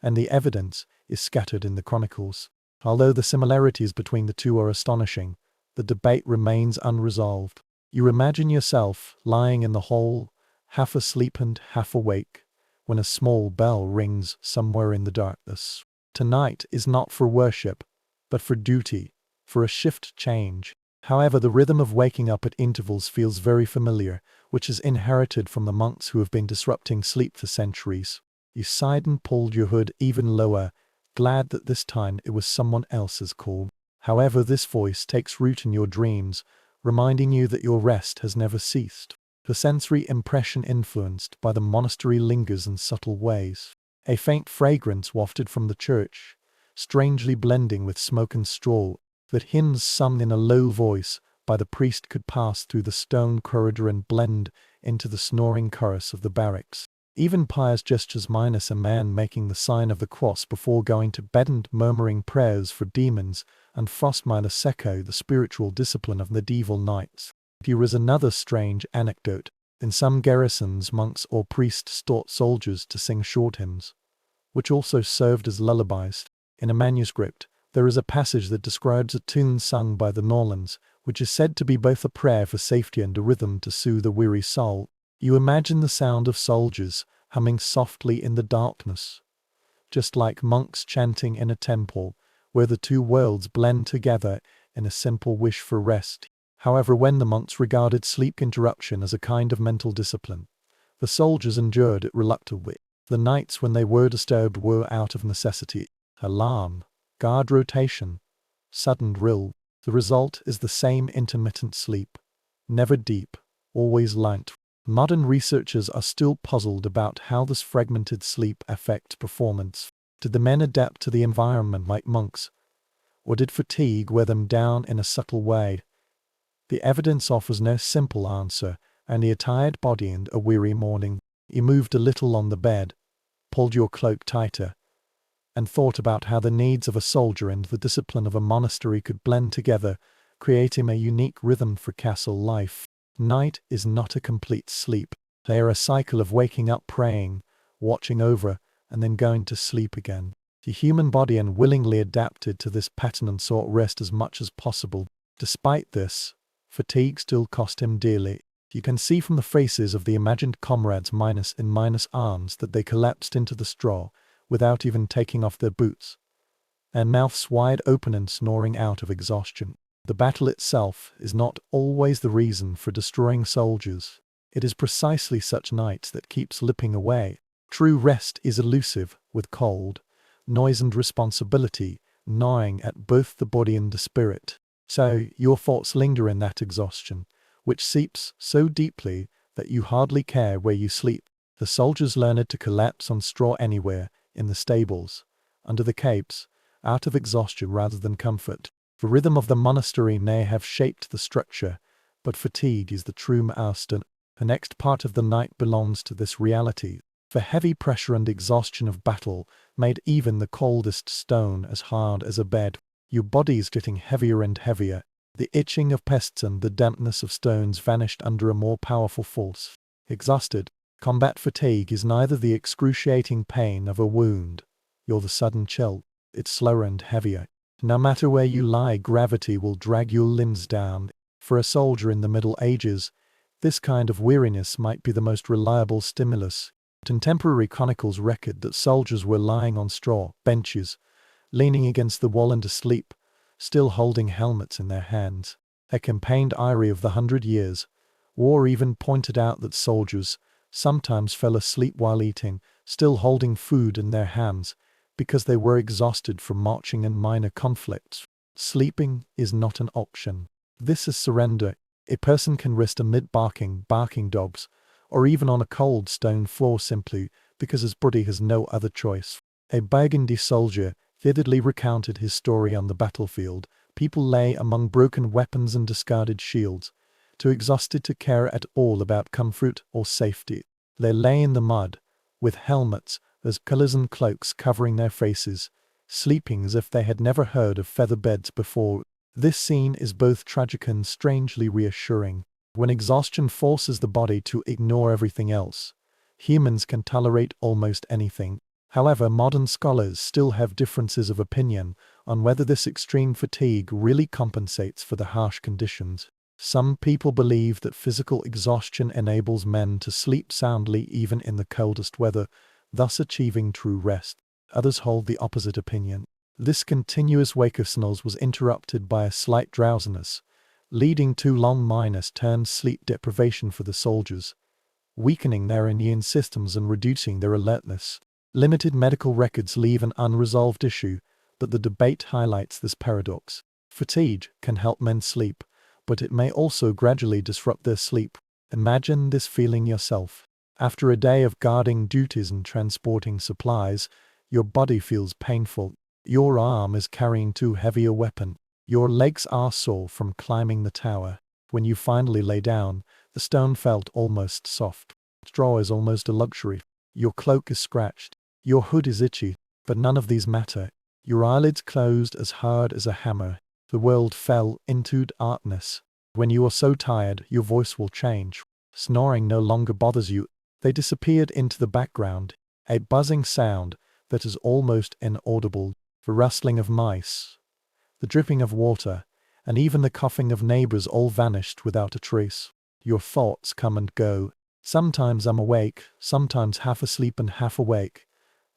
and the evidence is scattered in the chronicles. Although the similarities between the two are astonishing, the debate remains unresolved. You imagine yourself lying in the hall, half asleep and half awake, when a small bell rings somewhere in the darkness. Tonight is not for worship, but for duty, for a shift change. However, the rhythm of waking up at intervals feels very familiar, which is inherited from the monks who have been disrupting sleep for centuries. You sighed and pulled your hood even lower, glad that this time it was someone else's call. However, this voice takes root in your dreams, reminding you that your rest has never ceased. The sensory impression influenced by the monastery lingers in subtle ways. A faint fragrance wafted from the church, strangely blending with smoke and straw, that hymns sung in a low voice by the priest could pass through the stone corridor and blend into the snoring chorus of the barracks. Even pious gestures minus a man making the sign of the cross before going to bed and murmuring prayers for demons and frost minus echo the spiritual discipline of medieval knights. Here is another strange anecdote. In some garrisons, monks or priests taught soldiers to sing short hymns, which also served as lullabies. In a manuscript, there is a passage that describes a tune sung by the Normans, which is said to be both a prayer for safety and a rhythm to soothe a weary soul. You imagine the sound of soldiers humming softly in the darkness, just like monks chanting in a temple, where the two worlds blend together in a simple wish for rest. However, when the monks regarded sleep interruption as a kind of mental discipline, the soldiers endured it reluctantly. The nights when they were disturbed were out of necessity. Alarm, guard rotation, sudden drill. The result is the same intermittent sleep, never deep, always light. Modern researchers are still puzzled about how this fragmented sleep affects performance. Did the men adapt to the environment like monks, or did fatigue wear them down in a subtle way? The evidence offers no simple answer, and a tired body and a weary morning. You moved a little on the bed, pulled your cloak tighter, and thought about how the needs of a soldier and the discipline of a monastery could blend together, creating a unique rhythm for castle life. Night is not a complete sleep. They are a cycle of waking up, praying, watching over, and then going to sleep again. The human body unwillingly adapted to this pattern and sought rest as much as possible. Despite this, fatigue still cost him dearly. You can see from the faces of the imagined comrades minus arms that they collapsed into the straw without even taking off their boots, their mouths wide open and snoring out of exhaustion. The battle itself is not always the reason for destroying soldiers. It is precisely such nights that keep slipping away. True rest is elusive, with cold, noise and responsibility gnawing at both the body and the spirit. So your thoughts linger in that exhaustion, which seeps so deeply that you hardly care where you sleep. The soldiers learned to collapse on straw anywhere, in the stables, under the capes, out of exhaustion rather than comfort. The rhythm of the monastery may have shaped the structure, but fatigue is the true master. The next part of the night belongs to this reality. The heavy pressure and exhaustion of battle made even the coldest stone as hard as a bed. Your body is getting heavier and heavier. The itching of pests and the dampness of stones vanished under a more powerful force. Exhausted, combat fatigue is neither the excruciating pain of a wound, nor the sudden chill. It's slower and heavier. No matter where you lie, gravity will drag your limbs down. For a soldier in the Middle Ages, this kind of weariness might be the most reliable stimulus. Contemporary chronicles record that soldiers were lying on straw benches, leaning against the wall and asleep, still holding helmets in their hands. A campaigned diary of the 100 Years' War even pointed out that soldiers sometimes fell asleep while eating, still holding food in their hands, because they were exhausted from marching and minor conflicts. Sleeping is not an option. This is surrender. A person can rest amid barking dogs, or even on a cold stone floor simply because his body has no other choice. A Burgundy soldier vividly recounted his story on the battlefield. People lay among broken weapons and discarded shields, too exhausted to care at all about comfort or safety. They lay in the mud, with helmets as colours and cloaks covering their faces, sleeping as if they had never heard of feather beds before. This scene is both tragic and strangely reassuring. When exhaustion forces the body to ignore everything else, humans can tolerate almost anything. However, modern scholars still have differences of opinion on whether this extreme fatigue really compensates for the harsh conditions. Some people believe that physical exhaustion enables men to sleep soundly even in the coldest weather, thus achieving true rest. Others hold the opposite opinion. This continuous wakefulness was interrupted by a slight drowsiness, leading to long minus-term sleep deprivation for the soldiers, weakening their immune systems and reducing their alertness. Limited medical records leave an unresolved issue, but the debate highlights this paradox. Fatigue can help men sleep, but it may also gradually disrupt their sleep. Imagine this feeling yourself. After a day of guarding duties and transporting supplies, your body feels painful. Your arm is carrying too heavy a weapon. Your legs are sore from climbing the tower. When you finally lay down, the stone felt almost soft. Straw is almost a luxury. Your cloak is scratched. Your hood is itchy, but none of these matter. Your eyelids closed as hard as a hammer. The world fell into darkness. When you are so tired, your voice will change. Snoring no longer bothers you. They disappeared into the background. A buzzing sound that is almost inaudible. The rustling of mice, the dripping of water, and even the coughing of neighbors all vanished without a trace. Your thoughts come and go. Sometimes I'm awake, sometimes half asleep and half awake,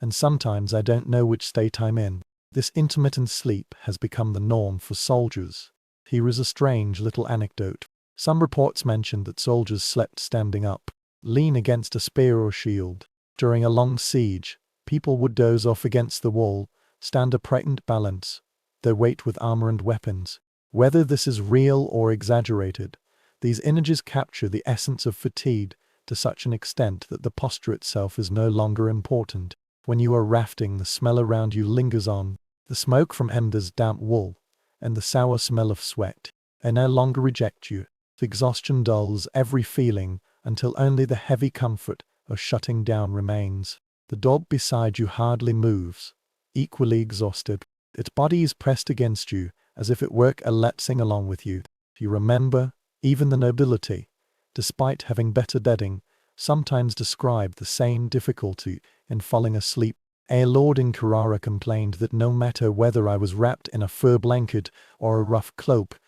and sometimes I don't know which state I'm in. This intermittent sleep has become the norm for soldiers. Here is a strange little anecdote. Some reports mention that soldiers slept standing up, lean against a spear or shield. During a long siege, people would doze off against the wall, stand upright and balance their weight with armor and weapons. Whether this is real or exaggerated, these images capture the essence of fatigue to such an extent that the posture itself is no longer important. When you are rafting, the smell around you lingers on, the smoke from embers, damp wool, and the sour smell of sweat. They no longer reject you. The exhaustion dulls every feeling until only the heavy comfort of shutting down remains. The dog beside you hardly moves, equally exhausted. Its body is pressed against you, as if it were collapsing along with you. You remember, even the nobility, despite having better bedding, sometimes described the same difficulty in falling asleep. A lord in Carrara complained that no matter whether I was wrapped in a fur blanket or a rough cloak,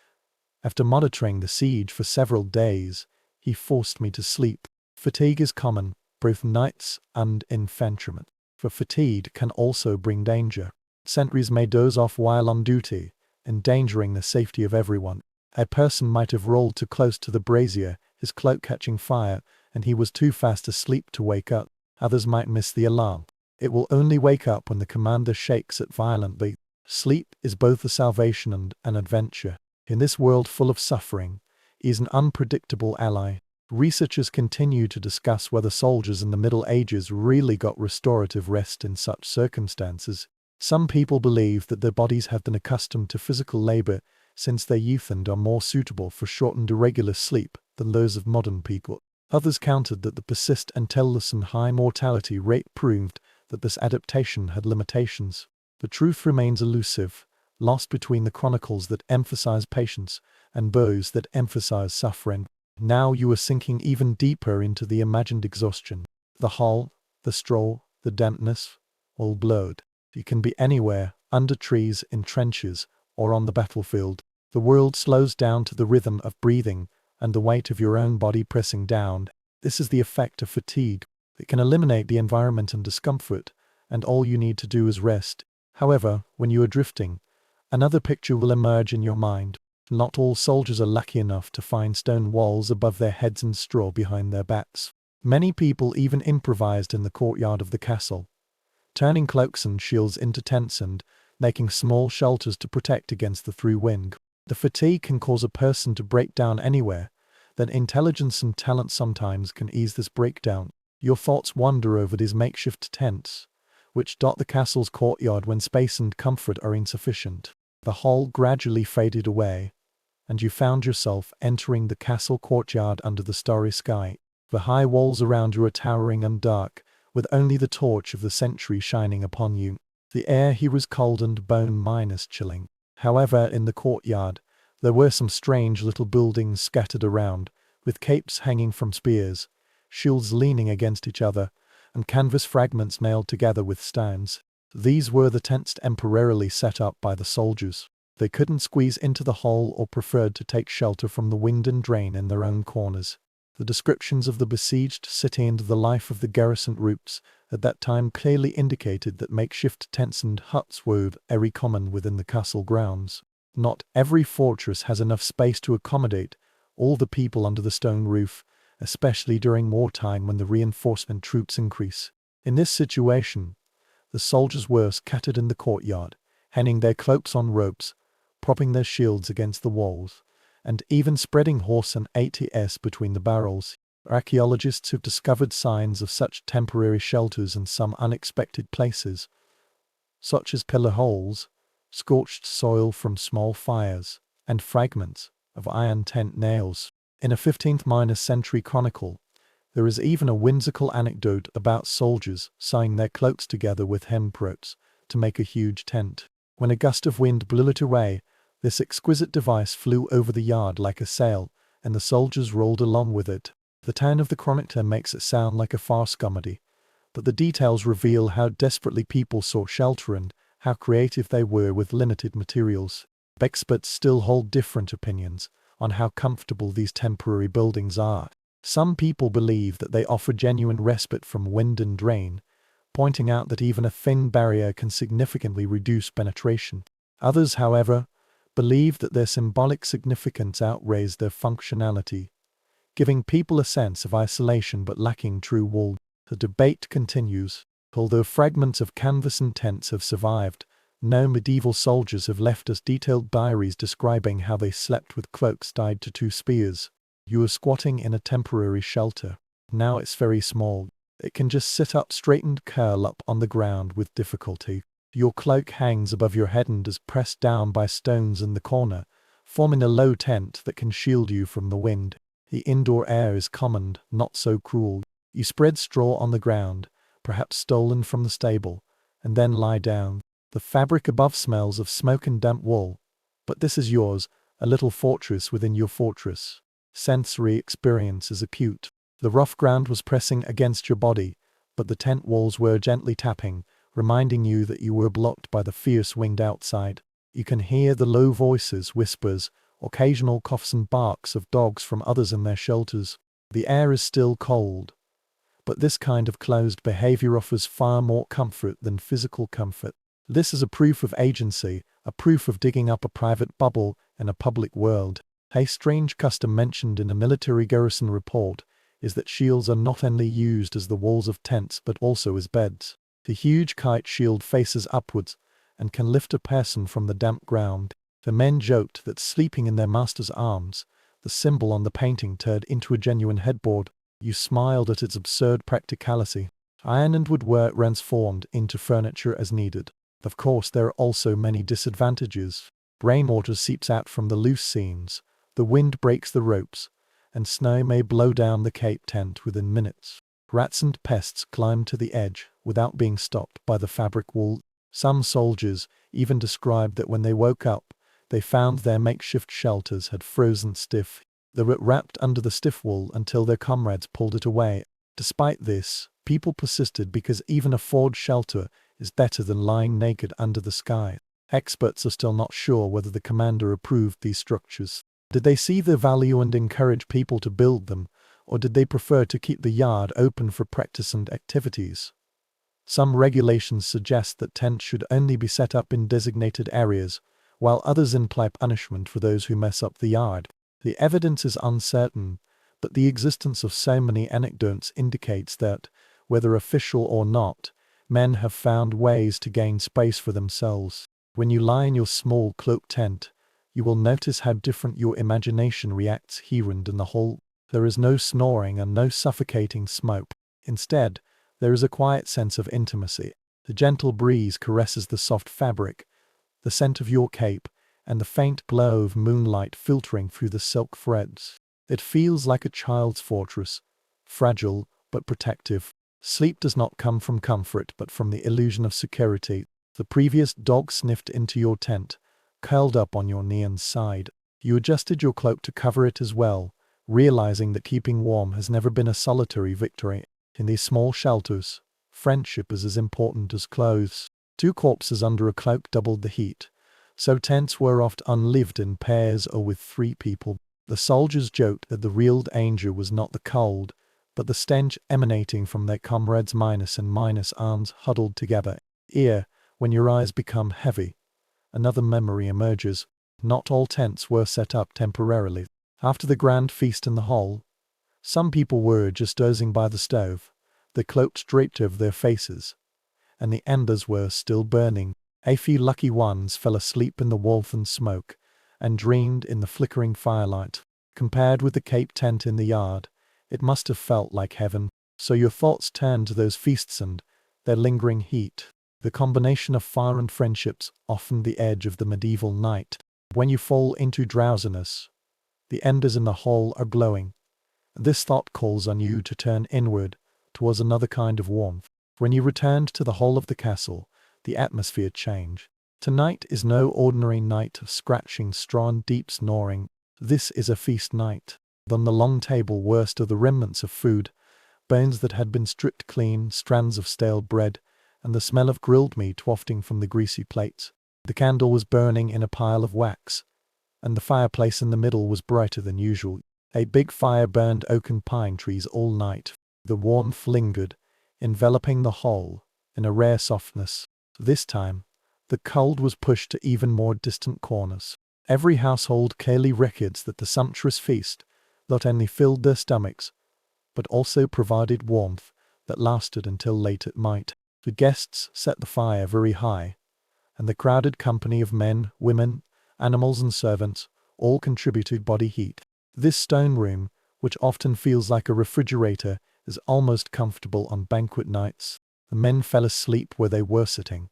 after monitoring the siege for several days, he forced me to sleep. Fatigue is common, both knights and infantrymen. For fatigue can also bring danger. Sentries may doze off while on duty, endangering the safety of everyone. A person might have rolled too close to the brazier, his cloak catching fire, and he was too fast asleep to wake up. Others might miss the alarm. It will only wake up when the commander shakes it violently. Sleep is both a salvation and an adventure. In this world full of suffering, he is an unpredictable ally. Researchers continue to discuss whether soldiers in the Middle Ages really got restorative rest in such circumstances. Some people believe that their bodies have been accustomed to physical labor since their youth and are more suitable for shortened irregular sleep than those of modern people. Others countered that the persistent and high mortality rate proved that this adaptation had limitations. The truth remains elusive, lost between the chronicles that emphasize patience and those that emphasize suffering. Now you are sinking even deeper into the imagined exhaustion. The hull, the straw, the dampness, all blurred. You can be anywhere, under trees, in trenches, or on the battlefield. The world slows down to the rhythm of breathing and the weight of your own body pressing down. This is the effect of fatigue. It can eliminate the environment and discomfort, and all you need to do is rest. However, when you are drifting, another picture will emerge in your mind. Not all soldiers are lucky enough to find stone walls above their heads and straw behind their backs. Many people even improvised in the courtyard of the castle, turning cloaks and shields into tents and making small shelters to protect against the through wind. The fatigue can cause a person to break down anywhere, then intelligence and talent sometimes can ease this breakdown. Your thoughts wander over these makeshift tents, which dot the castle's courtyard when space and comfort are insufficient. The hall gradually faded away, and you found yourself entering the castle courtyard under the starry sky. The high walls around you are towering and dark, with only the torch of the sentry shining upon you. The air here was cold and bone-minus chilling. However, in the courtyard, there were some strange little buildings scattered around, with capes hanging from spears, shields leaning against each other, and canvas fragments nailed together with stones. These were the tents temporarily set up by the soldiers. They couldn't squeeze into the hall or preferred to take shelter from the wind and rain in their own corners. The descriptions of the besieged city and the life of the garrison troops at that time clearly indicated that makeshift tents and huts were very common within the castle grounds. Not every fortress has enough space to accommodate all the people under the stone roof, especially during wartime when the reinforcement troops increase. In this situation, the soldiers were scattered in the courtyard, hanging their cloaks on ropes, propping their shields against the walls, and even spreading horse and ATS between the barrels. Archaeologists have discovered signs of such temporary shelters in some unexpected places, such as pillar holes, scorched soil from small fires, and fragments of iron tent nails. In a 15th-century chronicle, there is even a whimsical anecdote about soldiers sewing their cloaks together with hemp ropes to make a huge tent. When a gust of wind blew it away, this exquisite device flew over the yard like a sail, and the soldiers rolled along with it. The tone of the chronicler makes it sound like a farce comedy, but the details reveal how desperately people sought shelter and how creative they were with limited materials. Experts still hold different opinions on how comfortable these temporary buildings are. Some people believe that they offer genuine respite from wind and rain, pointing out that even a thin barrier can significantly reduce penetration. Others, however, believe that their symbolic significance outweighs their functionality, giving people a sense of isolation but lacking true warmth. The debate continues. Although fragments of canvas and tents have survived, no medieval soldiers have left us detailed diaries describing how they slept with cloaks tied to 2 spears. You are squatting in a temporary shelter. Now it's very small. It can just sit up straight and curl up on the ground with difficulty. Your cloak hangs above your head and is pressed down by stones in the corner, forming a low tent that can shield you from the wind. The indoor air is common, not so cruel. You spread straw on the ground, perhaps stolen from the stable, and then lie down. The fabric above smells of smoke and damp wool, but this is yours, a little fortress within your fortress. Sensory experience is acute. The rough ground was pressing against your body, but the tent walls were gently tapping, reminding you that you were blocked by the fierce wind outside. You can hear the low voices, whispers, occasional coughs and barks of dogs from others in their shelters. The air is still cold, but this kind of closed behavior offers far more comfort than physical comfort. This is a proof of agency, a proof of digging up a private bubble in a public world. A strange custom mentioned in a military garrison report is that shields are not only used as the walls of tents but also as beds. The huge kite shield faces upwards and can lift a person from the damp ground. The men joked that sleeping in their master's arms, the symbol on the painting turned into a genuine headboard. You smiled at its absurd practicality. Iron and wood were transformed into furniture as needed. Of course, there are also many disadvantages. Rainwater seeps out from the loose seams, the wind breaks the ropes, and snow may blow down the cape tent within minutes. Rats and pests climb to the edge without being stopped by the fabric wall. Some soldiers even described that when they woke up, they found their makeshift shelters had frozen stiff. They were wrapped under the stiff wool until their comrades pulled it away. Despite this, people persisted because even a forged shelter is better than lying naked under the sky. Experts are still not sure whether the commander approved these structures. Did they see their value and encourage people to build them, or did they prefer to keep the yard open for practice and activities? Some regulations suggest that tents should only be set up in designated areas, while others imply punishment for those who mess up the yard. The evidence is uncertain, but the existence of so many anecdotes indicates that, whether official or not, men have found ways to gain space for themselves. When you lie in your small cloak tent, you will notice how different your imagination reacts here and in the hall. There is no snoring and no suffocating smoke. Instead, there is a quiet sense of intimacy. The gentle breeze caresses the soft fabric, the scent of your cape, and the faint glow of moonlight filtering through the silk threads. It feels like a child's fortress, fragile but protective. Sleep does not come from comfort but from the illusion of security. The previous dog sniffed into your tent, curled up on your knee and sighed. You adjusted your cloak to cover it as well, realizing that keeping warm has never been a solitary victory. In these small shelters, friendship is as important as clothes. 2 corpses under a cloak doubled the heat, so tents were oft unlived in pairs or with 3 people. The soldiers joked that the real danger was not the cold, but the stench emanating from their comrades' minus arms huddled together. Here, when your eyes become heavy, another memory emerges. Not all tents were set up temporarily. After the grand feast in the hall, some people were just dozing by the stove, the cloaks draped over their faces, and the embers were still burning. A few lucky ones fell asleep in the warmth and smoke, and dreamed in the flickering firelight. Compared with the cape tent in the yard, it must have felt like heaven. So your thoughts turned to those feasts and their lingering heat. The combination of fire and friendships often the edge of the medieval night. When you fall into drowsiness, the embers in the hall are glowing. This thought calls on you to turn inward, towards another kind of warmth. When you returned to the hall of the castle, the atmosphere changed. Tonight is no ordinary night of scratching straw and deep snoring. This is a feast night. On the long table were still the remnants of food, bones that had been stripped clean, strands of stale bread, and the smell of grilled meat wafting from the greasy plates. The candle was burning in a pile of wax, and the fireplace in the middle was brighter than usual. A big fire burned oak and pine trees all night. The warmth lingered, enveloping the whole in a rare softness. This time, the cold was pushed to even more distant corners. Every household clearly records that the sumptuous feast not only filled their stomachs, but also provided warmth that lasted until late at night. The guests set the fire very high, and the crowded company of men, women, animals and servants all contributed body heat. This stone room, which often feels like a refrigerator, is almost comfortable on banquet nights. The men fell asleep where they were sitting,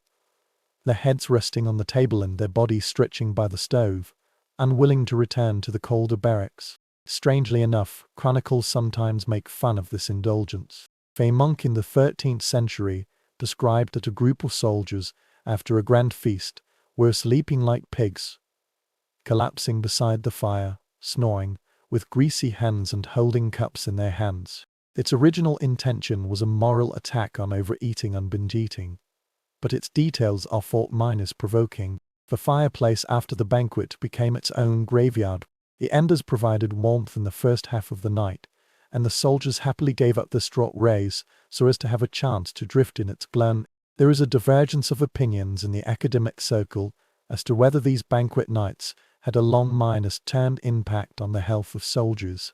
their heads resting on the table and their bodies stretching by the stove, unwilling to return to the colder barracks. Strangely enough, chronicles sometimes make fun of this indulgence. A monk in the 13th century described that a group of soldiers, after a grand feast, were sleeping like pigs, collapsing beside the fire, snoring, with greasy hands and holding cups in their hands. Its original intention was a moral attack on overeating and binge eating, but its details are thought provoking. The fireplace after the banquet became its own graveyard. The embers provided warmth in the first half of the night, and the soldiers happily gave up the straw rays so as to have a chance to drift in its glow. There is a divergence of opinions in the academic circle as to whether these banquet nights had a long minus-term impact on the health of soldiers.